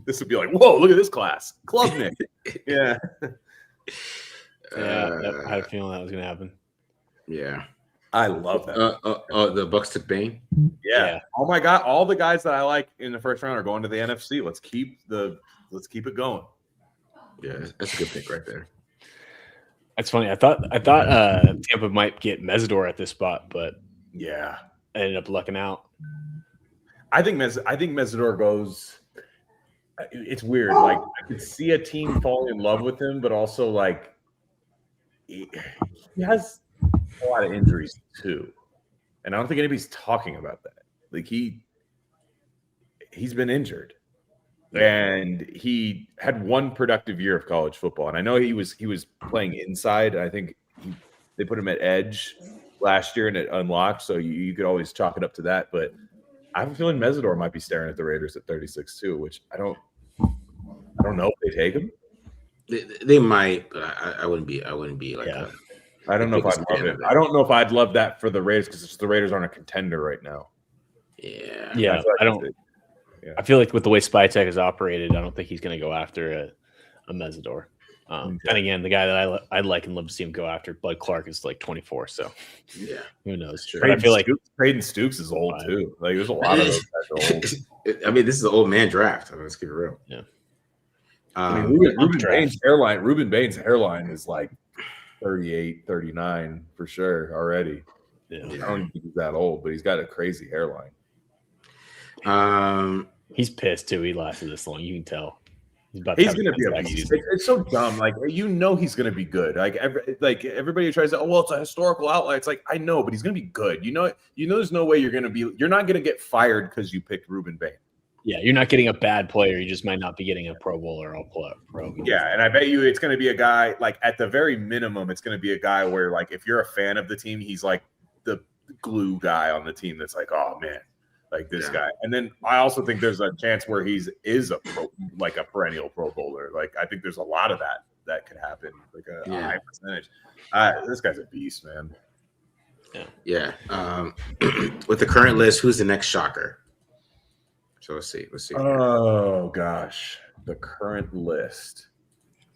This would be like, whoa, look at this class. Klubnik. Yeah. I had a feeling that was going to happen. Yeah. I love that. The Bucks took Bain. Yeah. Oh my God. All the guys that I like in the first round are going to the NFC. Let's keep it going. Yeah, that's a good pick right there. That's funny. I thought Tampa might get Mesidor at this spot, but yeah, I ended up lucking out. I think Mesidor goes. It's weird. Like I could see a team fall in love with him, but also like he has a lot of injuries too, and I don't think anybody's talking about that. Like he's been injured, and he had one productive year of college football. And I know he was playing inside. I think they put him at edge last year, and it unlocked. So you could always chalk it up to that, but. I have a feeling Mesidor might be staring at the Raiders at 36 too, which I don't know if they take him. They might, but I wouldn't be like. Yeah. I don't know if I'd love it. I don't know if I'd love that for the Raiders because the Raiders aren't a contender right now. Yeah. I don't. Yeah. I feel like with the way Spytek is operated, I don't think he's going to go after a Mesidor. And again, the guy that I like and love to see him go after, Bud Clark, is like 24. So yeah, who knows? Sure. But I feel like Braden Stooks is old too. Like there's a lot of those guys are old. I mean, this is an old man draft. Let's keep it real. Yeah. I mean, Ruben Bain's hairline is like 38, 39 for sure already. Yeah. I don't think he's that old, but he's got a crazy hairline. He's pissed too. He lasted this long. You can tell. He's going to be a beast. It's so dumb. Like he's going to be good. Like everybody tries to. Oh well, it's a historical outlier. It's like I know, but he's going to be good. You know, there's no way you're not going to get fired because you picked Ruben Bain. Yeah, you're not getting a bad player. You just might not be getting a Pro Bowl or All-Pro. Yeah, and I bet you it's going to be a guy like at the very minimum, it's going to be a guy where like if you're a fan of the team, he's like the glue guy on the team. That's like, oh man, like this guy. And then I also think there's a chance where he's a perennial Pro Bowler. Like I think there's a lot of that could happen, like a high percentage. This guy's a beast, man. Yeah. With the current list, who's the next shocker? So let's see. Oh gosh, the current list.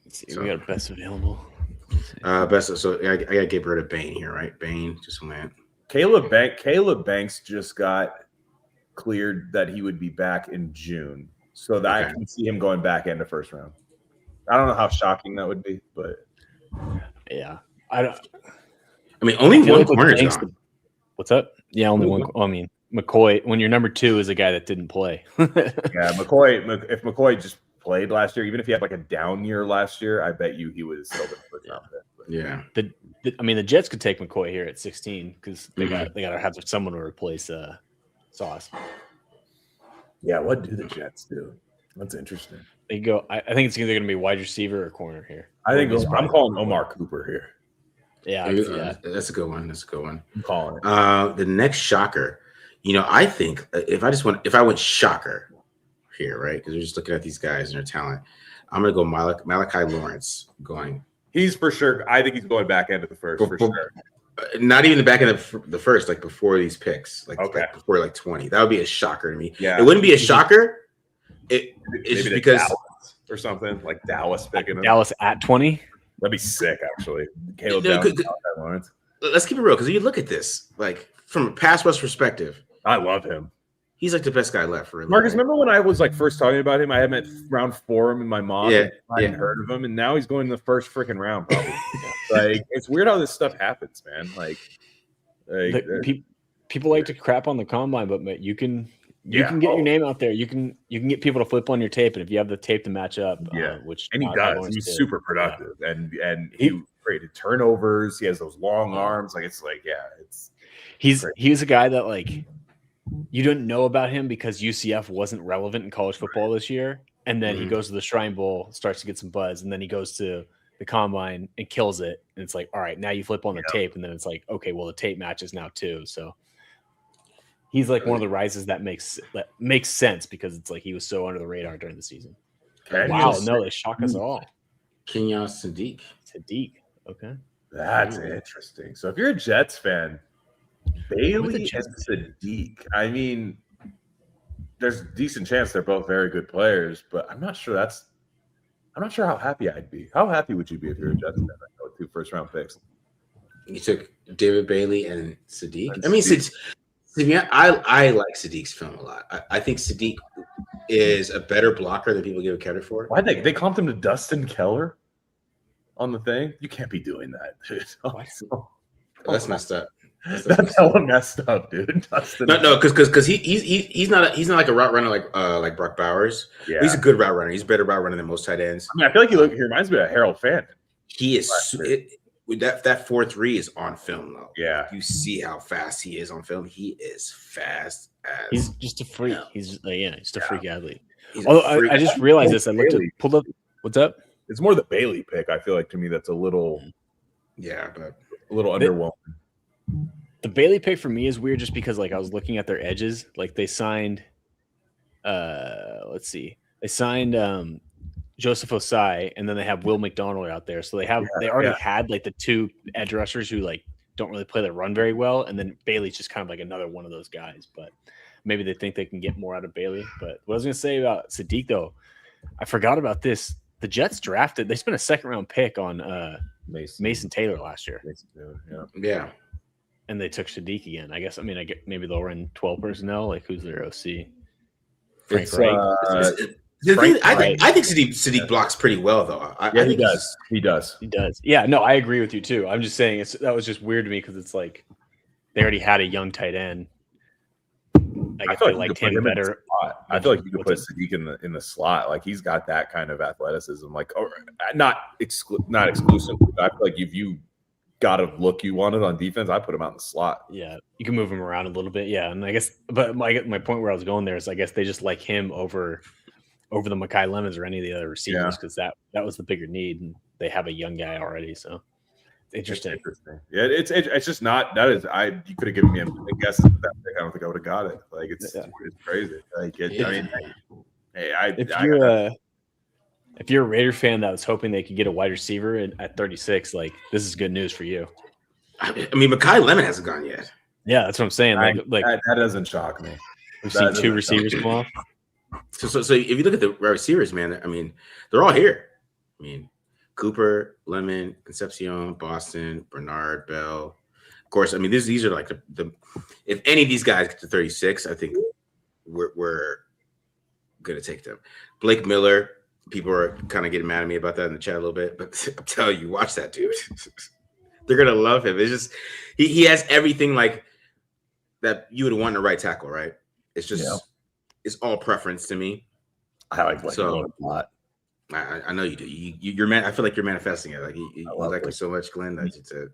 Let's see. We got a best available. So I gotta get rid of Bain here, right? Bain just went. Caleb Banks just got cleared that he would be back in June, so that I can see him going back into first round. I don't know how shocking that would be, but yeah, I don't. I mean, only one corner is gone. What's up? Yeah, only one. I mean, McCoy. When your number 2 is a guy that didn't play. Yeah, McCoy. If McCoy just played last year, even if he had like a down year last year, I bet you he was still the first round pick. Yeah. The Jets could take McCoy here at 16 because they got to have someone to replace Sauce. Yeah, what do the Jets do? That's interesting. They go. I think it's either going to be wide receiver or corner here. I think I'm calling Omar Cooper here. Yeah, that's a good one. I'm calling it. The next shocker, I think if I went shocker here, right? Because we're just looking at these guys and their talent. I'm gonna go Malachi Lawrence going. He's for sure. I think he's going back into the first for sure. Not even the back end of the first, like before these picks, like before like 20. That would be a shocker to me. Yeah, it wouldn't be a shocker. It's because Dallas or something like Dallas picking Dallas at 20. That'd be sick, actually. Caleb Lawrence. Let's keep it real, because you look at this, like from a pass rush perspective. I love him. He's like the best guy left for him. Marcus, remember when I was like first talking about him? I had him at round 4 and my mom hadn't heard of him, and now he's going in the first freaking round. Probably. Like it's weird how this stuff happens, man. People like to crap on the combine, but you can get your name out there. You can get people to flip on your tape, and if you have the tape to match up, which he does, he's super productive, and he created turnovers. He has those long arms. Like it's he's a guy that like you didn't know about him because UCF wasn't relevant in college football this year, and then he goes to the Shrine Bowl, starts to get some buzz, and then he goes to the combine and kills it. And it's like, all right, now you flip on the tape, and then it's like, okay, well the tape matches now too. So he's like one of the rises that makes sense because it's like he was so under the radar during the season. Wow, no, they shock us all. Kenyon Sadiq. Okay. That's interesting. So if you're a Jets fan, Bailey and Sadiq, I mean, there's a decent chance they're both very good players, but I'm not sure how happy I'd be. How happy would you be if you're a Jets fan with 2 first-round picks? You took David Bailey and Sadiq. I mean, I like Sadiq's film a lot. I think Sadiq is a better blocker than people give him credit for. Why they comped him to Dustin Keller on the thing? You can't be doing that, dude. That's messed up. That's hella messed up, dude. Dustin. No, because he's not like a route runner like Brock Bowers. Yeah. He's a good route runner. He's a better route runner than most tight ends. I mean, I feel like he reminds me of Harold Fant. He is that 4.3 is on film though. Yeah, you see how fast he is on film. He is fast as. He's just a freak. Yeah. He's just a freak athlete. Although I just realized this. I pulled up. What's up? It's more the Bailey pick. I feel like to me that's a little. Yeah, but a little underwhelming. The Bailey pick for me is weird just because like I was looking at their edges. Like they signed They signed Joseph Osai, and then they have Will McDonald out there. So they already had like the 2 edge rushers who like don't really play the run very well, and then Bailey's just kind of like another one of those guys. But maybe they think they can get more out of Bailey. But what I was gonna say about Sadiq though, I forgot about this. The Jets drafted. They spent a 2nd-round pick on Mason Taylor last year. Yeah. And they took Sadiq again. I guess. I mean, maybe they'll run 12 personnel. Like who's their OC? Frank Wright. I think Sadiq blocks pretty well though. I think he does. Yeah. No, I agree with you too. I'm just saying that was just weird to me because it's like they already had a young tight end. I feel like liked him better. I feel like you could put Sadiq in the slot. Like he's got that kind of athleticism. Like not exclusive. I feel like if you got a look you wanted on defense, I put him out in the slot. Yeah, you can move him around a little bit. Yeah, and I guess, but my point where I was going there is, I guess they just like him over the Mekhi Lemons or any of the other receivers because that was the bigger need, and they have a young guy already. So it's Interesting. Yeah, it's just not. That is, you could have given me a guess at that pick. I don't think I would have got it. Like it's crazy. Like I mean, if you're a Raider fan that was hoping they could get a wide receiver at 36, like this is good news for you. I mean, Mekhi Lemon hasn't gone yet. Yeah, that's what I'm saying. Like that doesn't shock me. We've seen 2 receivers come off. So if you look at the receivers, man, I mean, they're all here. I mean, Cooper, Lemon, Concepcion, Boston, Bernard, Bell. Of course, I mean, these are like the if any of these guys get to 36, I think we're gonna take them. Blake Miller, people are kind of getting mad at me about that in the chat a little bit, but I'm telling you, watch that dude. They're gonna love him. It's just he has everything like that you would want in a right tackle, right? It's just it's all preference to me. I like Blake Miller a lot. I know you do. You're man. I feel like you're manifesting it. Like you like him so much, Glenn. That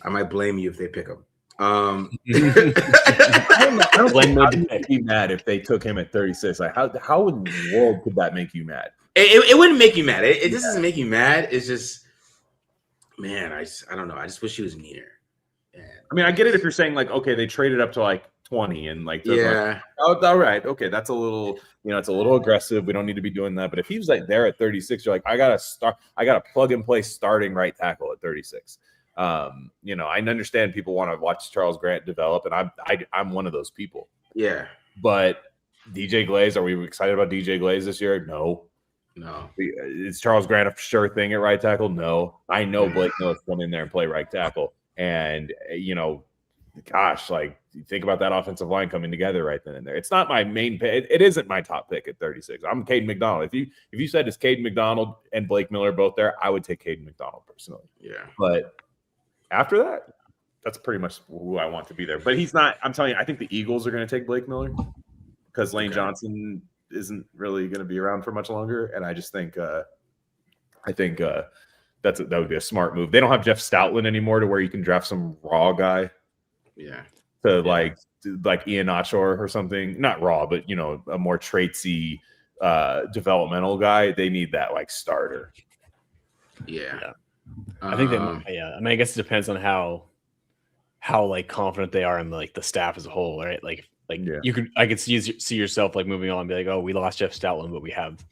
I might blame you if they pick him. I don't think be mad if they took him at 36. Like how in the world could that make you mad? It wouldn't make you mad. It just doesn't make you mad. It's just, man, I don't know. I just wish he was near. I mean, I get it if you're saying like, okay, they traded up to like 20 and like, yeah, oh, all right, okay, that's a little, it's a little aggressive. We don't need to be doing that. But if he was like there at 36, you're like, I gotta plug and play starting right tackle at 36. I understand people want to watch Charles Grant develop, and I'm one of those people. Yeah, but DJ Glaze, are we excited about DJ Glaze this year? No. Is Charles Grant a sure thing at right tackle? No. I know Blake Miller's come in there and play right tackle, and gosh, like think about that offensive line coming together right then and there. It's not my main pick. It isn't my top pick at 36. I'm Caden McDonald. If you said it's Caden McDonald and Blake Miller both there, I would take Caden McDonald personally. Yeah, but after that, that's pretty much who I want to be there. But he's not. I'm telling you, I think the Eagles are going to take Blake Miller because Lane Johnson isn't really going to be around for much longer, and I just think that would be a smart move. They don't have Jeff Stoutland anymore to where you can draft some raw guy. Yeah. Like Ian Otshore or something. Not raw, but a more traitsy developmental guy. They need that like starter. Yeah. I think I mean, I guess it depends on how like confident they are in like the staff as a whole, right? I could see yourself like moving on and be like, oh, we lost Jeff Stoutland, but we have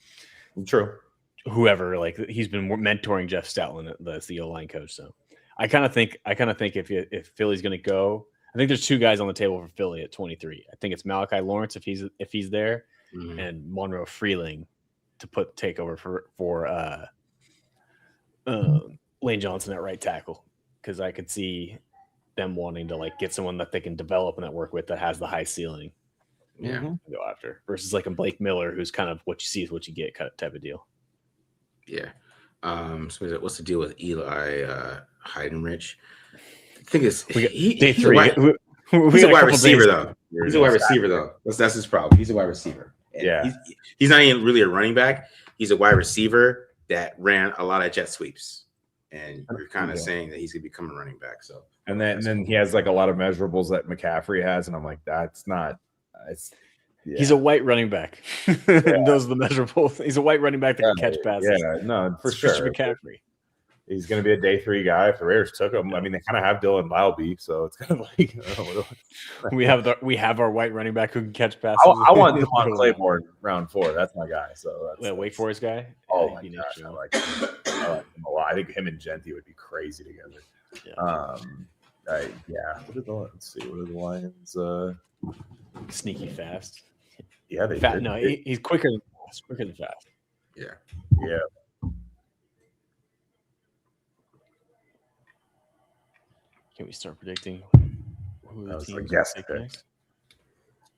whoever, like he's been mentoring Jeff Stoutland, that's the O-line coach. So I kind of think if Philly's going to go, I think there's 2 guys on the table for Philly at 23. I think it's Malachi Lawrence if he's there, and Monroe Freeling to take over for Lane Johnson at right tackle, because I could see them wanting to like get someone that they can develop and that work with that has the high ceiling. Yeah, to go after versus like a Blake Miller who's kind of what you see is what you get kind of type of deal. Yeah. So what's the deal with Eli Heidenreich? The thing is, he's a wide receiver though. He's a wide receiver though. That's his problem. He's a wide receiver. And he's not even really a running back. He's a wide receiver that ran a lot of jet sweeps, and you're kind of saying that he's gonna become a running back. So and then he has like a lot of measurables that McCaffrey has, and I'm like, that's not. He's a white running back. Those are the measurables. He's a white running back that can catch passes. Yeah, no, for sure. McCaffrey. He's going to be a day 3 guy if the Raiders took him. I mean, they kind of have Dylan Lowby, so it's kind of like we have our white running back who can catch passes. I want Devon Claiborne round 4. That's my guy. So that's Wake Forest guy. Oh my gosh, I like him a lot. I think him and Genty would be crazy together. Let's see. What are the Lions? Sneaky fast. Yeah, they did. No, he's quicker than fast. Quicker than fast. Yeah. Can we start predicting who the teams will take next?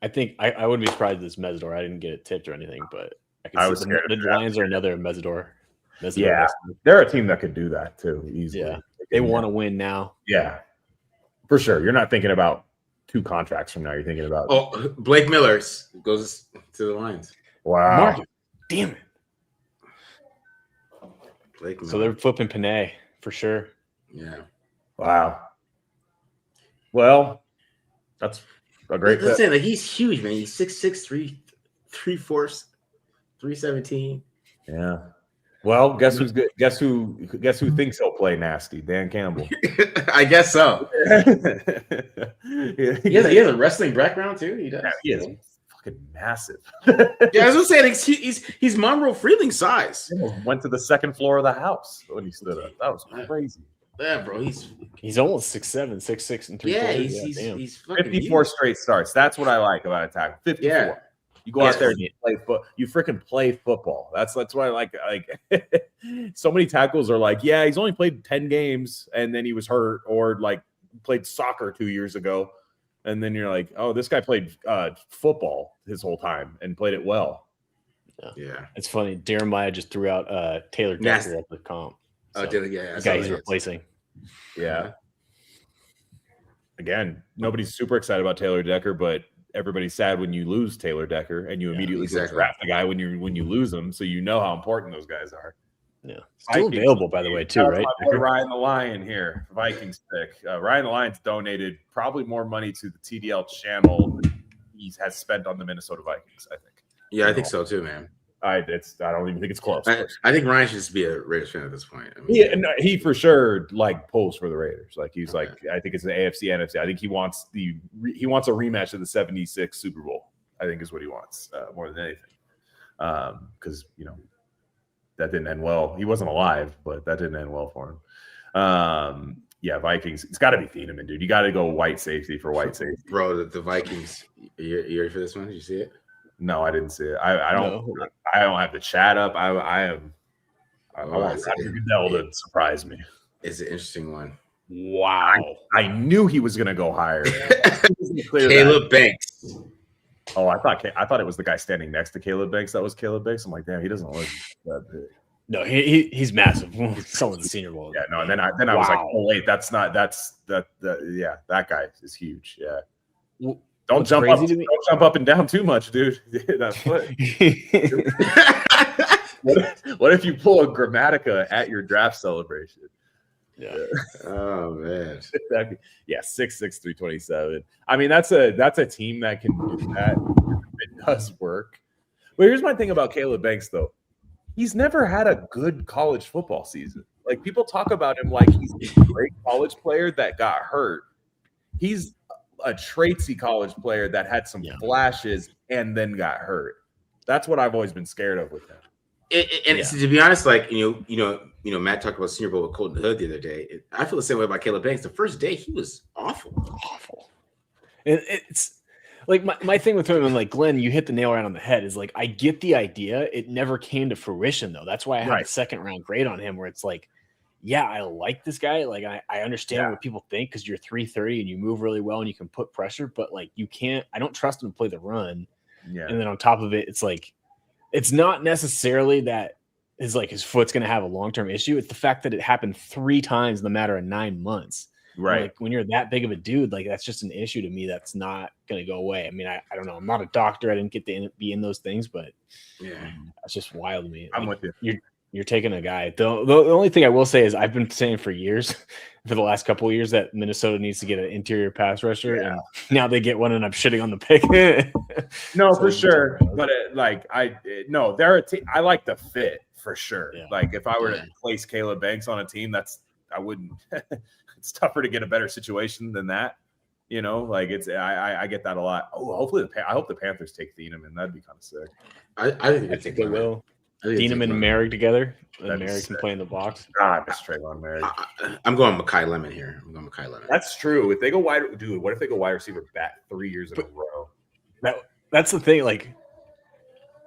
I think I wouldn't be surprised if this Mesidor. I didn't get it tipped or anything, but I was scared. The Lions are another Mesidor. Yeah, they're a team that could do that too easily. Yeah, they want to win now. Yeah, for sure. You're not thinking about 2 contracts from now. You're thinking about Blake Miller goes to the Lions. Wow, Marcus, damn it. Blake Miller. So they're flipping Panay for sure. Yeah. Wow. Well, that's a great. Listen, like he's huge, man. He's 6'6", 3'4", 317. Yeah. Well, guess who's good? Guess who thinks he'll play nasty? Dan Campbell. I guess so. He has a wrestling background too. He does. Yeah, he is fucking massive. Yeah, I was saying he's Monroe Freeling size. Went to the second floor of the house when he stood up. That was crazy. Yeah, bro. He's almost 6'7", 6'6" and 3/4. Yeah, he's 54 straight starts. That's what I like about a tackle. 54. Yeah. You go out there and you play you freaking play football. That's what I like. Like so many tackles are like, yeah, he's only played 10 games and then he was hurt, or like played soccer 2 years ago. And then you're like, oh, this guy played football his whole time and played it well. Yeah. It's funny. Jeremiah just threw out Taylor Decker at the comp. So the guy he's replacing. Yeah. Again, nobody's super excited about Taylor Decker, but everybody's sad when you lose Taylor Decker and you immediately draft the guy when you lose him, so you know how important those guys are. Yeah, still available by the way too, right? Ryan the Lion here, Vikings pick. Ryan the Lion's donated probably more money to the TDL channel than he has spent on the Minnesota Vikings. I think. Yeah, I think so too, man. I don't even think it's close. I think Ryan should just be a Raiders fan at this point. I mean, yeah, no, he for sure like pulls for the Raiders. Like he's like, I think it's the AFC, NFC. I think he wants a rematch of the '76 Super Bowl. I think is what he wants more than anything. Because that didn't end well. He wasn't alive, but that didn't end well for him. Yeah, Vikings. It's got to be Thieneman, dude. You got to go white safety for white safety, bro. The Vikings. You ready for this one? Did you see it? No, I didn't see it. I don't have the chat up. I want Roger Goodell to surprise me. It's an interesting one. Wow. I knew he was going to go higher. Caleb Banks. Oh, I thought it was the guy standing next to Caleb Banks. That was Caleb Banks. I'm like, damn, he doesn't look that big. No, he's massive. Someone's the Senior Bowl. Yeah, no. And then I was like, oh wait, that guy is huge. Yeah. Well, Don't jump up and down too much, dude. That's what. What if you pull a Grammatica at your draft celebration? Yeah. Oh man. 6'6", 327. I mean, that's a team that can do that. It does work. But here's my thing about Caleb Banks, though. He's never had a good college football season. Like, people talk about him like he's a great college player that got hurt. He's a tratesy college player that had some flashes and then got hurt. That's what I've always been scared of with him. To be honest, like Matt talked about Senior Bowl with Colton Hood the other day. I feel the same way about Caleb Banks. The first day he was awful. It's like my thing with him, and like Glenn, you hit the nail right on the head. Is like, I get the idea. It never came to fruition though. That's why I had a second round grade on him, where it's like, yeah, I like this guy. Like, I understand what people think because you're 330 and you move really well and you can put pressure, but like I don't trust him to play the run. Yeah. And then on top of it, it's like, it's not necessarily that his foot's going to have a long-term issue. It's the fact that it happened 3 times in the matter of 9 months. Right. Like, when you're that big of a dude, like, that's just an issue to me. That's not going to go away. I mean, I don't know. I'm not a doctor. I didn't get to be in those things, but that's just wild to me. I'm with you. You're taking a guy. The only thing I will say is I've been saying for years, for the last couple of years, that Minnesota needs to get an interior pass rusher, and now they get one, and I'm shitting on the pick. No, so for sure. But they're a team. I like the fit for sure. Yeah. Like, if I were to place Caleb Banks on a team, I wouldn't. It's tougher to get a better situation than that. Like, it's I get that a lot. Oh, hopefully I hope the Panthers take Thieneman. That'd be kind of sick. I think they will. Thieneman and Merrick together. And Merrick can play in the box. God, that's Trayvon Merrick. I'm going Mekhi Lemon here. That's true. If they go wide, dude, what if they go wide receiver back 3 years in a row? That's the thing. Like,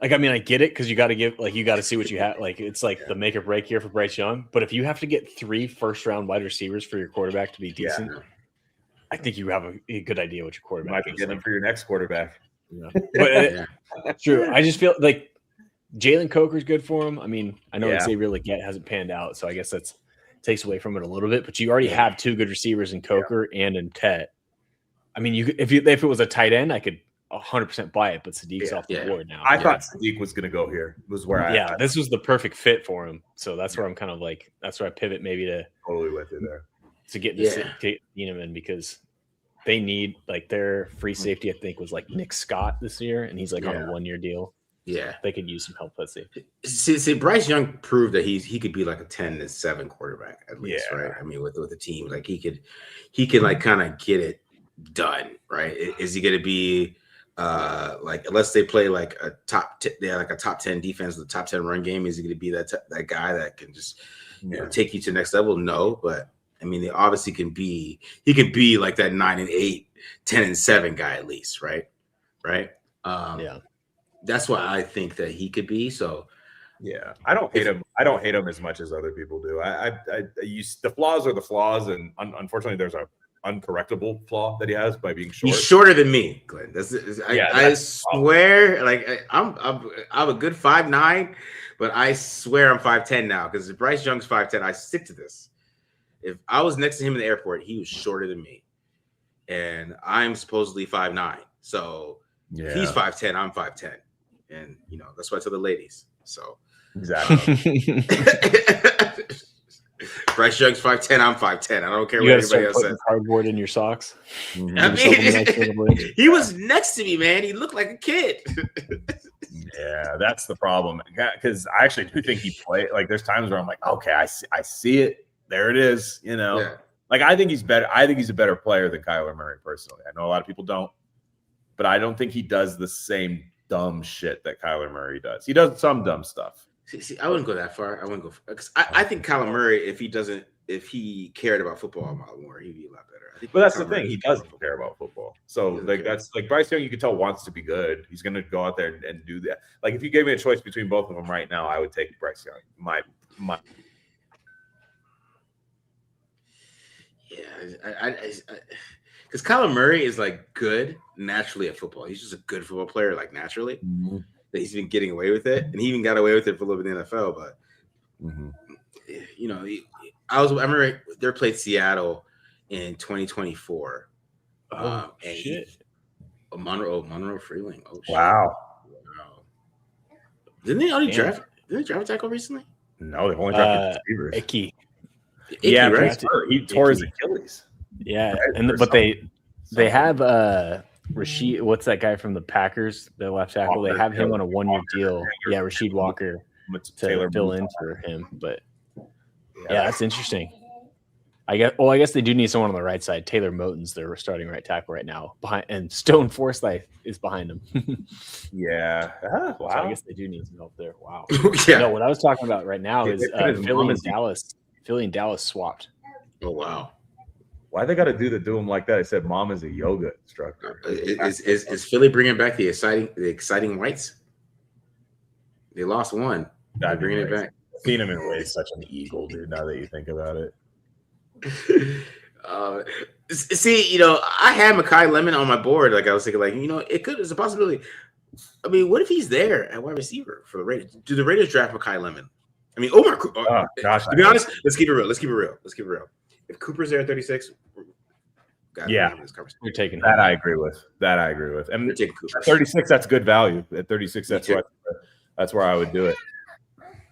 I mean, I get it because you got to see what you have. Like, it's like the make or break here for Bryce Young. But if you have to get 3 first-round wide receivers for your quarterback to be decent, I think you have a good idea what your quarterback might be getting for your next quarterback. Yeah. But true. I just feel like Jalen Coker's good for him. I mean, I know Xavier Legette hasn't panned out, so I guess that takes away from it a little bit. But you already have 2 good receivers in Coker and in Tet. I mean, if it was a tight end, I could 100% buy it. But Sadiq's off the board now. I thought Sadiq was going to go here. Was where this was the perfect fit for him. So that's where I'm kind of like, that's where I pivot maybe to totally with you there to get Thieneman, because they need, like, their free safety. I think was like Nick Scott this year, and he's like on a 1-year deal. Yeah, they could use some help. Let's see. See, Bryce Young proved that he could be like a 10-7 quarterback at least, right? I mean, with the team, like he could like kind of get it done, right? Is he going to be like, unless they play like a top 10 defense, the top 10 run game? Is he going to be that guy that can just take you to the next level? No, but I mean, they obviously can be. He could be like that 9-8, 10-7 guy at least, right? Yeah. That's why I think that he could be. So, yeah, I don't hate him. I don't hate him as much as other people do. I use the flaws are the flaws, and unfortunately, there's a uncorrectable flaw that he has by being short. He's shorter than me, Glenn. I swear, like I'm a good 5'9", but I swear I'm 5'10" now because if Bryce Young's 5'10", I stick to this. If I was next to him in the airport, he was shorter than me, and I'm supposedly 5'9". So if he's 5'10", I'm 5'10". And that's why I tell the ladies. So exactly. Bryce Young's 5'10", I'm 5'10". I don't care what anybody else says. Cardboard in your socks. I mean, he was next to me, man. He looked like a kid. Yeah, that's the problem. Because I actually do think he played. Like, there's times where I'm like, okay, I see it. There it is. Like I think he's better. I think he's a better player than Kyler Murray personally. I know a lot of people don't, but I don't think he does the same dumb shit that Kyler Murray does. He does some dumb stuff. See, I wouldn't go that far. I wouldn't go because I think Kyler Murray, if he cared about football a lot more, he'd be a lot better. But that's the thing; he doesn't care about football. So that's like Bryce Young. You can tell wants to be good. He's going to go out there and do that. Like if you gave me a choice between both of them right now, I would take Bryce Young. My. Yeah, because Kyler Murray is like good naturally at football. He's just a good football player, like naturally. Mm-hmm. That he's been getting away with it, and he even got away with it for a little bit in the NFL. But I remember they played Seattle in 2024. Oh shit! Monroe Freeling. Oh shit! Wow. Didn't they only draft? Didn't they draft a tackle recently? No, they've only drafted receivers. Icky, right? He tore his Achilles. Yeah, but they have Rasheed. What's that guy from the Packers? The left tackle. They have him on a 1-year deal. Yeah, Rasheed Walker to fill in for him. But yeah, that's interesting. I guess they do need someone on the right side. Taylor Moton's their starting right tackle right now, and Stone Forsythe is behind him. Yeah, wow. So I guess they do need some help there. Wow. Yeah. No, what I was talking about right now is Philly and Dallas. Philly and Dallas swapped. Oh wow. Why they got to do them like that? I said, "Mom is a yoga instructor." Is Philly bringing back the exciting whites? They lost one. They're bringing it back. Thieneman is such an eagle, dude. Now that you think about it. See, I had Mekhi Lemon on my board. Like I was thinking, like it's a possibility. I mean, what if he's there at wide receiver for the Raiders? Do the Raiders draft Mekhi Lemon? I mean, Omar. Gosh, to be honest, let's keep it real. Let's keep it real. If Cooper's there at 36, we're taking that. I agree with. And we're taking Cooper. 36, that's good value. At 36, that's where I would do it.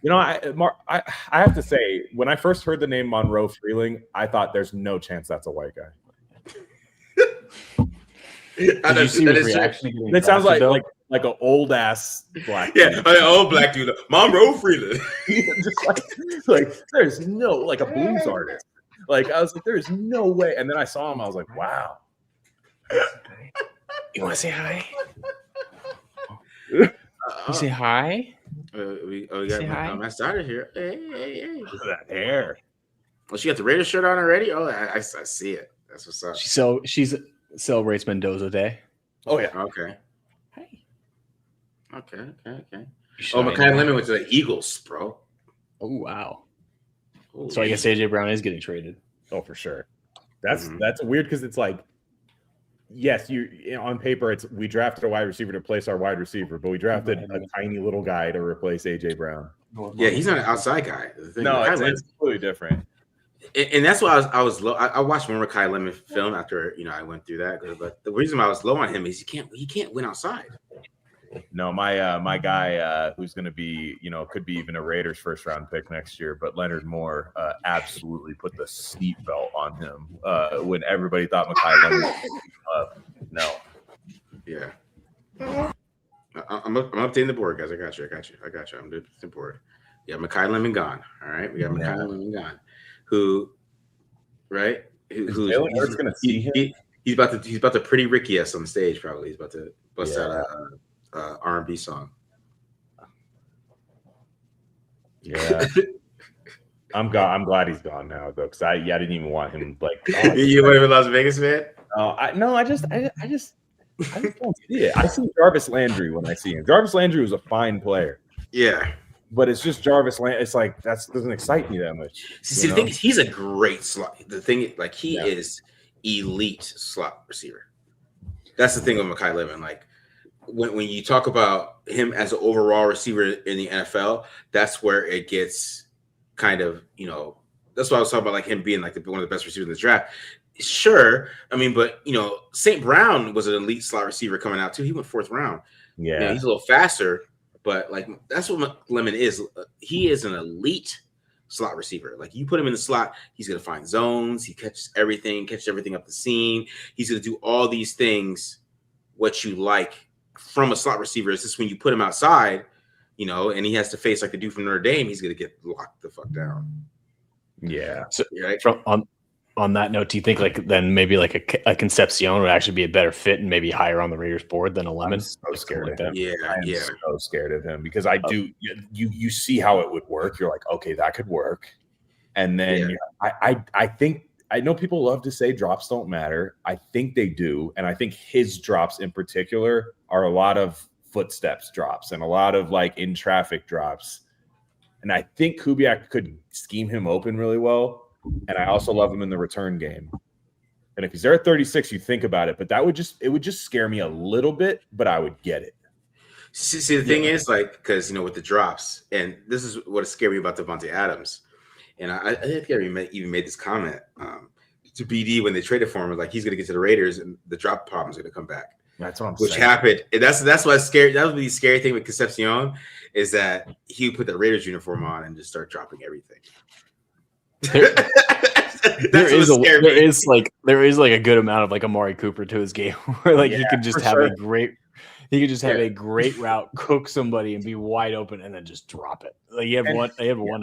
I have to say, when I first heard the name Monroe Freeling, I thought there's no chance that's a white guy. Did you see his reaction? It sounds like an old ass black. Yeah, an old black dude, Monroe Freeling. Just like there's no like a blues artist. Like I was like, there's no way. And then I saw him. I was like, wow. You want to say hi? You say hi? We got my starter here. Hey. Look at that hair. Well, she got the Raiders shirt on already. Oh, I see it. That's what's up. She celebrates Mendoza Day. Oh yeah. Okay. Hey. Okay. Oh, Mekhi Lemon went to the Eagles, bro. Oh wow. So I guess AJ Brown is getting traded. Oh, for sure. That's weird because it's like, yes, on paper we drafted a wide receiver to replace our wide receiver, but we drafted a tiny little guy to replace AJ Brown. Yeah, he's not an outside guy. No, it's completely different. And that's why I was low. I watched more Mekhi Lemon film after I went through that. But the reason why I was low on him is he can't win outside. No, my guy who's going to be, could be even a Raiders first round pick next year, but Leonard Moore absolutely put the seatbelt on him when everybody thought Mekhi Lemon was up. No. Yeah. I'm updating the board, guys. I got you. I'm doing the board. Yeah, Mekhi Lemon gone. All right, we got Mekhi Lemon gone. Who's Jalen Hurts going to see him? He's about to pretty Ricky us on the stage. Probably he's about to bust out a R&B song. Yeah. I'm glad he's gone now though, because I didn't even want him like. You want him in Las Vegas, man? I just don't see it. I see Jarvis Landry when I see him. Jarvis Landry was a fine player. Yeah. But it's just Jarvis Landry. It's like that doesn't excite me that much. See, the thing is, he's a great slot. The thing, like, he is elite slot receiver. That's the thing with Mekhi Lemon. Like, when you talk about him as an overall receiver in the NFL, that's where it gets kind of, that's why I was talking about, like, him being like one of the best receivers in the draft. Sure, I mean, but St. Brown was an elite slot receiver coming out too. He went 4th round. Yeah, he's a little faster, but like that's what Lemon is. He is an elite slot receiver. Like, you put him in the slot, he's gonna find zones. He catches everything up the seam. He's gonna do all these things what you like from a slot receiver. It's just when you put him outside, and he has to face like the dude from Notre Dame, he's gonna get locked the fuck down. Yeah. So right? On that note, do you think like then maybe like a Concepcion would actually be a better fit and maybe higher on the Raiders board than a Lemon? I'm so scared of him. Yeah, so scared of him because I do. You see how it would work. You're like, okay, that could work, and then I think I know people love to say drops don't matter. I think they do, and I think his drops in particular are a lot of footsteps drops and a lot of like in traffic drops, and I think Kubiak could scheme him open really well. And I also love him in the return game. And if he's there at 36, you think about it, but it would just scare me a little bit, but I would get it. See, the thing is, like, because with the drops, and this is what scared me about Devontae Adams. And I think I even made this comment to BD when they traded for him, like, he's gonna get to the Raiders and the drop problem is gonna come back. That's what I'm saying. Which saying. happened. And that's what's scary. That would be the scary thing with Concepcion, is that he would put the Raiders uniform on and just start dropping everything. there is like a good amount of like Amari Cooper to his game where like he could just have a great route, cook somebody and be wide open and then just drop it. Like he had one.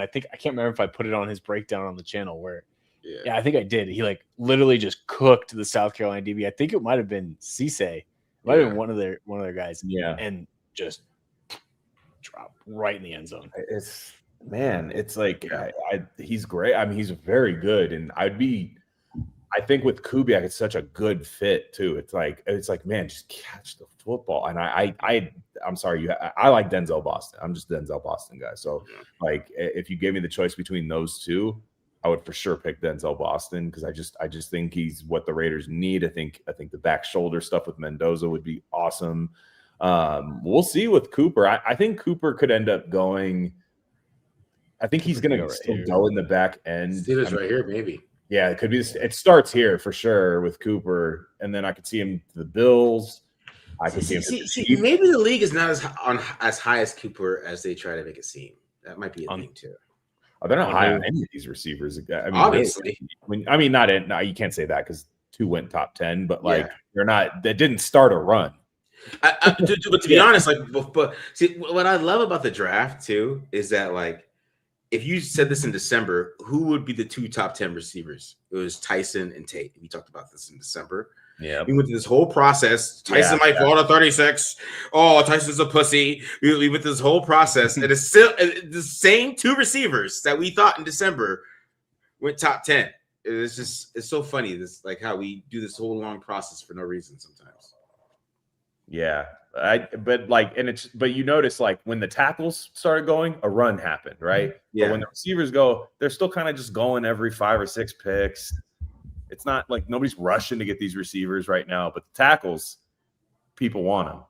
I think I can't remember if I put it on his breakdown on the channel where I think I did. He like literally just cooked the South Carolina DB. I think it might have been Cisse. It might have been one of their guys. Yeah. And just drop right in the end zone. It's like he's great. I mean, he's very good, and I think with Kubiak, it's such a good fit too. It's like man, just catch the football. And I'm sorry, I like Denzel Boston. I'm just a Denzel Boston guy. So like, if you gave me the choice between those two, I would for sure pick Denzel Boston because I just think he's what the Raiders need. I think the back shoulder stuff with Mendoza would be awesome. We'll see with Cooper. I think Cooper could end up going. I think he's going to still go in the back end. Steelers right here, maybe. Yeah, it could be. It starts here for sure with Cooper, and then I could see him to the Bills. I could see him. Maybe the league is not as high as Cooper as they try to make it seem. That might be a thing too. Oh, they're not high on any of these receivers. I mean, obviously. No, you can't say that because 2 went top 10, but like they're not. They didn't start a run. But to be honest, like, but see, what I love about the draft too is that like. If you said this in December, who would be the 2 top 10 receivers? It was Tyson and Tate. We talked about this in December. Yeah. We went through this whole process. Tyson might fall to 36. Oh, Tyson's a pussy. We went through this whole process. And it's still the same 2 receivers that we thought in December went top 10. It's so funny. This like how we do this whole long process for no reason sometimes. Yeah. But you notice like when the tackles started going, a run happened, right? Yeah. But when the receivers go, they're still kind of just going every 5 or 6 picks. It's not like nobody's rushing to get these receivers right now, but the tackles, people want them.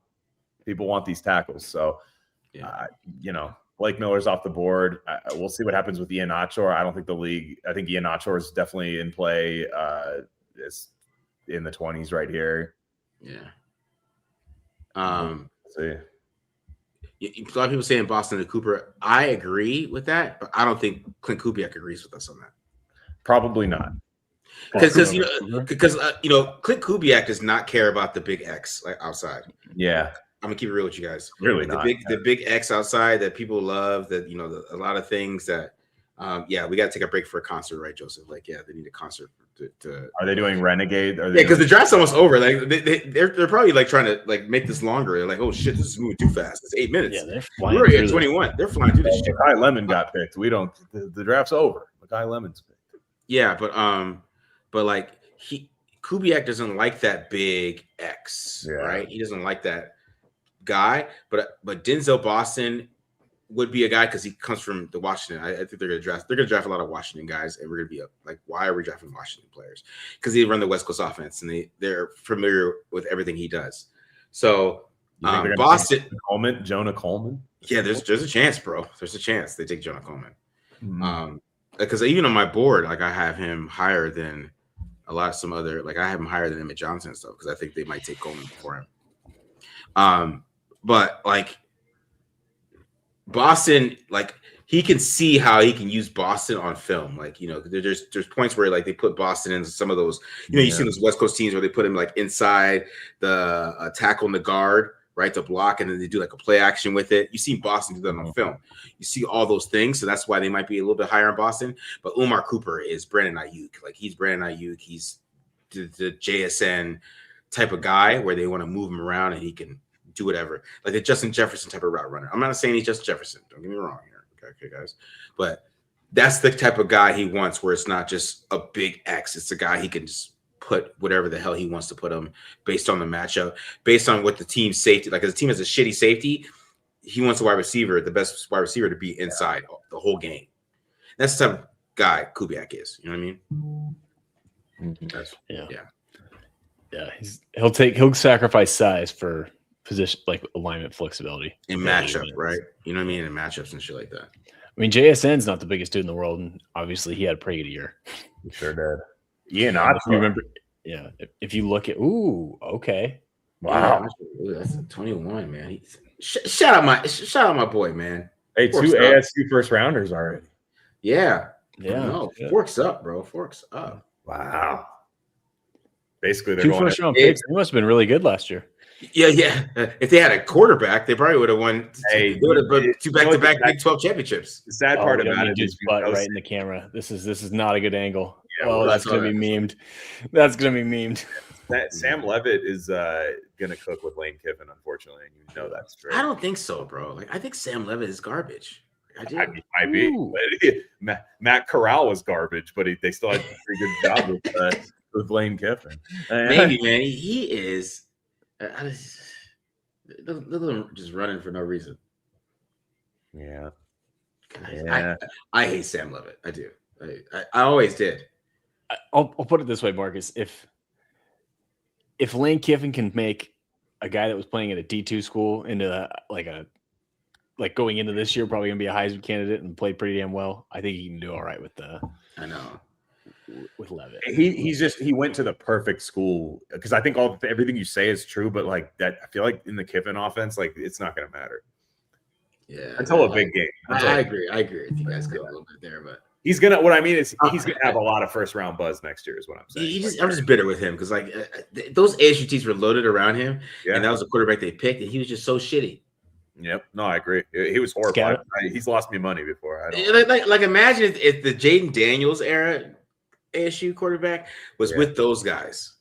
People want these tackles. So, Blake Miller's off the board. We'll see what happens with Ian Achor. I think Ian Achor is definitely in play. Is in the 20s right here. Yeah. A lot of people saying Boston and Cooper. I agree with that, but I don't think Clint Kubiak agrees with us on that. Probably not, because Clint Kubiak does not care about the big X like outside. Yeah, I'm gonna keep it real with you guys. Really, like the big X outside that people love. That a lot of things that. We got to take a break for a concert, right, Joseph? Like, they need a concert to Are they doing Renegade? because the draft's almost over. Like, they're probably like trying to like make this longer. They're like, oh shit, this is moving too fast. It's 8 minutes. Yeah, they're flying. We're at 21. They're flying through this shit. Makai Lemon got picked. We don't. The draft's over. Makai Lemon's picked. Yeah, but like Kubiak doesn't like that big X, right? He doesn't like that guy. But Denzel Boston would be a guy because he comes from the Washington. I think they're gonna draft a lot of Washington guys, and we're gonna be like, why are we drafting Washington players? Because they run the West Coast offense and they're familiar with everything he does. So Boston, Jonah Coleman. Yeah, there's a chance, bro. There's a chance they take Jonah Coleman. Because even on my board, like I have him higher than a lot of some other. Like I have him higher than Emmett Johnson and stuff because I think they might take Coleman before him. But like. Boston, like he can see how he can use Boston on film. Like, there's points where like they put Boston in some of those, you see those West Coast teams where they put him like inside the tackle and the guard, right, to block, and then they do like a play action with it. You see Boston do that on film. You see all those things, so that's why they might be a little bit higher in Boston. But Umar Cooper is Brandon Ayuk. Like he's Brandon Ayuk. He's the JSN type of guy where they want to move him around and he can do whatever, like a Justin Jefferson type of route runner. I'm not saying he's Justin Jefferson. Don't get me wrong here, okay, guys. But that's the type of guy he wants, where it's not just a big X. It's a guy he can just put whatever the hell he wants to put him based on the matchup, based on what the team's safety. Like, if the team has a shitty safety, he wants the best wide receiver, to be inside the whole game. That's the type of guy Kubiak is. You know what I mean? Yeah. He'll sacrifice size for position, like alignment flexibility in matchup, right? You know what I mean? In matchups and shit like that. I mean, JSN's not the biggest dude in the world, and obviously he had a pretty good year. He sure did. If you remember, if you look at, okay, wow, that's a 21, man. Shout out my boy, man. Hey, two ASU first rounders already. Yeah. Forks up, bro. Forks up. Wow. Basically, they're 2 first round picks. They must have been really good last year. Yeah. If they had a quarterback, they probably would have won. They would have been 2 back-to-back Big 12 championships. The sad part about it is right in the camera. This is not a good angle. Yeah, that's gonna be memed. That's gonna be memed. Sam Levitt is gonna cook with Lane Kiffin, unfortunately, and you know that's true. I don't think so, bro. Like, I think Sam Levitt is garbage. I do. Might be. Matt Corral was garbage, but they still had a pretty good job with Lane Kiffin. Maybe, man. He is. Just running for no reason. Yeah. I hate Sam Levitt. I do. I always did. I'll put it this way, Marcus. If Lane Kiffin can make a guy that was playing at a D2 school into like going into this year, probably gonna be a Heisman candidate and play pretty damn well, I think he can do all right with Levitt. He went to the perfect school, because I think everything you say is true, but like that, I feel like in the Kiffin offense, like it's not going to matter. Yeah, until a big game. I agree. I agree with you guys. Got a little bit there, but he's gonna. What I mean is he's gonna have a lot of first round buzz next year. Is what I'm saying. I'm just bitter with him because like those ASU teams were loaded around him, and that was the quarterback they picked, and he was just so shitty. Yep. No, I agree. He was horrible. He's lost me money before. Like imagine if the Jaden Daniels era ASU quarterback was with those guys,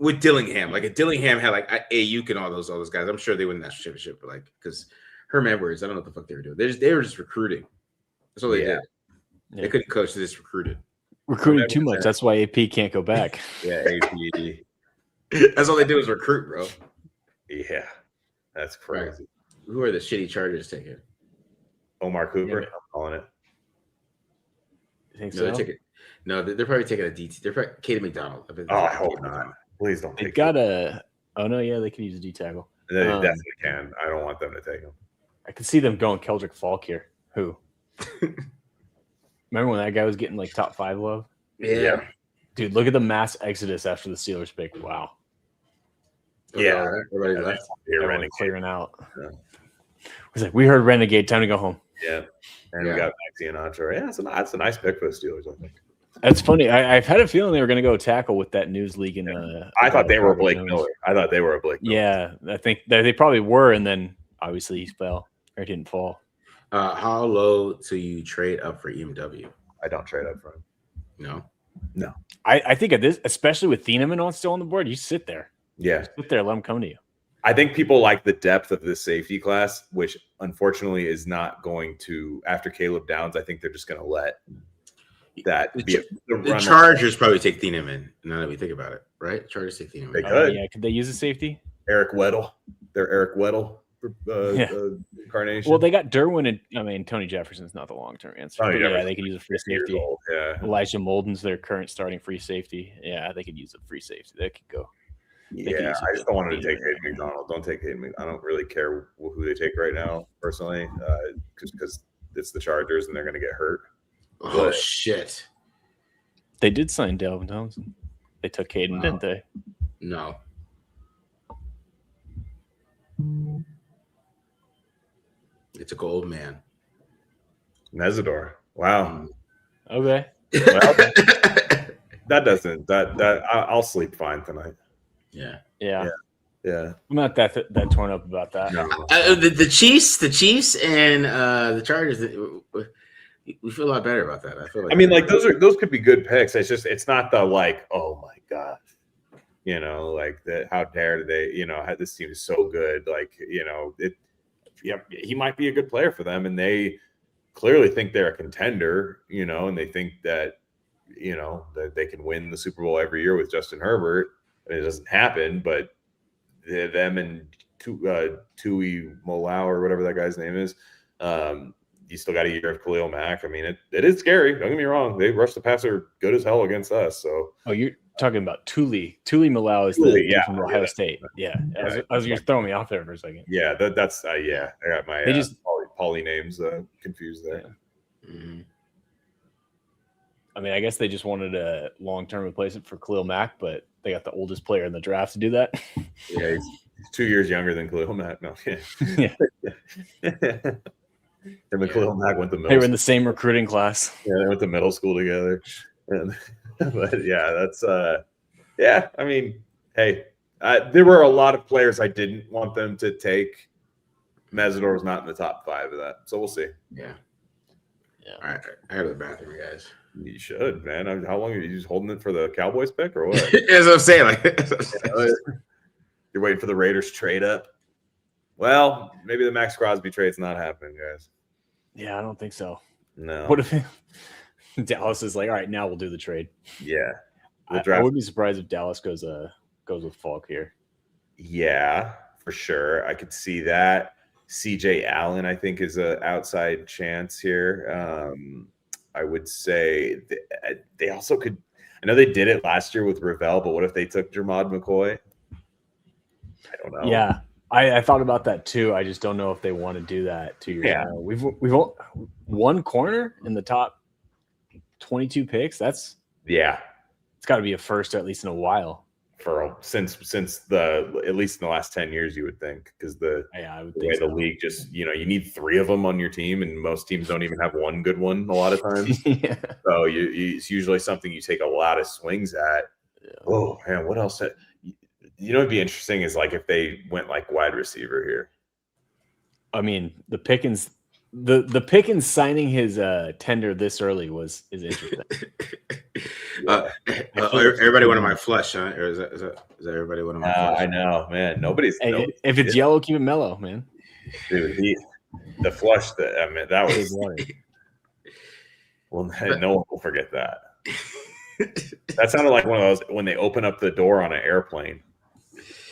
with Dillingham. Like if Dillingham had like Ayuk and all those guys, I'm sure they win that championship. But like, because Herm Edwards, I don't know what the fuck they were doing. They were just recruiting. That's all they did. Yeah. They couldn't coach. They just recruited too much. That's why AP can't go back. AP. That's all they do is recruit, bro. Yeah, that's crazy. Right. Who are the shitty Chargers taking? Omar Cooper. I'm calling it. You think so? They're probably taking a DT. They're probably Katie McDonald. I hope not. Please don't. They got a. Oh no, yeah, they can use a D tackle. They definitely can. I don't want them to take him. I can see them going Keldrick Falk here. Who? Remember when that guy was getting like top 5 love? Yeah. Dude, look at the mass exodus after the Steelers pick. Wow. Yeah. Everybody clearing out. Yeah. It's like, we heard Renegade. Time to go home. Yeah. And we got Maxi and Ancho. Yeah, that's a nice pick for the Steelers, I think. That's funny. I've had a feeling they were going to go tackle with that news league. I thought they were Blake Miller. Yeah, I think they probably were, and then obviously he fell or didn't fall. How low do you trade up for EMW? I don't trade up for him. No. I think at this, especially with Thieneman still on the board, you sit there. Yeah, you sit there, let him come to you. I think people like the depth of this safety class, which unfortunately is not going to. After Caleb Downs, I think they're just going to let that be. The Chargers probably take Thieneman. Now that we think about it, right? Chargers take Thieneman. They could. Yeah, could they use a safety? Eric Weddle. They're Eric Weddle. Incarnation. Well, they got Derwin and Tony Jefferson's not the long-term answer. Yeah, they could use a free safety. Yeah. Elijah Molden's their current starting free safety. Yeah, they could use a free safety. They could go. Yeah, I just don't want to take Hayden McDonald. Don't take Hayden McDonald. I don't really care who they take right now, personally, because it's the Chargers and they're going to get hurt. Oh, shit. They did sign Dalvin Thompson. They took Hayden, didn't they? No. It's a gold man. Mesidor. Wow. Okay. Well, I'll sleep fine tonight. Yeah. I'm not that torn up about that. No. The Chiefs, and the Chargers. We feel a lot better about that. I feel like. I mean, like those could be good picks. It's not the like, oh my god, like that. How dare they? This team is so good. Like, he might be a good player for them, and they clearly think they're a contender. And they think that that they can win the Super Bowl every year with Justin Herbert. It doesn't happen, but them and Tui Molau or whatever that guy's name is, you still got a year of Khalil Mack. I mean, it is scary. Don't get me wrong. They rush the passer good as hell against us. So, you're talking about Tuli Molau is from Ohio State. Yeah, I was just throwing me off there for a second. Yeah, that's I got my poly names confused there. Yeah. Mm-hmm. I mean, I guess they just wanted a long-term replacement for Khalil Mack, but they got the oldest player in the draft to do that. Yeah, he's 2 years younger than Khalil Mack. No, yeah. And Khalil Mack went to middle. They were in the same recruiting class. Yeah, they went to middle school together. But yeah, that's I mean, hey, there were a lot of players I didn't want them to take. Mesidor was not in the top 5 of that, so we'll see. Yeah. All right, I go to the bathroom, guys. You should, man. How long are you just holding it for the Cowboys pick or what? As I'm saying, You're waiting for the Raiders trade up. Well, maybe the Max Crosby trade's not happening, guys. Yeah, I don't think so. No. What if Dallas is like, all right, now we'll do the trade? Yeah. I would be surprised if Dallas goes with Falk here. Yeah, for sure. I could see that. CJ Allen, I think, is an outside chance here. I would say they also could. I know they did it last year with Ravel, but what if they took Jermod McCoy? I don't know. Yeah, I thought about that too. I just don't know if they want to do that 2 years ago. We've one corner in the top 22 picks. It's got to be a first at least in a while. Since at least in the last 10 years, you would think, because the way the league just you need 3 of them on your team, and most teams don't even have one good one a lot of times. Yeah. So it's usually something you take a lot of swings at. Yeah. Oh man, what else? It'd be interesting is like if they went like wide receiver here. I mean, the Pickens signing his tender this early is interesting. Everybody wanted my flush, huh? Or is that everybody wanted my flush? I know, man. Nobody's. If it's yellow, keep it mellow, man. Dude, the flush that was. Well, no one will forget that. That sounded like one of those when they open up the door on an airplane,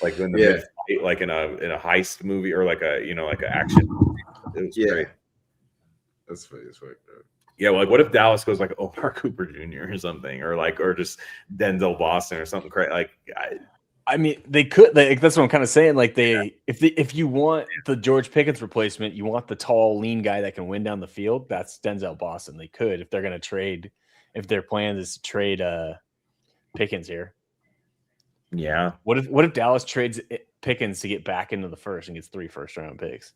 like in the like in a heist movie or like a like an action movie. It was great. That's funny as fuck. Yeah, well, like what if Dallas goes like Omar Cooper Jr. or something, or just Denzel Boston or something crazy? Like, I mean, they could. That's what I'm kind of saying. Like, if you want the George Pickens replacement, you want the tall, lean guy that can win down the field. That's Denzel Boston. They could if they're going to trade. If their plan is to trade Pickens here. Yeah. What if Dallas trades Pickens to get back into the first and gets 3 first-round picks?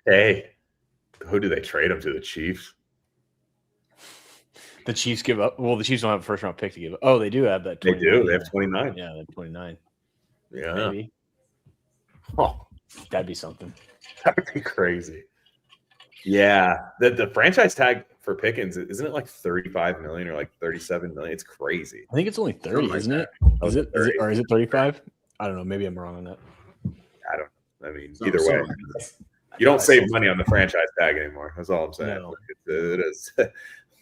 Hey, who do they trade him to? The Chiefs? The Chiefs give up. Well, the Chiefs don't have a first round pick to give up. Oh, they do have that. They do. They have 29. Yeah, they have 29. Yeah, maybe. Oh, that'd be something. That would be crazy. Yeah, the franchise tag for Pickens, isn't it like 35 million or like 37 million? It's crazy. I think it's only 30, isn't it? Is it 35? I don't know. Maybe I'm wrong on that. I mean, either way, you don't save money on the franchise tag anymore. That's all I'm saying. No. It is.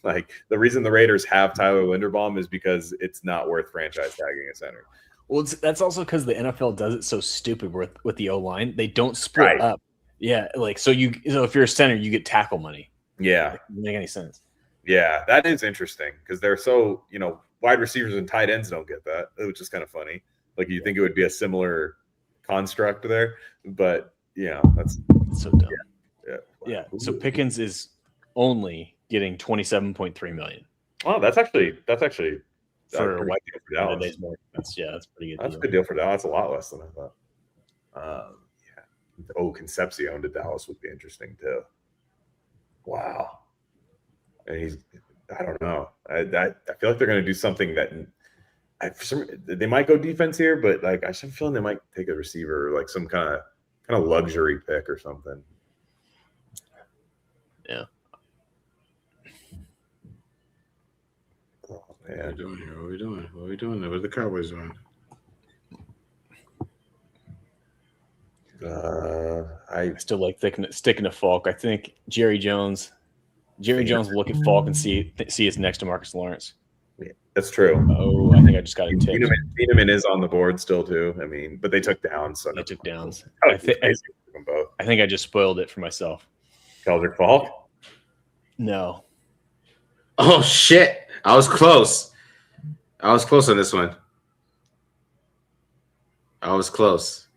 Like, the reason the Raiders have Tyler Linderbaum is because it's not worth franchise tagging a center. Well, that's also because the NFL does it so stupid with the O-line. They don't split up. Yeah, like so if you're a center, you get tackle money. Yeah, it doesn't make any sense. Yeah, that is interesting because they're so wide receivers and tight ends don't get that, which is kind of funny. Like you think it would be a similar construct there, but that's so dumb. Yeah. So Pickens is only getting $27.3 million. Oh, that's actually for a white deal for Dallas. That's pretty good. That's a good deal for Dallas. That's a lot less than I thought. Concepcion to Dallas would be interesting too. Wow. And I don't know. I feel like they're going to do something that they might go defense here, but like I have a feeling they might take a receiver, like some kind of luxury pick or something. Yeah. Oh, man. What are we doing here? What are we doing? What are the Cowboys doing? I still like sticking to Falk. I think Jerry Jones will look at Falk and see it's next to Marcus Lawrence. Yeah, that's true. Oh, I think I just got a tip. Tiedemann is on the board still too. I mean, but they took Downs. So they took Downs. I think I just spoiled it for myself. Keldrick Falk? No. Oh shit! I was close. On this one. I was close.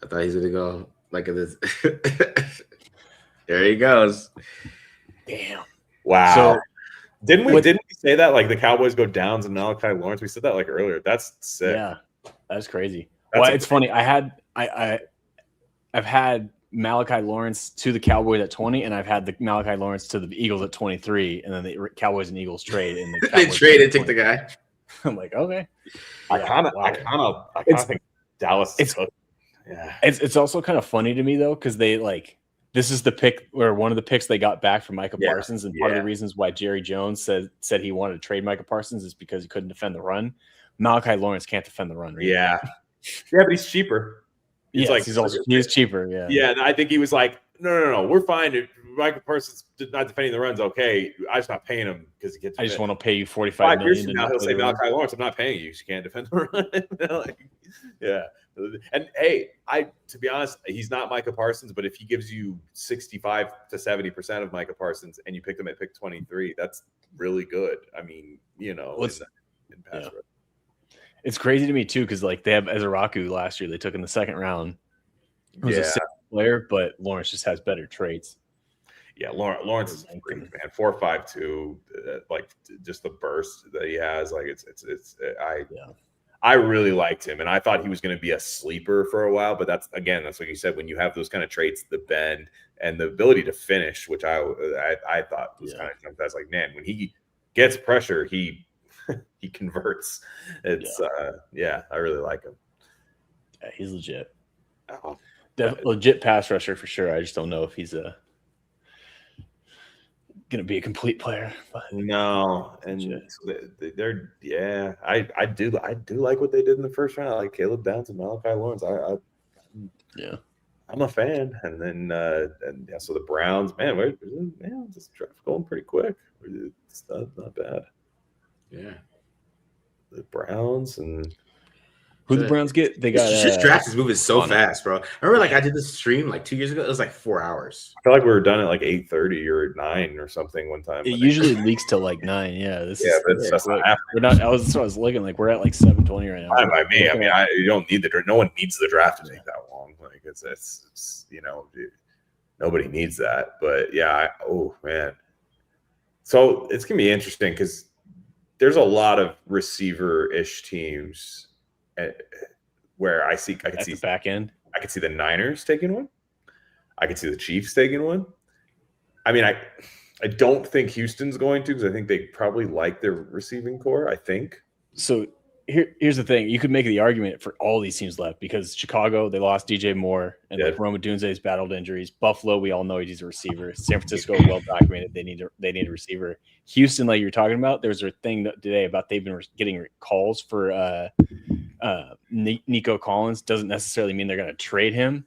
I thought he's gonna go like this. There he goes. Damn. Wow. So didn't we say that like the Cowboys go Downs and Malachi Lawrence? We said that like earlier. That's sick. Yeah, that's crazy. It's funny. I've had Malachi Lawrence to the Cowboys at 20, and I've had the Malachi Lawrence to the Eagles at 23, and then the Cowboys and Eagles trade, and the they traded, take the guy. I'm like, okay. I kind of think Dallas. It's also kind of funny to me though, because they this is the pick or one of the picks they got back from Micah Parsons, and part of the reasons why Jerry Jones said he wanted to trade Micah Parsons is because he couldn't defend the run. Malachi Lawrence can't defend the run. Right? Yeah, but he's cheaper. He is cheaper. Yeah. Yeah, I think he was like, no, we're fine. If Micah Parsons not defending the run's okay. I'm just not paying him because he gets. I just want to pay you $45 million. Now he'll say Malachi Lawrence, I'm not paying you. You can't defend the run. Yeah. And hey, to be honest, he's not Micah Parsons, but if he gives you 65 to 70% of Micah Parsons and you pick him at pick 23, that's really good. I mean, in pass rush. It's crazy to me too, because like they have Ezeraku last year, they took in the second round. He was a sick player, but Lawrence just has better traits. Yeah, Lawrence is a freak, man. 4.52, like just the burst that he has, like I really liked him, and I thought he was going to be a sleeper for a while. But that's like you said, when you have those kind of traits, the bend and the ability to finish, which I thought was kind of. I was like, man, when he gets pressure, he converts. It's I really like him. Yeah, he's legit. Legit pass rusher for sure. I just don't know if he's going to be a complete player. But no, and they're I do like what they did in the first round. I like Caleb Downs and Malachi Lawrence. I'm a fan. And then so the Browns, this draft going pretty quick. It's not bad. Yeah, the Browns and. Who the Browns get? They got this draft is moving so fast, bro. I remember I did this stream 2 years ago. It was 4 hours. I feel like we were done at 8:30 or 9 or something one time. It usually leaks till 9. Yeah, that's not happening. We're not. That's what I was looking like. We're at 7:20 right now. Fine by me. I mean, you don't need no one needs the draft to take that long. It's nobody needs that. But oh man. So it's gonna be interesting because there's a lot of receiver-ish teams. Where I could see the back end. I could see the Niners taking one. I could see the Chiefs taking one. I mean, I don't think Houston's going to, because I think they probably like their receiving core. I think so. Here's the thing: you could make the argument for all these teams left because Chicago, they lost DJ Moore, and like Rome Odunze's battled injuries. Buffalo, we all know he's a receiver. San Francisco, well documented, they need a receiver. Houston, like you're talking about, there's a thing today about they've been getting calls for Nico Collins. Doesn't necessarily mean they're going to trade him,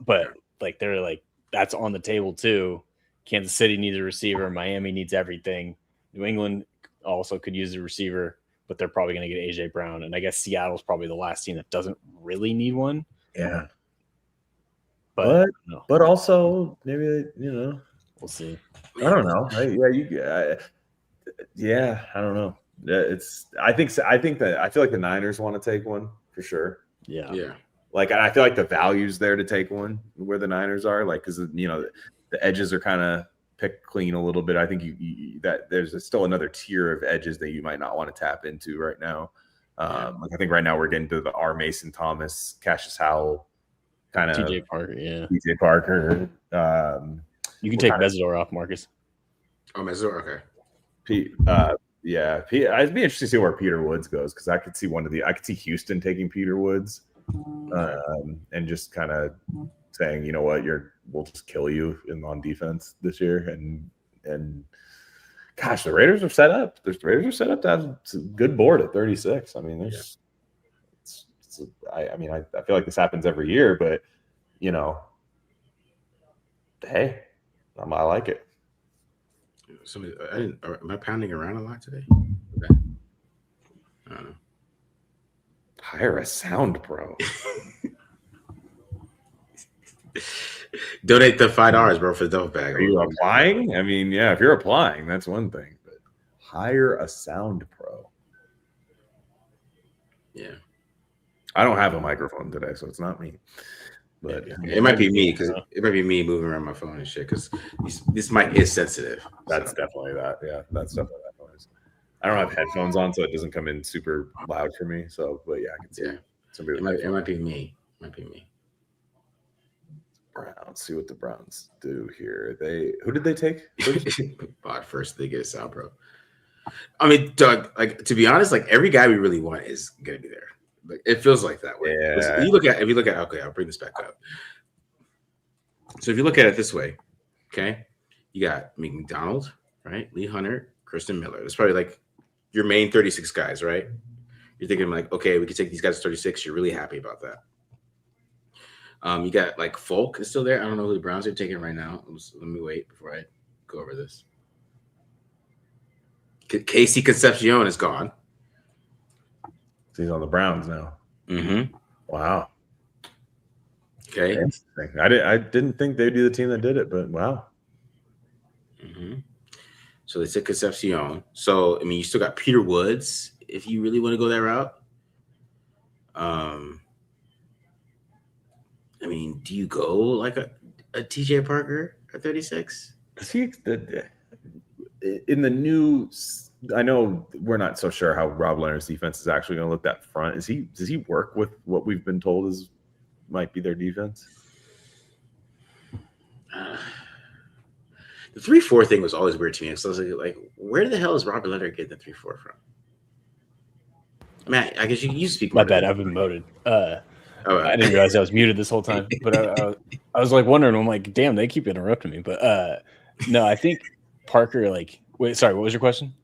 but like they're like that's on the table too. Kansas City needs a receiver. Miami needs everything. New England also could use a receiver, but they're probably going to get AJ Brown. And I guess Seattle's probably the last team that doesn't really need one. Yeah. But also maybe, we'll see. I don't know. I don't know. I feel like the Niners want to take one for sure. Yeah. Yeah. Like, I feel like the value's there to take one where the Niners are, like, because the edges are kind of picked clean a little bit. I think that there's still another tier of edges that you might not want to tap into right now. Like I think right now we're getting to the R. Mason Thomas, Cassius Howell, kind of TJ Parker. Yeah, TJ Parker. You can take Mesidor off, Marcus. Oh, Mesidor, okay. I'd be interested to see where Peter Woods goes, because I could see Houston taking Peter Woods, and just kind of saying, you know what, we'll just kill you on defense this year, and gosh, the Raiders are set up. The Raiders are set up to have a good board at 36. I mean, I feel like this happens every year, but hey, I like it. Am I pounding around a lot today? I don't know. Hire a sound pro. Donate the $5, bro, for the duffel bag. Are you applying? I mean, yeah, if you're applying, that's one thing. But hire a sound pro. Yeah. I don't have a microphone today, so it's not me. But it might be me, because it might be me moving around my phone and shit, because this mic is sensitive. That's definitely that. Yeah, that's definitely that noise. I don't have headphones on, so it doesn't come in super loud for me. So, but yeah, I can see somebody. It might be me. Browns. See what the Browns do here. Who did they take? Bought first. They get a sound pro. I mean, Doug. Like, to be honest, like every guy we really want is gonna be there. Like, it feels like that way. Yeah. If you look at okay, I'll bring this back up. So if you look at it this way, okay, you got McDonald, right? Lee Hunter, Kristen Miller. That's probably like your main 36 guys, right? You're thinking like, okay, we can take these guys to 36. You're really happy about that. You got like Folk is still there. I don't know who the Browns are taking right now. Let me wait before I go over this. Casey Concepcion is gone. He's on the Browns now. Mm-hmm. Wow. Okay. Interesting. I didn't think they'd be the team that did it, but wow. Mm-hmm. So they took Concepcion. So I mean, you still got Peter Woods if you really want to go that route. I mean, do you go like a TJ Parker at 36? Does he in the new? I know we're not so sure how Rob Leonard's defense is actually going to look that front. Does he work with what we've been told might be their defense? The 3-4 thing was always weird to me. So I was like, where the hell is Robert Leonard getting the 3-4 from? I mean, I guess you speak. My bad. I've been muted. I didn't realize I was muted this whole time. But I was like wondering. I'm like, damn, they keep interrupting me. But no, I think Parker. Like, wait, sorry, what was your question?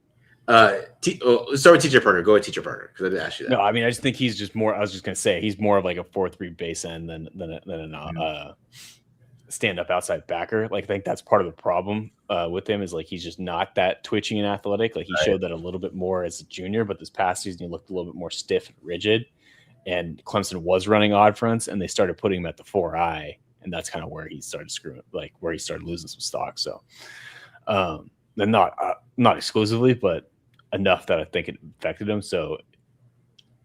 Start with Teacher Parker. Go with Teacher Parker because I did ask you that. No, I mean, I just think he's just more. I was just gonna say he's more of like a 4-3 base end than a stand-up outside backer. Like, I think that's part of the problem with him is like he's just not that twitchy and athletic. Like he showed that a little bit more as a junior, but this past season he looked a little bit more stiff and rigid. And Clemson was running odd fronts, and they started putting him at the 4-eye, and that's kind of where he started screwing, like where he started losing some stock. So, and not exclusively, but enough that I think it affected him. So,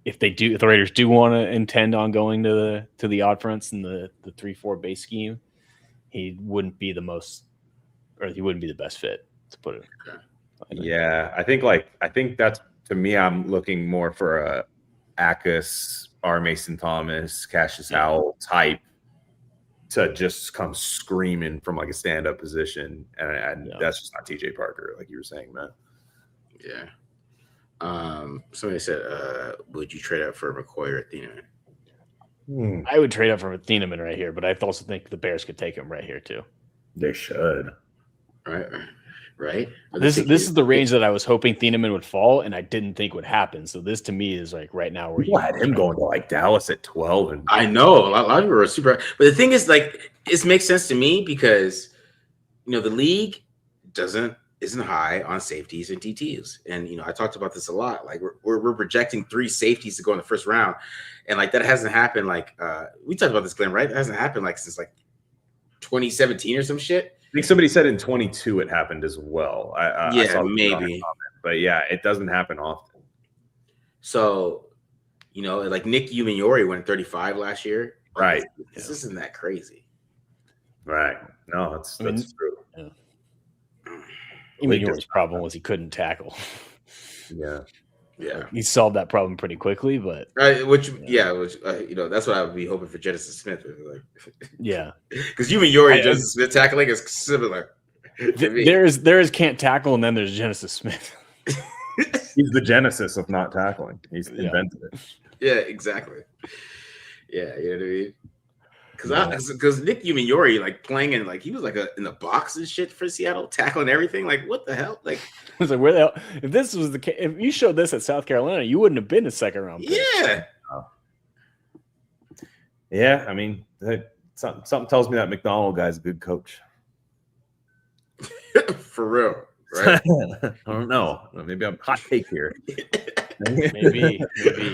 if the Raiders do want to intend on going to the odd fronts and the 3-4 base scheme, he wouldn't be the best fit to put it. Yeah, I think that's, to me, I'm looking more for a Akis, R. Mason Thomas, Cassius Howell type to just come screaming from like a stand-up position, and that's just not TJ Parker, like you were saying, man. Yeah. Somebody said, would you trade up for McCoy or Thieneman? I would trade up for Thieneman right here, but I also think the Bears could take him right here too. They should. Right. This is the range that I was hoping Thieneman would fall, and I didn't think would happen. So this to me is like right now where you had him going to like Dallas at 12, and I know a lot of people are super. But the thing is, like, it makes sense to me because the league isn't high on safeties and DTs, and I talked about this a lot. Like we're projecting 3 safeties to go in the first round, and like that hasn't happened. Like we talked about this, Glenn, right? That hasn't happened like since like 2017 or some shit. I think somebody said in 22 it happened as well. I saw maybe, but yeah, it doesn't happen often. So, like Nick Umenyiori went 35 last year. Right. This isn't that crazy. Right. No, that's true. Yeah. Umenyiori's problem was he couldn't tackle. Yeah. Yeah. He solved that problem pretty quickly, but that's what I would be hoping for Genesis Smith. Like, yeah. Because Umenyiori and Genesis Smith tackling is similar. There is can't tackle, and then there's Genesis Smith. He's the genesis of not tackling. He's invented it. Yeah, exactly. Yeah, you know what I mean? Because Nick Umenyiori, like playing in, like he was like in the box and shit for Seattle, tackling everything. Like, what the hell? Like, I was like, where the hell? If this was the case, if you showed this at South Carolina, you wouldn't have been a second round pick. Yeah. Yeah, I mean, something tells me that McDonald guy's a good coach. For real, right? I don't know. Maybe I'm hot take here. maybe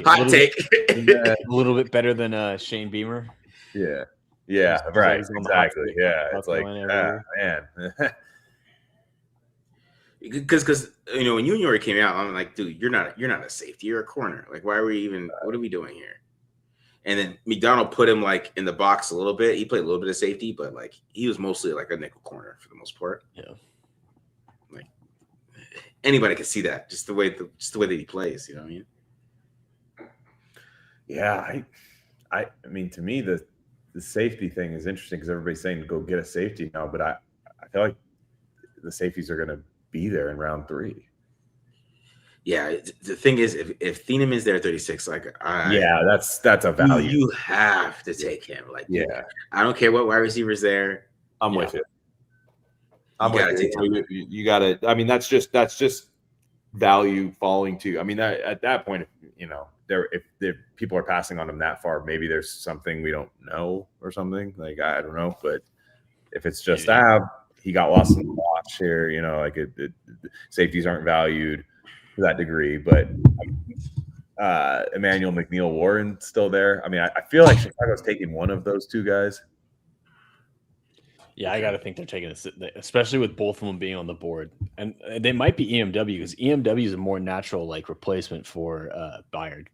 hot take. A little bit better than Shane Beamer. Yeah, right. Exactly. Yeah, it's like, man. Because when Umenyiori came out, I'm like, dude, you're not a safety, you're a corner. Like, why are we even? What are we doing here? And then McDonald put him like in the box a little bit. He played a little bit of safety, but like he was mostly like a nickel corner for the most part. Yeah. Like anybody can see that, just the way that he plays. You know what I mean? Yeah, I mean, to me, the safety thing is interesting because everybody's saying to go get a safety now, but I feel like the safeties are going to be there in round 3. Yeah, the thing is, if Thieneman's there at 36, like that's a value. You have to take him. Like, yeah, I don't care what wide receiver's there. I'm with you. You got to. I mean, that's just value falling to. I mean, at that point, if people are passing on him that far, maybe there's something we don't know or something. Like, I don't know, but if it's just he got lost in the watch here, like safeties aren't valued to that degree, but Emmanuel McNeil Warren's still there. I mean, I feel like Chicago's taking one of those 2 guys. Yeah, I got to think they're taking it, especially with both of them being on the board. And they might be EMW because EMW is a more natural like replacement for Byard.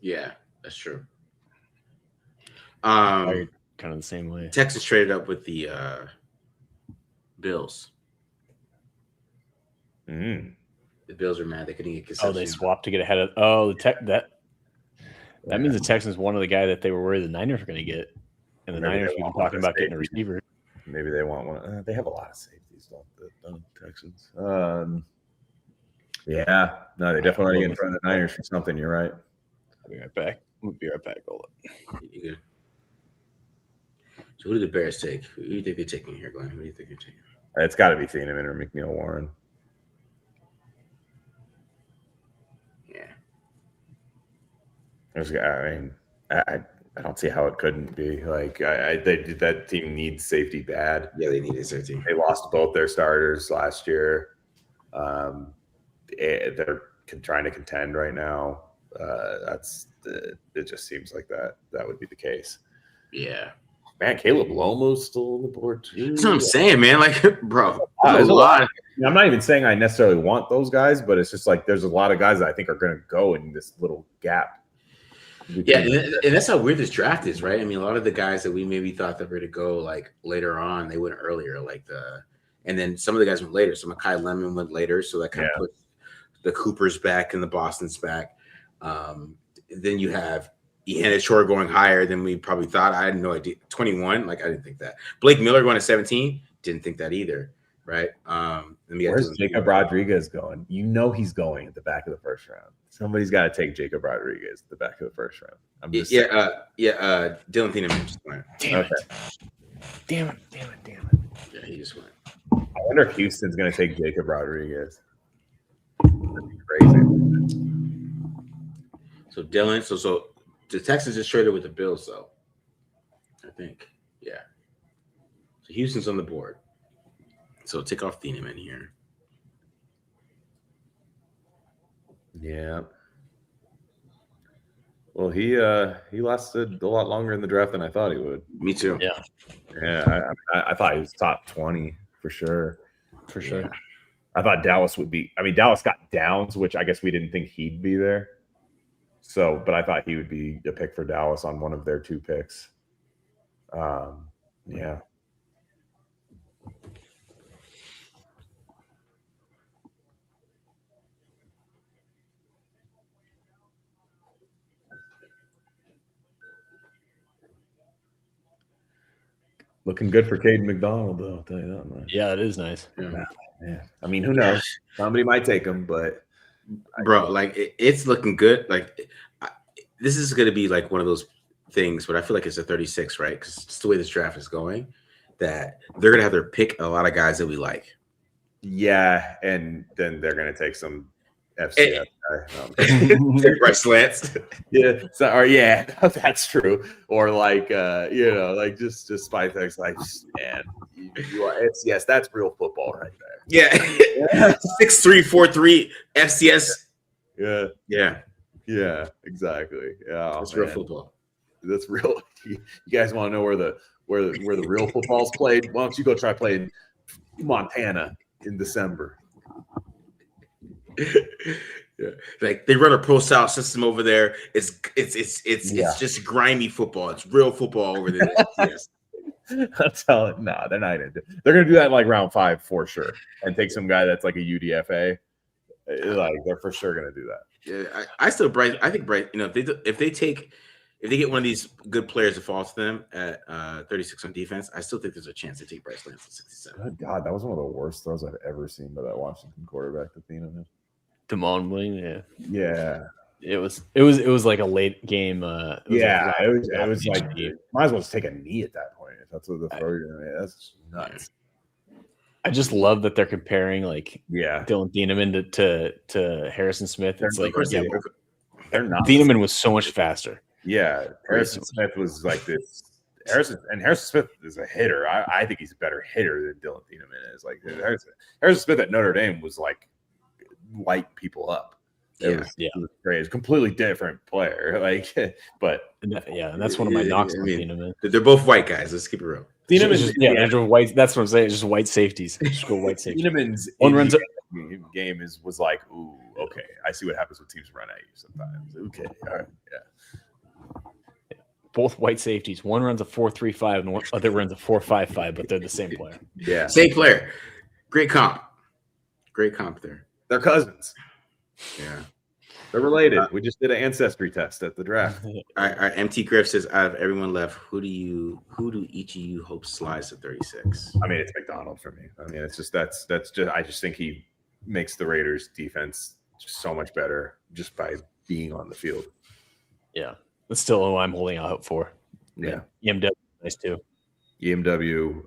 Yeah, that's true. Byard, kind of the same way. Texas traded up with the Bills. The Bills are mad they couldn't get concessions. Oh, they swapped to get ahead of. That means the Texans wanted the guy that they were worried the Niners were going to get, and the Niners we've been talking about getting a receiver. Maybe they want one. They have a lot of safeties, don't the Texans? Yeah, no, they definitely want to get in front of the Niners for something. You're right. I'll be right back. Hold up. You good? So who do the Bears take? Who do you think they're taking here, Glenn? Who do you think they're taking? It's got to be Thieneman or McNeil Warren. Yeah. I don't see how it couldn't be. Like, that team needs safety bad. Yeah, they need a safety. They lost both their starters last year. They're trying to contend right now. It just seems like that would be the case. Yeah. Man, Caleb Lomo's still on the board too. That's what I'm saying, man. Like, bro, there's a lot. I'm not even saying I necessarily want those guys, but it's just like there's a lot of guys that I think are going to go in this little gap. Yeah, and that's how weird this draft is, right? I mean, a lot of the guys that we maybe thought that were to go like later on, they went earlier, and then some of the guys went later. So Mekhi Lemon went later, so that kind of put the Coopers back and the Boston's back. Then you have Hannah Shore going higher than we probably thought. I had no idea. 21, like I didn't think that. Blake Miller going to 17, didn't think that either. Right? Where's Jacob Rodriguez going? You know he's going at the back of the first round. Somebody's got to take Jacob Rodriguez at the back of the first round. Dylan Thieneman just went. Damn it. Yeah, he just went. I wonder if Houston's going to take Jacob Rodriguez. That'd be crazy. So Dylan, so the Texans just traded with the Bills, though. I think, yeah. So Houston's on the board. So take off Thieneman here. Yeah. Well, he lasted a lot longer in the draft than I thought he would. Me too. Yeah. Yeah, I thought he was top 20 for sure. For sure. Yeah. I thought Dallas would be. I mean, Dallas got Downs, which I guess we didn't think he'd be there. So, but I thought he would be a pick for Dallas on one of their 2 picks. Yeah. Looking good for Caden McDonald, though. I'll tell you that much. Yeah, it is nice. Yeah. I mean, who knows? Somebody might take him, but bro, like it's looking good. Like this is going to be like one of those things, but I feel like it's a 36, right? Because just the way this draft is going, that they're going to have to pick a lot of guys that we like. Yeah, and then they're going to take some FCS guy. Bryce Lance. Yeah. So, or yeah, that's true. Or like, like just Spytex, like, man, you are FCS. That's real football right there. Yeah. 6'3", 4'3", FCS. Yeah, exactly. Yeah, that's real football. That's real. You guys want to know where the real football's played? Why don't you go try playing Montana in December? Yeah, like they run a pro style system over there. It's just grimy football. It's real football over there. Yes. I'm telling. No, they're not. They're gonna do that in like round 5 for sure, and take some guy that's like a UDFA. Like they're for sure gonna do that. Yeah, I think Bryce. You know, if they get one of these good players to fall to them at 36 on defense, I still think there's a chance to take Bryce Lance at 67. Good God, that was one of the worst throws I've ever seen by that Washington quarterback to Thieneman. Damon Williams, yeah. It was like a late game. It was like you might as well just take a knee at that point if that's what the throw you're gonna make. That's nuts. I just love that they're comparing like Dylan Thieneman to Harrison Smith. It's like they're not. Thieneman was so much faster. Yeah, Harrison Smith was like this. Harrison Smith is a hitter. I think he's a better hitter than Dylan Thieneman is. Like Harrison Smith at Notre Dame was like light people up. It was great. It's a completely different player. Like, but and that's one of my knocks on Thieneman. They're both white guys. Let's keep it real. Thieneman's they're white. That's what I'm saying. Just white safeties. Just go white safeties. Thieneman's game was like, ooh, okay. I see what happens when teams run at you sometimes. Okay, all right, yeah. Both white safeties. One runs a 4.35 and the other runs a 4.55, but they're the same player. Yeah, same player. Great comp there. They're cousins. Yeah. They're related. We just did an ancestry test at the draft. Our MT Griff says, out of everyone left, who do each of you hope slides to 36? I mean, it's McDonald for me. I mean, it's just that's just I just think he makes the Raiders defense just so much better just by being on the field. Yeah. That's still who I'm holding out hope for. Yeah. EMW nice too. EMW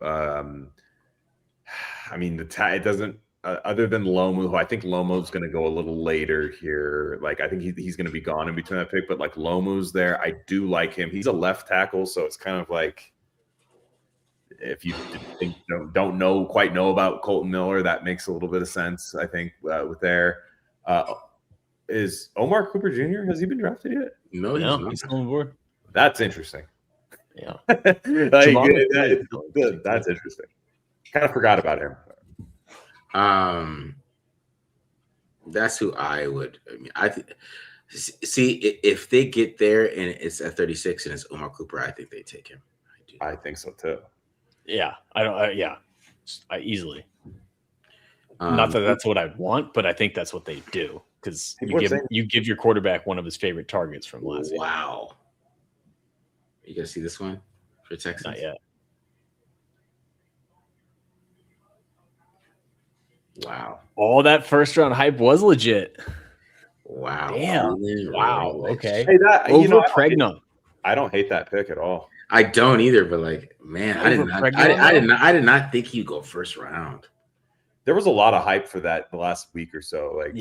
I mean it doesn't other than Lomu, who I think Lomu's going to go a little later here. Like, I think he's going to be gone in between that pick, but like Lomu's there. I do like him. He's a left tackle, so it's kind of like if you don't quite know about Colton Miller, that makes a little bit of sense, I think, with there. Is Omar Cooper Jr., has he been drafted yet? No, he's still on board. That's interesting. Yeah. That's interesting. Kind of forgot about him. That's who I would. I mean, see if they get there and it's at 36 and it's Omar Cooper, I think they take him. I think so too. Yeah, I easily. Not that that's what I want, but I think that's what they do because you give your quarterback one of his favorite targets from last year. Wow. You guys see this one for Texans? Not yet. Wow. All that first round hype was legit. Wow. Damn. Wow. Okay. Hey, that, over Pregnant. I don't hate that pick at all. I don't either, but like, man, I did not think he'd go first round. There was a lot of hype for that the last week or so. Like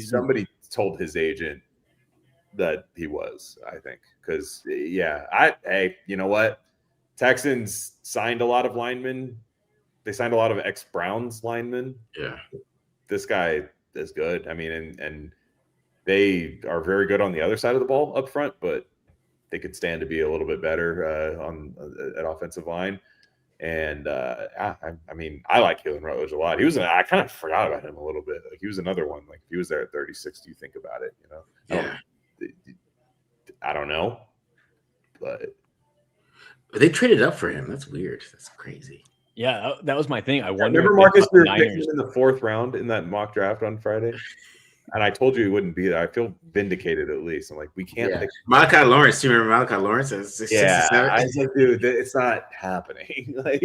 somebody told his agent that he was, I think. Because hey, you know what? Texans signed a lot of linemen. They signed a lot of ex-Browns linemen. Yeah. This guy is good. I mean, and they are very good on the other side of the ball up front, but they could stand to be a little bit better at offensive line. And I mean, I like Keelan Rutledge a lot. I kind of forgot about him a little bit. Like he was another one. Like if he was there at 36, do you think about it? You know? Yeah. I don't know, but they traded up for him. That's weird. That's crazy. Yeah, that was my thing. I wonder. Remember, Marcus, we were picking him in the 4th round in that mock draft on Friday, and I told you he wouldn't be there. I feel vindicated at least. I'm like, we can't pick Malachi Lawrence. Do you remember Malachi Lawrence? I was like, dude, it's not happening. Like,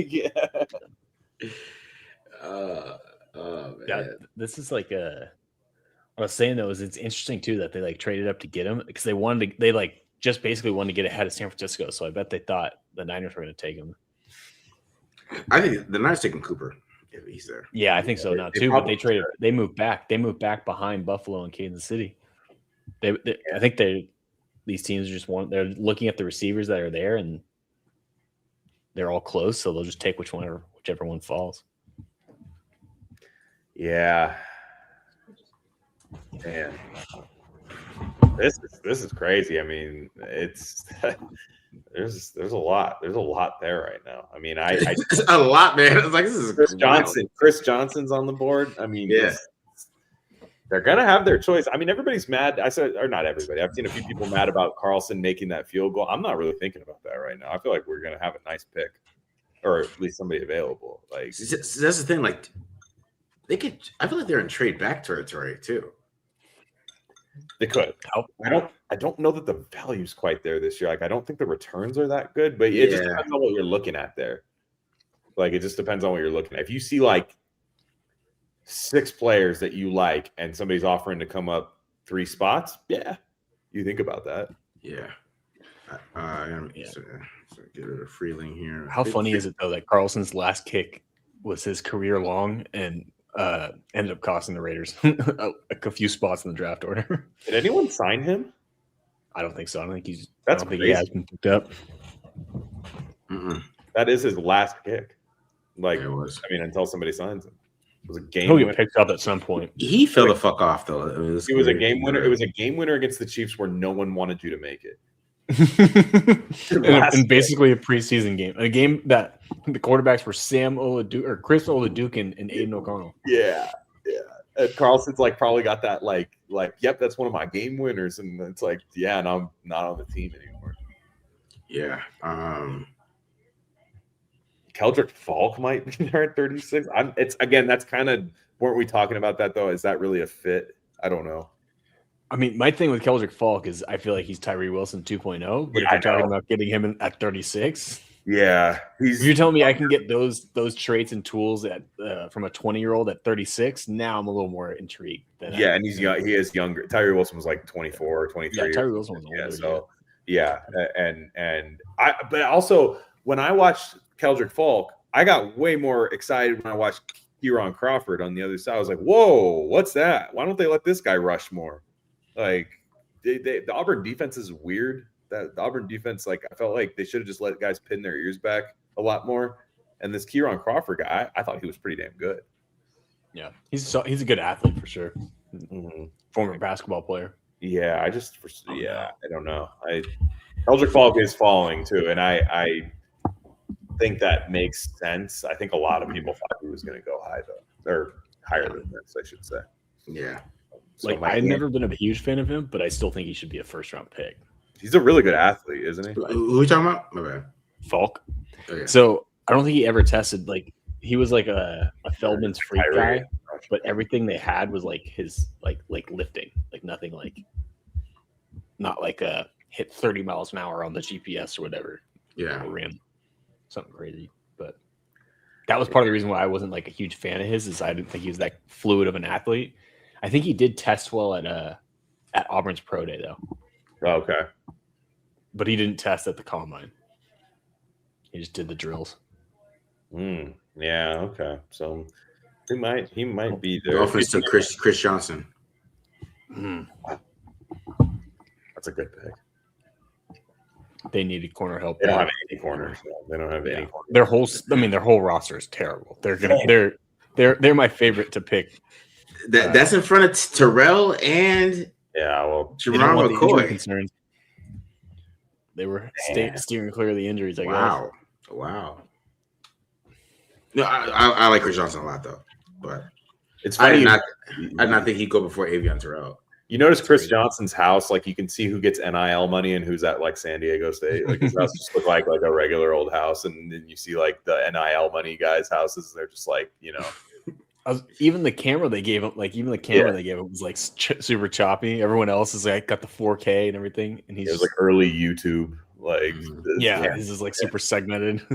this is like a. I was saying though, it's interesting too that they like traded up to get him because they like just basically wanted to get ahead of San Francisco. So I bet they thought the Niners were going to take him. I think the Niners taking Cooper if he's there. Yeah, I think so now too. But they traded. They moved back. They moved back behind Buffalo and Kansas City. I think these teams just they're looking at the receivers that are there and they're all close, so they'll just take whichever one falls. Yeah. Man, this is crazy. I mean, it's there's a lot there right now. I mean, I a lot, man. It's like this is Chris Johnson. Chris Johnson's on the board. I mean, they're gonna have their choice. I mean, everybody's mad. Or not everybody. I've seen a few people mad about Carlson making that field goal. I'm not really thinking about that right now. I feel like we're gonna have a nice pick, or at least somebody available. Like that's the thing. Like they could. I feel like they're in trade back territory too. They could. I don't know that the value's quite there this year. Like I don't think the returns are that good, but it just depends on what you're looking at there. Like it just depends on what you're looking at. If you see like 6 players that you like and somebody's offering to come up 3 spots, you think about that. Yeah. So get rid of Freeling here. How funny is it though that Carlson's last kick was his career long and ended up costing the Raiders a few spots in the draft order. Did anyone sign him? I don't think so. I don't think he has been picked up. That is his last kick. Like it was. I mean, until somebody signs him. It was a game He'll winner. get picked up at some point. He fell the fuck off though. It was a game winner. It was a game winner against the Chiefs where no one wanted you to make it. and basically a preseason game, a game that the quarterbacks were Sam Oladuke or Chris Oladuke and Aiden O'Connell. Yeah. And Carlson's like probably got that like yep, that's one of my game winners, and it's like and I'm not on the team anymore. Yeah. Keldrick Falk might be there at 36. That's kind of, weren't we talking about that though? Is that really a fit? I don't know. I mean, my thing with Keldrick Falk is I feel like he's Tyree Wilson 2.0, but if you're talking about getting him at 36, if you're telling me I can get those traits and tools at from a 20-year-old at 36. Now I'm a little more intrigued. And he's young. He is younger. Tyree Wilson was like 24 or 23. Yeah, Tyree Wilson was older. But also when I watched Keldrick Falk, I got way more excited when I watched Kieran Crawford on the other side. I was like, whoa, what's that? Why don't they let this guy rush more? Like the Auburn defense is weird. That the Auburn defense, like I felt like they should have just let guys pin their ears back a lot more. And this Kieran Crawford guy, I thought he was pretty damn good. Yeah, he's a good athlete for sure. Former basketball player. Yeah, I don't know. Keldrick Falk is falling too, and I think that makes sense. I think a lot of people thought he was going to go high though, or higher than this, I should say. Yeah. So I've never been a huge fan of him, but I still think he should be a first-round pick. He's a really good athlete, isn't he? Who are we talking about? My bad. Falk. Oh, yeah. So I don't think he ever tested. Like he was like a Feldman's freak guy, but everything they had was like his like lifting, like nothing like not like hit 30 miles an hour on the GPS or whatever. Yeah, ran something crazy. But that was part of the reason why I wasn't like a huge fan of his. Is I didn't think he was that fluid of an athlete. I think he did test well at Auburn's pro day though. Okay, but he didn't test at the combine. He just did the drills. Yeah. Okay. So he might be there. Dolphins took Chris Johnson. That's a good pick. They needed corner help. They don't have any corners. They don't have any corners. Their whole roster is terrible. They're my favorite to pick. That's in front of Terrell and Jerron McCoy. They were steering clear of the injuries. Wow. No, I like Chris Johnson a lot though, but it's funny. I did not think he'd go before Avion Terrell. You notice Chris Johnson's house, like you can see who gets NIL money and who's at like San Diego State. Like his house just look like a regular old house, and then you see like the NIL money guys' houses. They're just like, you know, even the camera they gave him, was like super choppy. Everyone else is like got the 4K and everything, and he's like early YouTube, like this is like super segmented.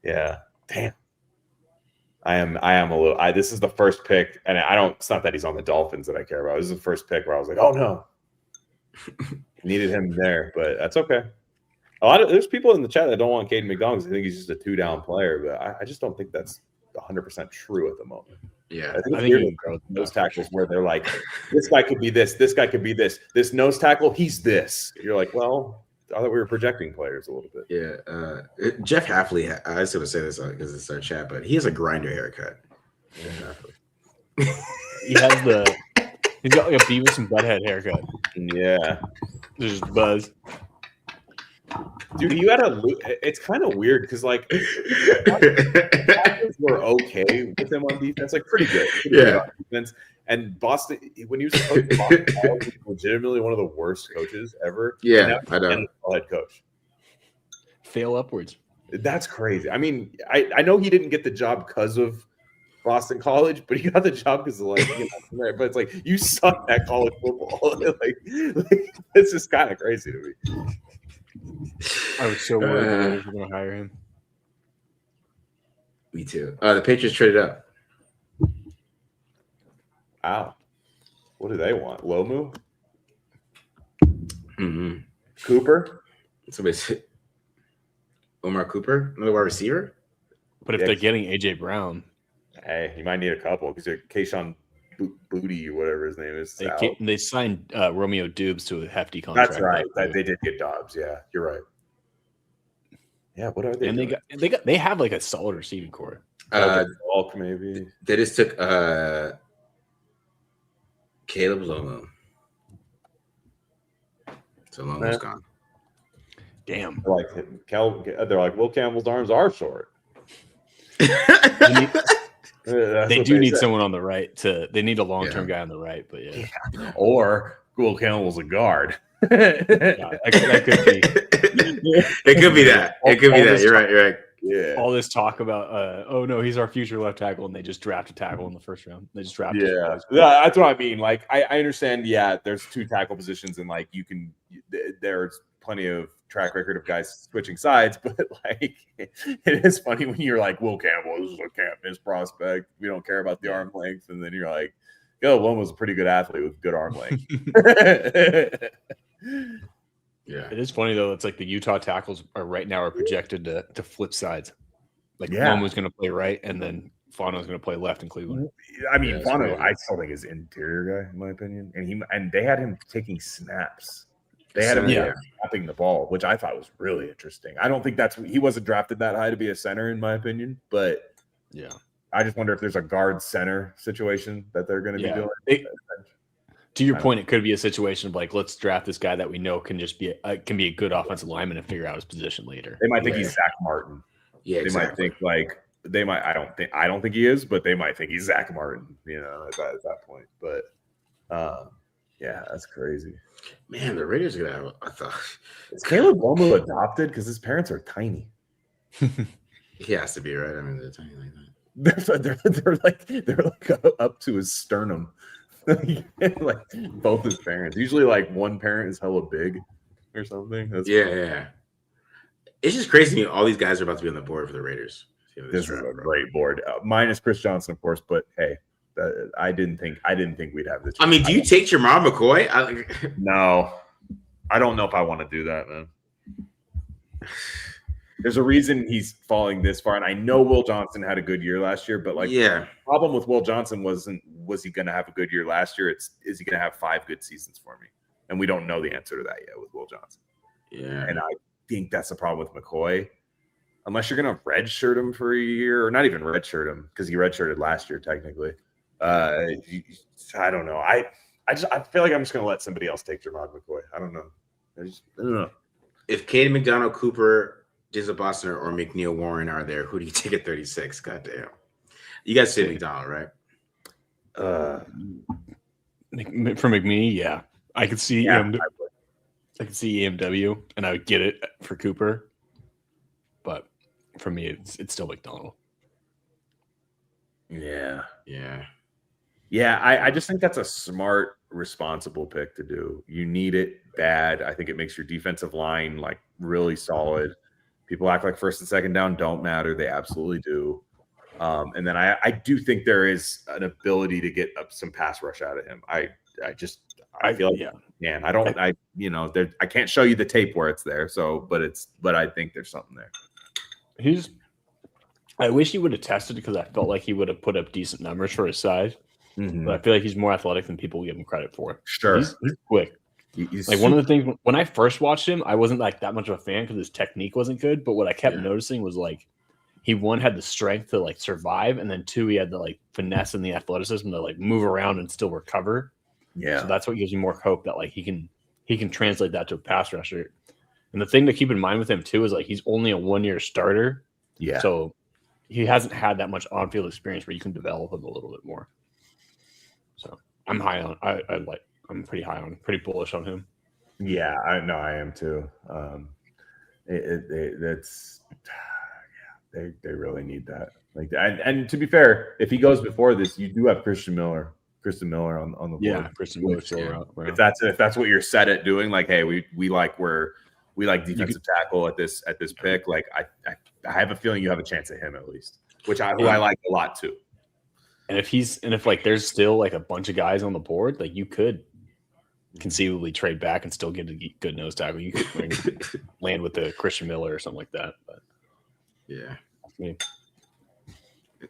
Yeah. Damn. I am a little. This is the first pick, and I don't. It's not that he's on the Dolphins that I care about. This is the first pick where I was like, "Oh no, needed him there," but that's okay. There's people in the chat that don't want Caden McDonald. I think he's just a 2-down player, but I just don't think that's 100% true at the moment. Yeah, I think those tackles where they're like, "This guy could be this. This guy could be this. This nose tackle, he's this." You're like, well. I thought we were projecting players a little bit. Yeah. Jeff Hafley, I was going to say this because it's our chat, but he has a grinder haircut. Yeah. he's got like a Beavis and Butthead haircut. Yeah. There's just buzz. Dude, it's kind of weird because like we're okay with him on defense, like pretty good. On defense. And Boston, when he was a coach, Boston was legitimately one of the worst coaches ever. Yeah, I know. Head coach. Fail upwards. That's crazy. I mean, I know he didn't get the job because of Boston College, but he got the job because of like, but it's like you suck at college football. like it's just kind of crazy to me. I was so worried that they were going to hire him. Me too. The Patriots traded up. Wow. What do they want? Lomu? Mm-hmm. Cooper? Somebody said Omar Cooper, another wide receiver. But if they're getting AJ Brown, hey, you might need a couple because Kayshawn Booty or whatever his name is. They signed Romeo Dubes to a hefty contract. That's right. They did get Dobbs. Yeah, you're right. Yeah, what are they? And they have like a solid receiving core. Bulk maybe. They just took Caleb Lomo. So Lomo's gone. Damn. They're like, Will Campbell's arms are short. They do need someone on the right. They need a long-term guy on the right, but yeah. Or Will Campbell's a guard. That could be. It could be that. You're right. Yeah. All this talk about, oh no, he's our future left tackle, and they just draft a tackle in the first round. They just draft. Yeah, that's what I mean. Like, I understand. Yeah, there's 2 tackle positions, and like there's plenty of track record of guys switching sides, but like it is funny when you're like, Will Campbell, this is a can't miss prospect. We don't care about the arm length, and then you're like, one was a pretty good athlete with good arm length. Yeah, it is funny though. It's like the Utah tackles right now are projected to flip sides. Like one was going to play right, and then Fano's going to play left in Cleveland. I mean, Fano, I still think is interior guy in my opinion, and they had him taking snaps. They had him snapping the ball, which I thought was really interesting. I don't think he wasn't drafted that high to be a center in my opinion, but yeah, I just wonder if there's a guard center situation that they're going to be doing. To your point, it could be a situation of like, let's draft this guy that we know can just be a good offensive lineman and figure out his position later. They might think he's Zach Martin. Yeah, they might think like they might. I don't think he is, but they might think he's Zach Martin. You know, at that point. But yeah, that's crazy. Man, the Raiders are gonna have. I thought is Caleb Lomu adopted because his parents are tiny. He has to be, right? I mean, they're tiny like that. They're like up to his sternum. Like both his parents. Usually, like one parent is hella big or something. Yeah. It's just crazy to me. All these guys are about to be on the board for the Raiders. This is a great board, minus Chris Johnson, of course. But hey, I didn't think we'd have this. I mean, do you take Jamal McCoy? No, I don't know if I want to do that, man. There's a reason he's falling this far, and I know Will Johnson had a good year last year, but the problem with Will Johnson was he going to have a good year last year? Is he going to have 5 good seasons for me? And we don't know the answer to that yet with Will Johnson. Yeah, and I think that's the problem with McCoy. Unless you're going to redshirt him for a year, or not even redshirt him because he redshirted last year technically. I don't know. I feel like I'm just going to let somebody else take Jamal McCoy. I don't know. I don't know. If Caden McDonald, Cooper, Denzel Boston, or McNeil Warren are there, who do you take at 36? Goddamn. You guys say McDonald, right? For McNeil, yeah. I could see him. I could see EMW, and I would get it for Cooper. But for me, it's still McDonald. Yeah. I just think that's a smart, responsible pick to do. You need it bad. I think it makes your defensive line like really solid. People act like first and second down don't matter. They absolutely do. And then I do think there is an ability to get some pass rush out of him. I feel like I can't show you the tape where it's there. So, but I think there's something there. I wish he would have tested because I felt like he would have put up decent numbers for his size. Mm-hmm. But I feel like he's more athletic than people give him credit for. Sure, he's quick. One of the things when I first watched him, I wasn't like that much of a fan because his technique wasn't good. But what I kept noticing was like he had the strength to like survive, and then 2 he had the like finesse and the athleticism to like move around and still recover. Yeah, so that's what gives me more hope that like he can translate that to a pass rusher. And the thing to keep in mind with him too is like he's only a 1-year starter. Yeah, so he hasn't had that much on-field experience where you can develop him a little bit more. So I'm high on. I'm pretty high on. Pretty bullish on him. Yeah, I am too. They really need that. Like, and to be fair, if he goes before this, you do have Christian Miller on the board. Yeah, Christian Miller still around. If that's what you're set at doing, like, hey, we like defensive tackle at this pick. Like, I have a feeling you have a chance at him at least, who I like a lot too. And if like there's still like a bunch of guys on the board, like you could conceivably trade back and still get a good nose tackle. You could land with the Christian Miller or something like that. But yeah.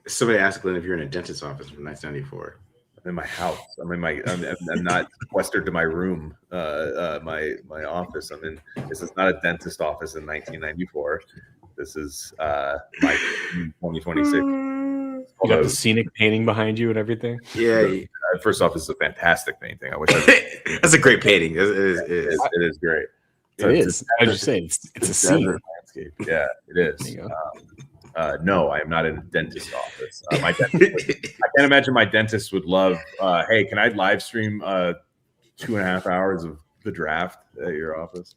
Somebody asked Glenn if you're in a dentist's office from 1994. I'm in my house. I'm not sequestered to my room, my office. This is not a dentist office in 1994. This is my 2026. You got the scenic painting behind you and everything. Yeah. First off, it's a fantastic painting. I wish that's a great painting. It is great. I was just saying, it's a scene. Landscape. Yeah, it is. No, I am not in a dentist office. My dentist I can't imagine my dentist would love. Hey, can I live stream 2.5 hours of the draft at your office?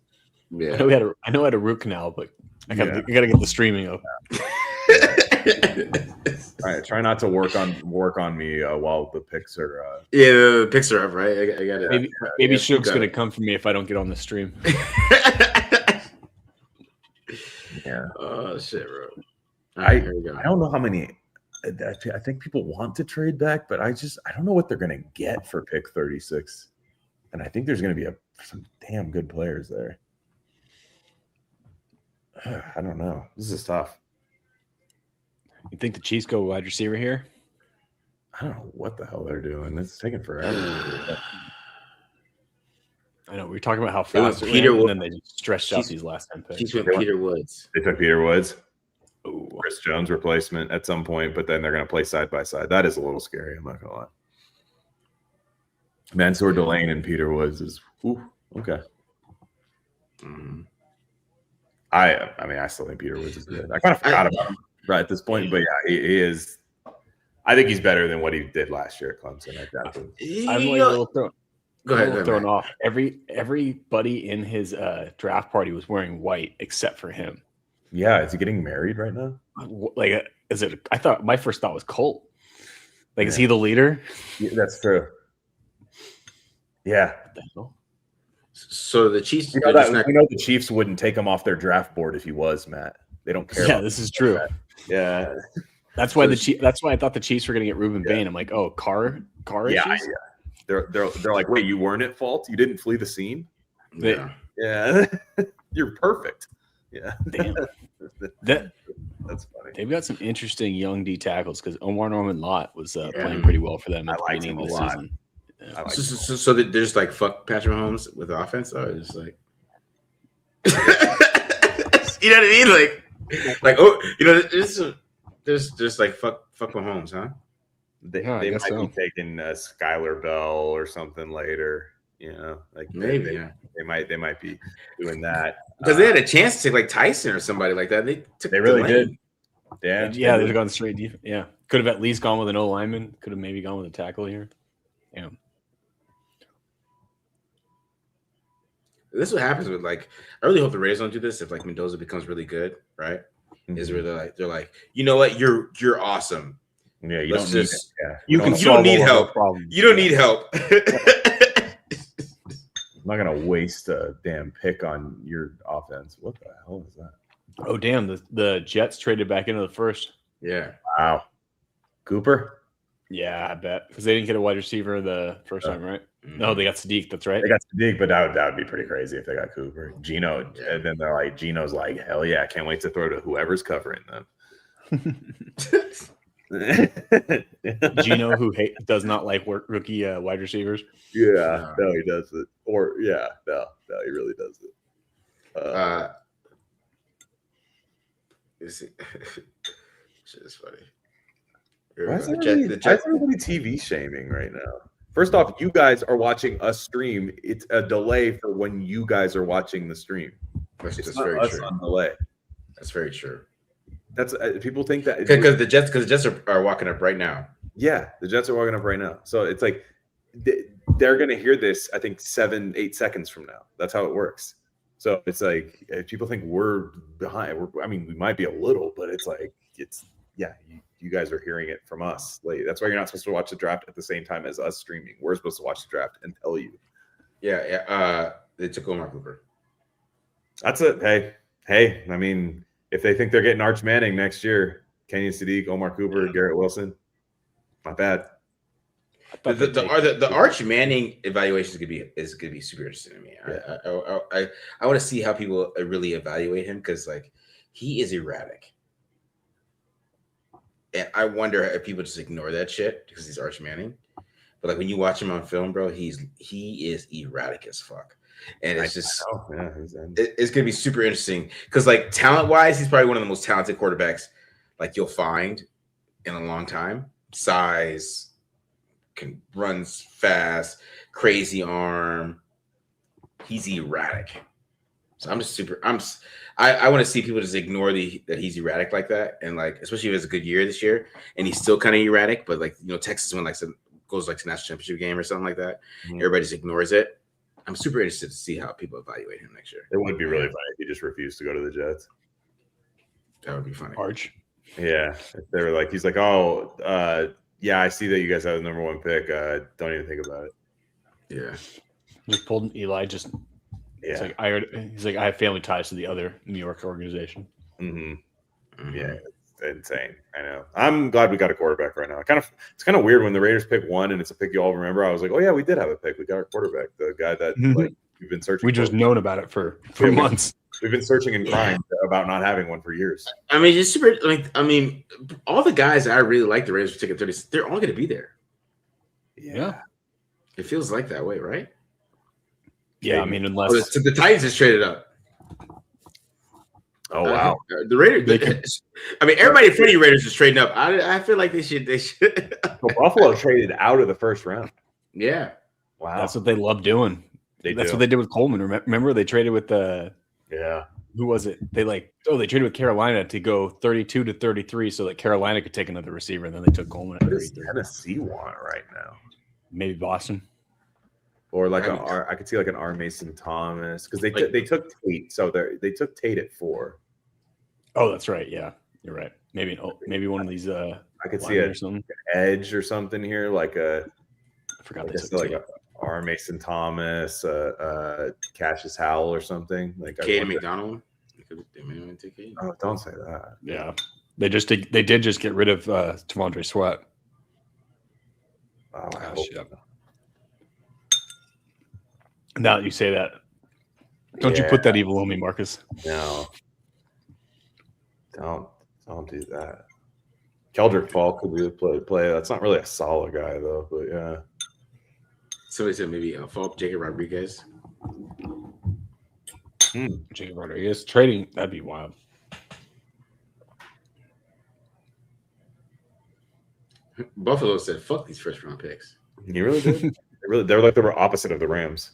Yeah, I know I had a root canal, but I gotta get the streaming up. All right, try not to work on me while the picks are. The picks are up, right? I got it. Maybe Shook's gonna come for me if I don't get on the stream. Yeah. Oh shit, bro. Right, I don't know how many. I think people want to trade back, but I don't know what they're gonna get for pick 36, and I think there's gonna be some damn good players there. I don't know. This is tough. You think the Chiefs go wide receiver here? I don't know what the hell they're doing. It's taking forever. I know. We were talking about how fast Peter and then they just stretched out these last 10 picks. Chiefs went Peter Woods. They took Peter Woods. Ooh. Chris Jones replacement at some point, but then they're going to play side by side. That is a little scary. I'm not going to lie. Mansour Delane and Peter Woods is okay. Mm-hmm. I still think Peter Woods is good. I kind of forgot about him right at this point, but yeah, he is. I think he's better than what he did last year at Clemson. I'm like a little thrown off. Everybody in his draft party was wearing white except for him. Yeah, is he getting married right now? Like, is it? My first thought was Colt. Like, is he the leader? Yeah, that's true. Yeah. So the Chiefs, we know the Chiefs wouldn't take him off their draft board if he was, Matt. They don't care. Yeah, this is true. Yeah, that's why that's why I thought the Chiefs were going to get Reuben Bain. I'm like, oh, car yeah, issues. Yeah. They're like, wait, you weren't at fault? You didn't flee the scene? Yeah. You're perfect. Yeah. Damn. That's funny. They've got some interesting young D tackles because Omar Norman Lott was playing pretty well for them at the beginning of the season. Yeah. So they're just like fuck Patrick Mahomes with offense, or just like you know what I mean? Like oh, you know, there's just like fuck Mahomes, huh? They might be taking Skylar Bell or something later. You know, like maybe they might be doing that because they had a chance to take like Tyson or somebody like that. They really did. Yeah, they'd have gone straight deep. Yeah, could have at least gone with an O lineman. Could have maybe gone with a tackle here. Yeah. This is what happens with like. I really hope the Raiders don't do this if like Mendoza becomes really good, right? Mm-hmm. Is where they're like, you know what, you're awesome. Yeah, you don't need it. Yeah. You don't need help. You don't need help. I'm not gonna waste a damn pick on your offense. What the hell is that? Oh damn! The Jets traded back into the first. Yeah. Wow. Cooper. Yeah, I bet because they didn't get a wide receiver the first time, right? Mm-hmm. No, they got Sadiq. That's right. They got Sadiq, but that would be pretty crazy if they got Cooper. Gino, and then they're like, Gino's like, hell yeah, I can't wait to throw to whoever's covering them. Gino, who does not like rookie wide receivers. Yeah, no, he doesn't. Or no, he really doesn't. Shit is funny. Why is everybody TV shaming right now? First off, you guys are watching us stream. It's a delay for when you guys are watching the stream. That's very true. On delay. That's very true. That's people think that because the Jets are walking up right now. Yeah, the Jets are walking up right now. So it's like they're going to hear this. I think 7-8 seconds from now. That's how it works. So it's like if people think we're behind. We might be a little, but it's like you guys are hearing it from us late. That's why you're not supposed to watch the draft at the same time as us streaming. We're supposed to watch the draft and tell you. Yeah. They took Omar Cooper. That's it. Hey. I mean, if they think they're getting Arch Manning next year, Kenyon Sadiq, Omar Cooper, Garrett Wilson, not bad. The Arch Manning evaluation is gonna be super interesting to me. Yeah. I want to see how people really evaluate him because like he is erratic. And I wonder if people just ignore that shit because he's Arch Manning. But like when you watch him on film, bro, he is erratic as fuck. And it's just it's gonna be super interesting because like talent-wise, he's probably one of the most talented quarterbacks like you'll find in a long time. Size, runs fast, crazy arm. He's erratic. So I want to see people just ignore that he's erratic like that, and like especially if it's a good year this year, and he's still kind of erratic. But like Texas went goes like to national championship game or something like that. Mm-hmm. Everybody just ignores it. I'm super interested to see how people evaluate him next year. It would be really funny if he just refused to go to the Jets. That would be funny. Arch. Yeah, if they were like, he's like, oh, yeah, I see that you guys have the number one pick. Don't even think about it. Yeah, just pulled Eli. He's like, I have family ties to the other New York organization. Mm-hmm. Mm-hmm. Yeah, it's insane. I know. I'm glad we got a quarterback right now. It's kind of weird when the Raiders pick one and it's a pick you all remember. I was like, oh yeah, we did have a pick. We got our quarterback, the guy that like we've been searching. We just known about it for months. We've been searching and crying about not having one for years. I mean, it's super. Like, I mean, all the guys that I really like the Raiders for taking 30, they're all going to be there. Yeah, it feels like that way, right? Yeah, I mean, unless the Titans just traded up. Oh wow, the Raiders. I mean, everybody in front of you Raiders is trading up. I feel like they should. Well, Buffalo traded out of the first round. Yeah, wow, that's what they love doing. That's what they did with Coleman. Remember, they traded with the. Yeah. Who was it? They traded with Carolina to go 32 to 33 so that Carolina could take another receiver, and then they took Coleman at 33. Tennessee want right now? Maybe Boston. Or like I could see like an R. Mason Thomas because they took Tate, so they took Tate at 4. Oh, that's right. Yeah, you're right. Maybe one of these. I could see an edge or something here, like a. I forgot they took or Mason Thomas, Cassius Howell or something. Like Caden McDonald. Oh, don't say that. Yeah. They did just get rid of T'Vondre Sweat. Oh, shit. Now that you say that, don't you put that evil on me, Marcus? No. Don't do that. Keldrick Falk could be the play. That's not really a solid guy though, but yeah. Somebody said maybe Falk, Jacob Rodriguez. Jacob Rodriguez trading, that'd be wild. Buffalo said, "Fuck these first round picks." You really did. They're like the opposite of the Rams.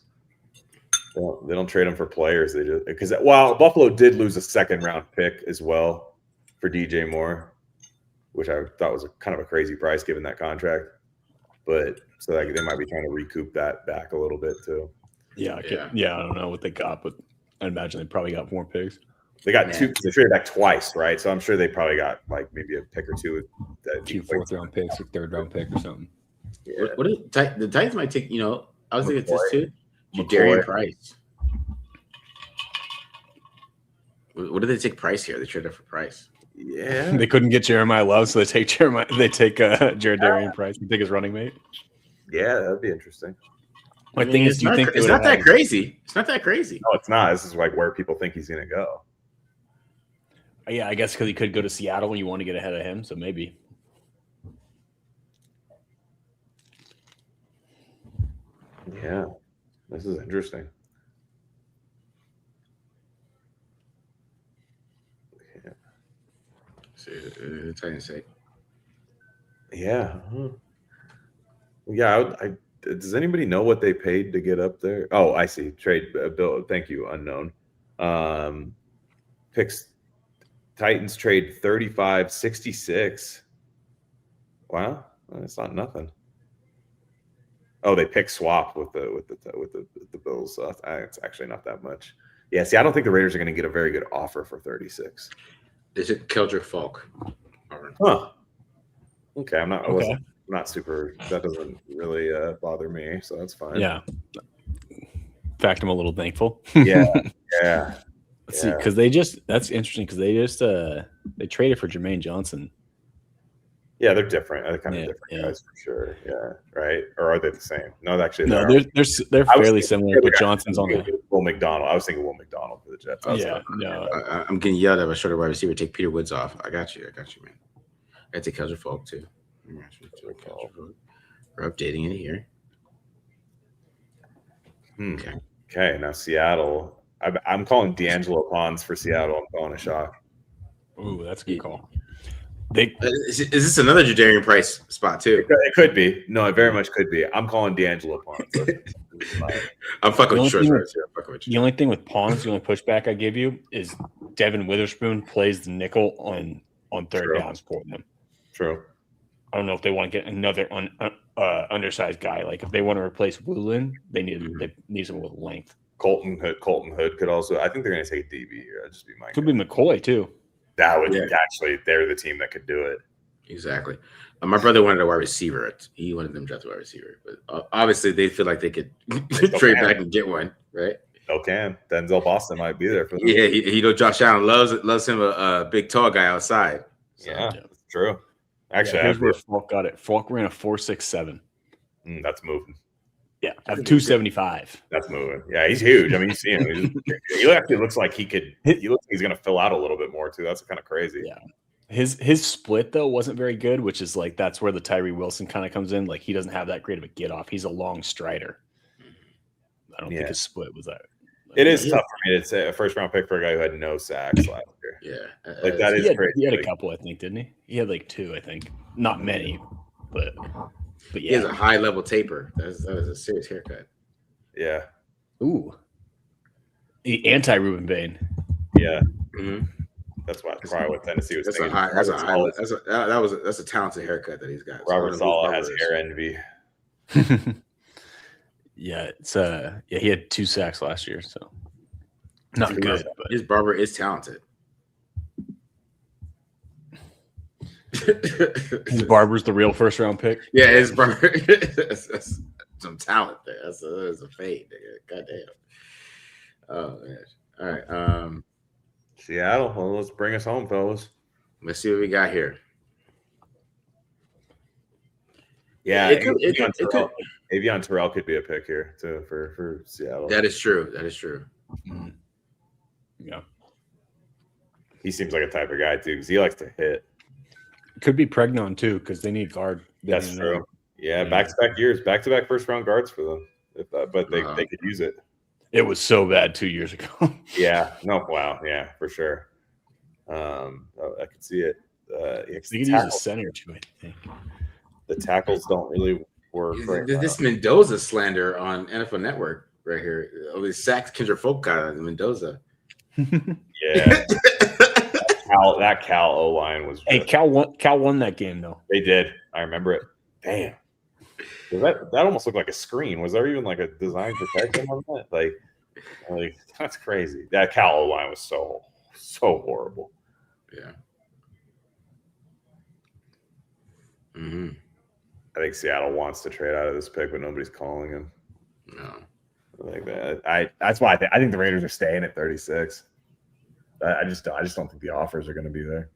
They don't trade them for players. They just because Buffalo did lose a second round pick as well for DJ Moore, which I thought was kind of a crazy price given that contract. But so they might be trying to recoup that back a little bit too. Yeah, I don't know what they got, but I imagine they probably got more picks. They got two. They traded back twice, right? So I'm sure they probably got like maybe a pick or two. Two fourth-round picks, or third-round pick, or something. Yeah. What the Titans might take? I was thinking this too. Jadarian Price. What did they take Price here? They traded for Price. Yeah, they couldn't get Jeremiah Love, so they take Jadarian Price. You think his running mate? Yeah, that'd be interesting. My thing is, do you think it's not that crazy? It's not that crazy. No, it's not. This is like where people think he's going to go. Yeah, I guess because he could go to Seattle and you want to get ahead of him, so maybe. Yeah, this is interesting. Yeah. See, the Titans say. Yeah. Yeah. Does anybody know what they paid to get up there? Oh, I see. Trade bill. Thank you. Unknown. Picks. Titans trade 35-66. Wow, that's not nothing. Oh, they pick swap with the Bills. So it's actually not that much. Yeah. See, I don't think the Raiders are going to get a very good offer for 36. Is it Keldrick Falk? Huh. Okay. I'm not super. That doesn't really bother me, so that's fine. Yeah. In fact, I'm a little thankful. Yeah. Yeah. Let's see, because that's interesting because they traded for Jermaine Johnson. Yeah, they're different. They're kind of different guys for sure. Yeah, right. Or are they the same? No, actually, they're fairly similar. But Johnson's on the Will McDonald. I was thinking Will McDonald for the Jets. I'm getting yelled at by shorter wide receiver. Take Peter Woods off. I got you, man. I take Keldrick Falk too. We're updating it here. Okay. Now Seattle. I'm calling D'Angelo Pons for Seattle. I'm calling a shot. Ooh, that's a good call. Is this another Jadarian Price spot too? It could be. No, it very much could be. I'm calling D'Angelo Pons. I'm fucking with short. The only thing with Pons, the only pushback I give you is Devin Witherspoon plays the nickel on third downs for them. True. I don't know if they want to get another undersized guy. Like if they want to replace Woolen, they need someone with length. Colton Hood could also. I think they're going to take DB here. That'd just be my. Could be McCoy too. That would actually. They're the team that could do it. Exactly. My brother wanted a wide receiver. He wanted them to draft a wide receiver, but obviously they feel like they could trade back and get one, right? Still can. Denzel Boston might be there for them. Yeah, Josh Allen loves him a big tall guy outside. So. Yeah, that's true. Actually, here's where Falk got it. Falk ran a 4.67. That's moving. Yeah, I have 275. That's moving. Yeah, he's huge. I mean, you see him. He actually looks like he could. He looks like he's going to fill out a little bit more too. That's kind of crazy. Yeah, his split though wasn't very good, which is like that's where the Tyree Wilson kind of comes in. Like he doesn't have that great of a get off. He's a long strider. I don't think his split was that. It is tough for me to say a first round pick for a guy who had no sacks last year. Yeah, like that is crazy. He had a couple, I think, didn't he? He had like 2, I think. Not many, but yeah. He has a high level taper. That was a serious haircut. Yeah. Ooh. Anti Ruben Bain. Yeah. Mm-hmm. That's why probably what Tennessee was thinking. That's a talented haircut that he's got. Robert Saleh has hair envy. Yeah, it's he had 2 sacks last year, so not good. But his barber is talented. His barber's the real first round pick. Yeah, his barber. some talent there. That's a fade, nigga. Goddamn. Oh man. All right. Seattle. Well, let's bring us home, fellas. Let's see what we got here. Yeah, Avion Terrell could be a pick here too for Seattle. That is true. Mm-hmm. Yeah. He seems like a type of guy too, because he likes to hit. Could be Pregnon too, because they need guard. That's true. Yeah, back-to-back years, back-to-back first-round guards for them. But they could use it. It was so bad 2 years ago. Yeah. No. Wow. Yeah, for sure. I could see it. You could use a center too, I think. The tackles don't really work. This Mendoza slander on NFL Network right here. All these sacks Kendrick Folk got on Mendoza. Yeah. That Cal O-line was. Hey, Cal won that game though. They did. I remember it. Damn. That almost looked like a screen. Was there even like a design protection on that? Like that's crazy. That Cal O-line was so horrible. Yeah. Mm-hmm. I think Seattle wants to trade out of this pick, but nobody's calling him. No. Like that. That's why I think the Raiders are staying at 36. I just don't think the offers are going to be there.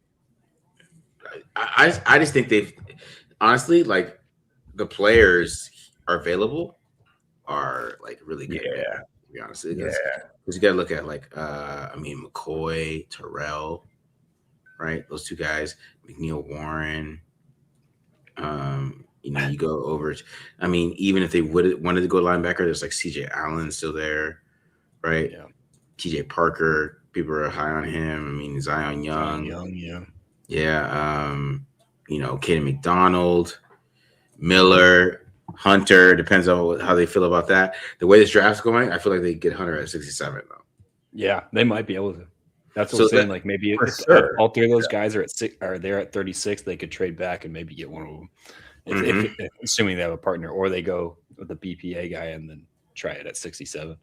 I just think they've honestly, like, the players are available are like really good. Yeah. To be honest, because you got to look at like McCoy, Terrell, right? Those two guys, McNeil Warren. You go over. Even if they wanted to go linebacker, there's like CJ Allen still there, right? Yeah. TJ Parker, people are high on him. Zion Young, yeah. Kaden McDonald, Miller, Hunter. Depends on how they feel about that. The way this draft's going, I feel like they get Hunter at 67 though. Yeah, they might be able to. That's what I'm saying. Like maybe if all three of those guys are they're at 36, they could trade back and maybe get one of them. If assuming they have a partner, or they go with the BPA guy and then try it at 67.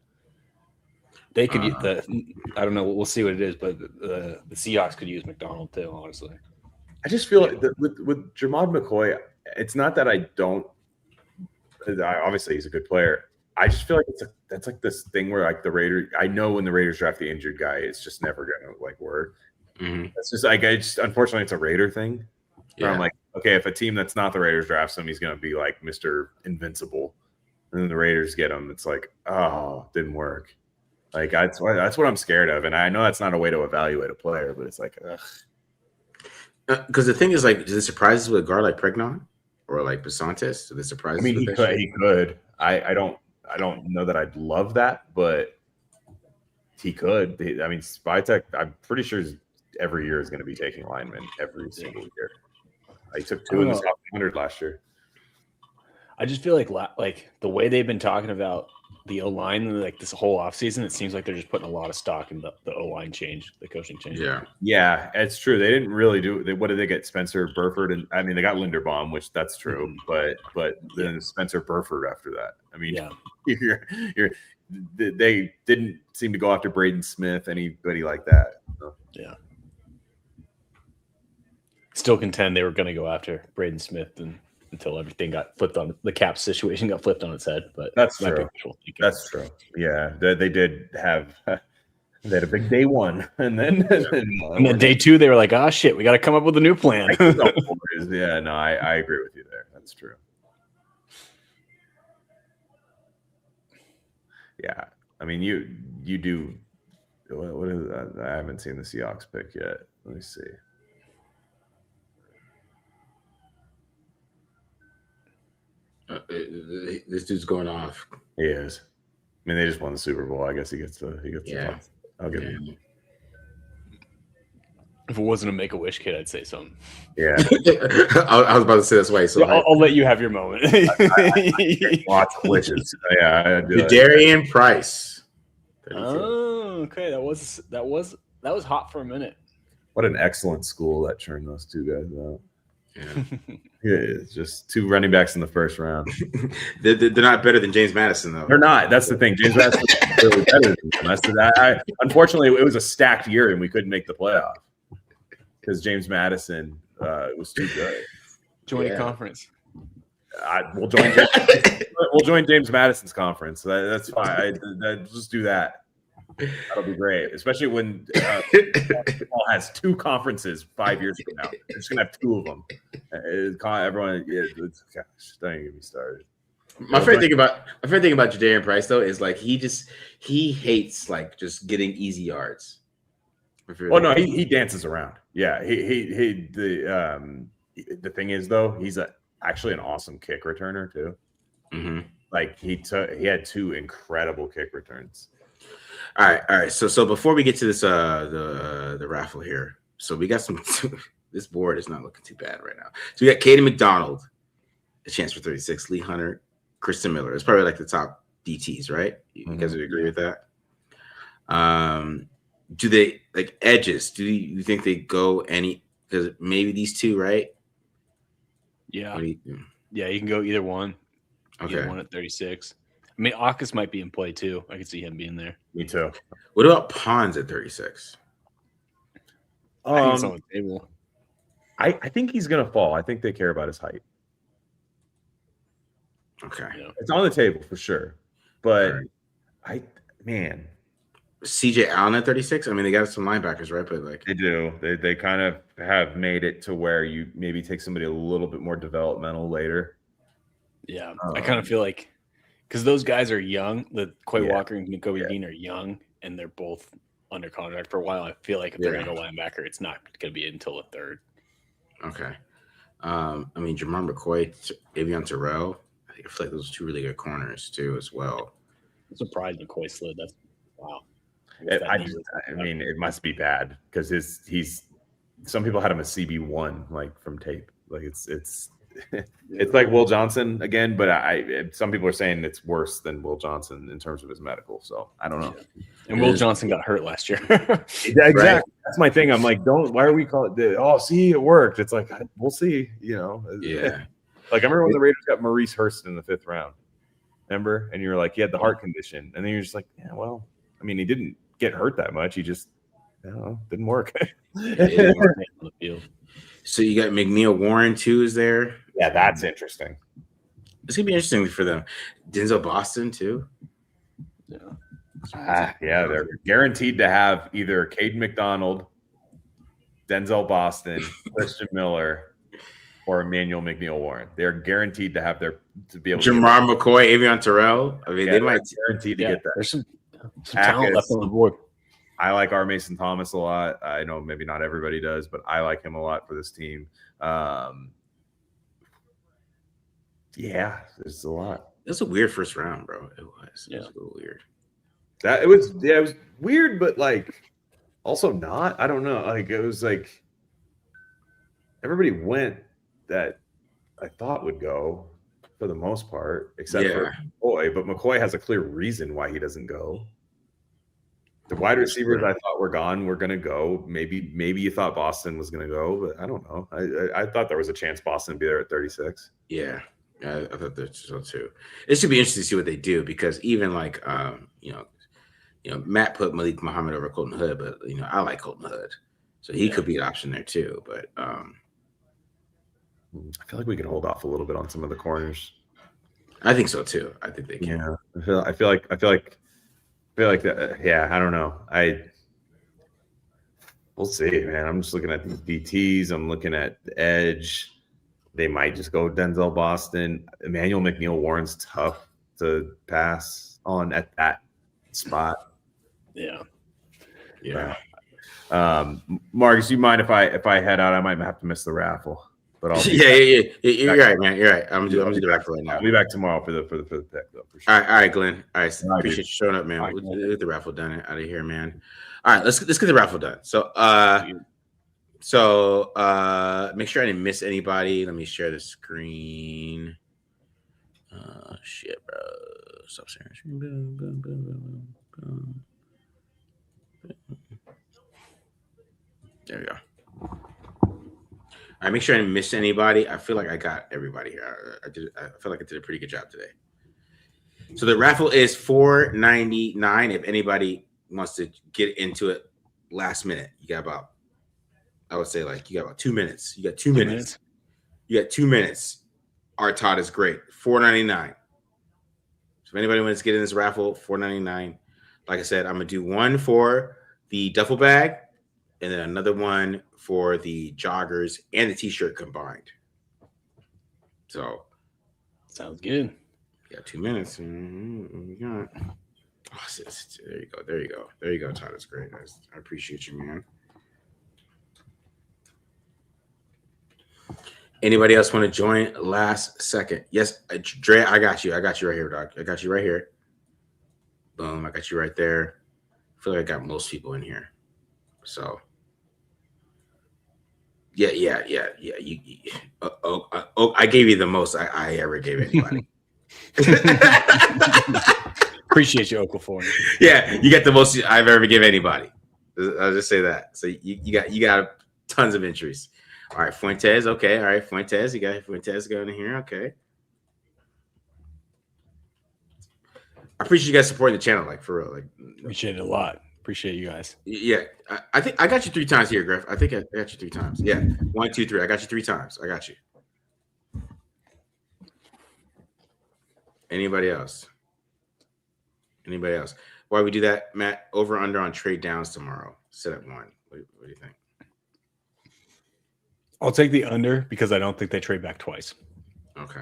They could use I don't know. We'll see what it is, but the Seahawks could use McDonald too. Honestly, I just feel like with Jermod McCoy, it's not that I don't. Obviously, he's a good player. I just feel like that's like this thing where like the Raiders. I know when the Raiders draft the injured guy, it's just never gonna like work. Mm-hmm. It's just like unfortunately, it's a Raider thing. Yeah. I'm like, okay, if a team that's not the Raiders drafts him, he's gonna be like Mr. Invincible, and then the Raiders get him. It's like, oh, didn't work. Like that's what I'm scared of, and I know that's not a way to evaluate a player, but it's like, ugh. Because the thing is, like, does it surprise us with a guard like Pregnon or like Basantes? Does it surprise us? He could. I don't know that I'd love that, but he could. Spytech, I'm pretty sure every year is going to be taking linemen every single year. He took 2 in the top 100 last year. I just feel like the way they've been talking about the O-line, like this whole offseason, it seems like they're just putting a lot of stock in the O-line change, the coaching change. Yeah, it's true. They didn't really do. What did they get? Spencer Burford, and they got Linderbaum, which that's true. But then Spencer Burford after that. They didn't seem to go after Braden Smith, anybody like that. So. Yeah. Still contend they were going to go after Braden Smith until everything got flipped on the cap situation got flipped on its head. But that's true. That's true. Yeah, they did have. They had a big day one, and then day 2 they were like, "Oh shit, we got to come up with a new plan." Yeah, no, I agree with you there. That's true. Yeah, you do. What is that? I haven't seen the Seahawks pick yet. Let me see. This dude's going off. He is. They just won the Super Bowl. I guess he gets the top. I'll give him. If it wasn't a Make-A-Wish kid, I'd say something. Yeah. I was about to say this way. So I'll let you have your moment. Lots of wishes. Yeah. Darian Price. 32. Oh, okay. That was hot for a minute. What an excellent school that churned those two guys out. Yeah, it's just 2 running backs in the first round. They're not better than James Madison, though. They're not. That's the thing. James Madison is really better than them. Unfortunately, it was a stacked year, and we couldn't make the playoff because James Madison was too good. Joint conference. We'll join James Madison's conference. That's fine. Just do that. That'll be great, especially when football has 2 conferences 5 years from now. They're just gonna have 2 of them. Everyone, gosh, don't even get me started. My favorite thing about Jadarian Price though is like he hates like just getting easy yards. Well, no, he dances around. Yeah, the thing is though, he's actually an awesome kick returner too. Mm-hmm. Like he had 2 incredible kick returns. All right. So before we get to this the raffle here, so we got some. This board is not looking too bad right now. So we got Caden McDonald, a chance for 36. Lee Hunter, Kristen Miller. It's probably like the top DTs, right? You guys would agree with that? Do they like edges? Do you think they go any? Because maybe these 2, right? Yeah. Yeah, you can go either one. Okay. Either one at 36. I mean, Akas might be in play too. I could see him being there. Me too. What about Pons at 36? I think it's on the table. I think he's gonna fall. I think they care about his height. Okay. Yeah. It's on the table for sure. But CJ Allen at 36. I mean, they got some linebackers, right? But like they do. They kind of have made it to where you maybe take somebody a little bit more developmental later. Yeah. I kind of feel like because those guys are young, the Quay Walker and Nakobe Dean are young, and they're both under contract for a while. I feel like if they're going to go linebacker, it's not going to be until the 3rd. Okay. I mean, Jamar McCoy, Avion Terrell. I feel like those are 2 really good corners too, as well. I'm surprised McCoy slid. That's wow. I mean, it must be bad because he's. Some people had him a CB1 like from tape. Like it's like Will Johnson again, but some people are saying it's worse than Will Johnson in terms of his medical. So I don't know. And Will Johnson got hurt last year. Exactly. Right. That's my thing. I'm like, why are we calling it? See, it worked. It's like, we'll see, Yeah. Like I remember when the Raiders got Maurice Hurst in the 5th round. Remember? And you were like, he had the heart condition. And then you're just like, yeah, well, I mean, he didn't get hurt that much. He just, didn't work. So you got McNeil Warren too is there. Yeah, that's interesting. It's gonna be interesting for them. Denzel Boston too. Yeah. They're guaranteed to have either Caden McDonald, Denzel Boston, Christian Miller, or Emmanuel McNeil Warren. They're guaranteed to have to be able Jamar McCoy, Avion Terrell. I mean, they might guaranteed to get that. There's some talent left on the board. I like R. Mason Thomas a lot. I know maybe not everybody does, but I like him a lot for this team. There's a lot. It was a weird first round, bro. It was. Yeah. It was a little weird. It was weird, but like also not. I don't know. Like it was like everybody went that I thought would go for the most part, except for McCoy. But McCoy has a clear reason why he doesn't go. The wide receivers I thought were gone were going to go. Maybe you thought Boston was going to go, but I don't know. I thought there was a chance Boston would be there at 36. Yeah, I thought that so too. It should be interesting to see what they do because even like Matt put Malik Muhammad over Colton Hood, but I like Colton Hood, so he could be an option there too. But I feel like we can hold off a little bit on some of the corners. I think so too. I think they can. Yeah. I feel like that. I don't know. We'll see, man. I'm just looking at these DTs. I'm looking at the edge. They might just go Denzel Boston. Emmanuel McNeil Warren's tough to pass on at that spot. Yeah. Marcus, you mind if I head out? I might have to miss the raffle. But I'll You're right, man. You're right. I'm gonna do the raffle right now. I'll be back tomorrow for the pick though. For sure. All right, Glenn. All right, appreciate you showing up, man. We'll get the raffle done out of here, man. All right, let's get the raffle done. So make sure I didn't miss anybody. Let me share the screen. Shit, bro. Stop sharing screen. Boom. There we go. All right, make sure I didn't miss anybody. I feel like I got everybody here. I feel like I did a pretty good job today. So the raffle is $4.99. If anybody wants to get into it last minute, you got about, I would say like you got about 2 minutes. You got 2 minutes. You got 2 minutes our Todd is great. $4.99. So if anybody wants to get in this raffle, $4.99. Like I said, I'm gonna do one for the duffel bag, and then another one for the joggers and the t-shirt combined. So sounds good. We got 2 minutes. Mm-hmm. Oh, there you go. There you go. There you go, Todd. That's great. I appreciate you, man. Anybody else want to join last second? Yes, Dre, I got you. I got you right here, Doc. I got you right here. Boom. I got you right there. I feel like I got most people in here. So, yeah. I gave you the most I ever gave anybody. Appreciate you, Okafor. Yeah, you get the most I've ever given anybody. I'll just say that. So you got tons of entries. All right, Fuentes. Okay, all right, Fuentes. You got Fuentes going in here. Okay. I appreciate you guys supporting the channel, like for real. Like, appreciate it a lot. Appreciate you guys. Yeah, I think I got you 3 times here, Griff. I think I got you 3 times. Yeah, 1, 2, 3. I got you 3 times. I got you. Anybody else? Anybody else? Why we do that, Matt? Over under on trade downs tomorrow. Set at 1. What do you think? I'll take the under because I don't think they trade back twice. Okay.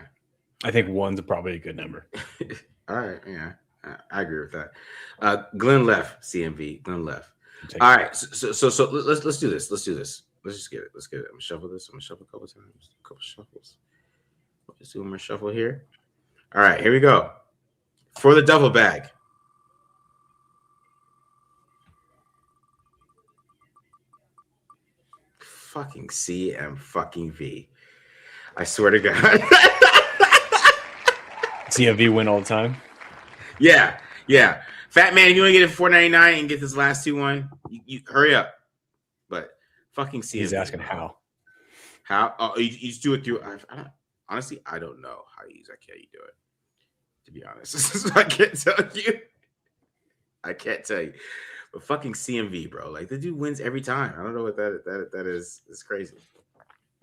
I think 1's probably a good number. All right. Yeah, I agree with that. Glenn left. CMV. Glenn left. All right. So let's do this. Let's do this. Let's just get it. Let's get it. I'm gonna shuffle this. I'm gonna shuffle a couple times. A couple shuffles. Let's do one more shuffle here. All right. Here we go. For the duffel bag. Fucking CM fucking V. I swear to God. CMV win all the time. Yeah. Fat man, if you want to get it for $4.99 and get this last 2-1, you hurry up. But fucking CMV. He's asking how. How? Oh, you just do it through. Honestly, I don't know how you do it. To be honest, I can't tell you. I can't tell you. But fucking CMV, bro. Like, the dude wins every time. I don't know what that is. It's crazy.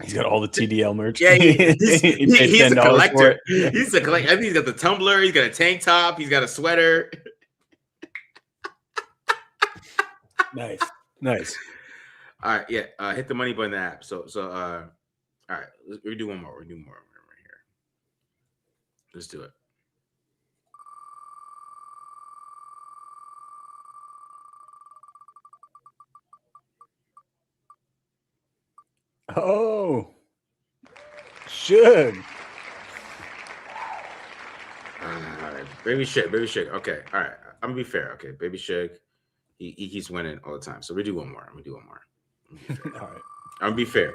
He's got all the TDL merch. Yeah, he's a collector. He's a collector. I think he's got the tumbler. He's got a tank top. He's got a sweater. Nice. All right, yeah. Hit the money button in the app. So, all right. We'll do one more. We'll do more right here. Let's do it. Oh, should. All right. Baby Shug. Okay. All right. I'm gonna be fair. Okay. Baby Shug. He keeps winning all the time. So we do one more. I'm gonna do one more. All right. I'm gonna be fair.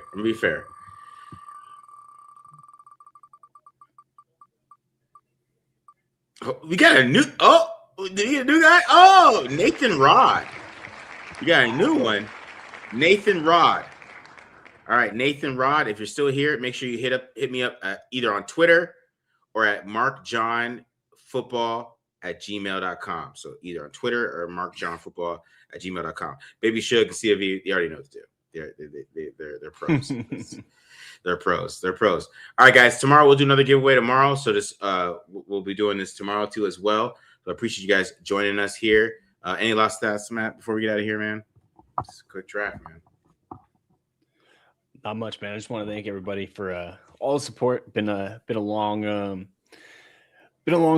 Oh, we got a new. Oh, did he get a new guy? Oh, Nathan Rod. You got a new one, Nathan Rod. All right, Nathan Rod. If you're still here, make sure you hit me up either on Twitter or at markjohnfootball@gmail.com. So either on Twitter or markjohnfootball@gmail.com. Baby Shug and CFV, they already know what to do. They're pros. They're pros. All right, guys. Tomorrow we'll do another giveaway tomorrow. So this we'll be doing this tomorrow too as well. So I appreciate you guys joining us here. Any last thoughts, Matt, before we get out of here, man? Just a quick draft, man. Not much, man. I just want to thank everybody for all the support. Been a long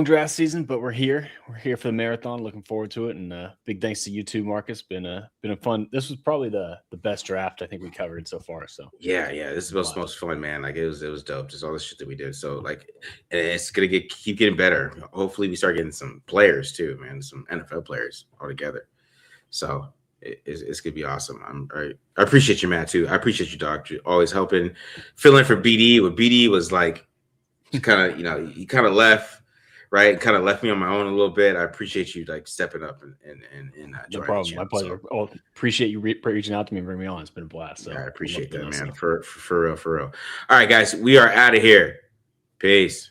draft season, but we're here. We're here for the marathon. Looking forward to it, and big thanks to you too, Marcus. Been a fun. This was probably the best draft I think we covered so far. So yeah. This is most fun, man. Like it was dope. Just all the shit that we did. So like, and it's gonna keep getting better. Hopefully, we start getting some players too, man. Some NFL players all together. So it's gonna be awesome. I appreciate you, Matt, too. I appreciate you, Doc. You're always helping, fill in for BD. When BD was like, kind of, he kind of left, right? Kind of left me on my own a little bit. I appreciate you like stepping up and no problem. My pleasure. So, appreciate you reaching out to me and bringing me on. It's been a blast. So yeah, I appreciate that, man. For real. All right, guys, we are out of here. Peace.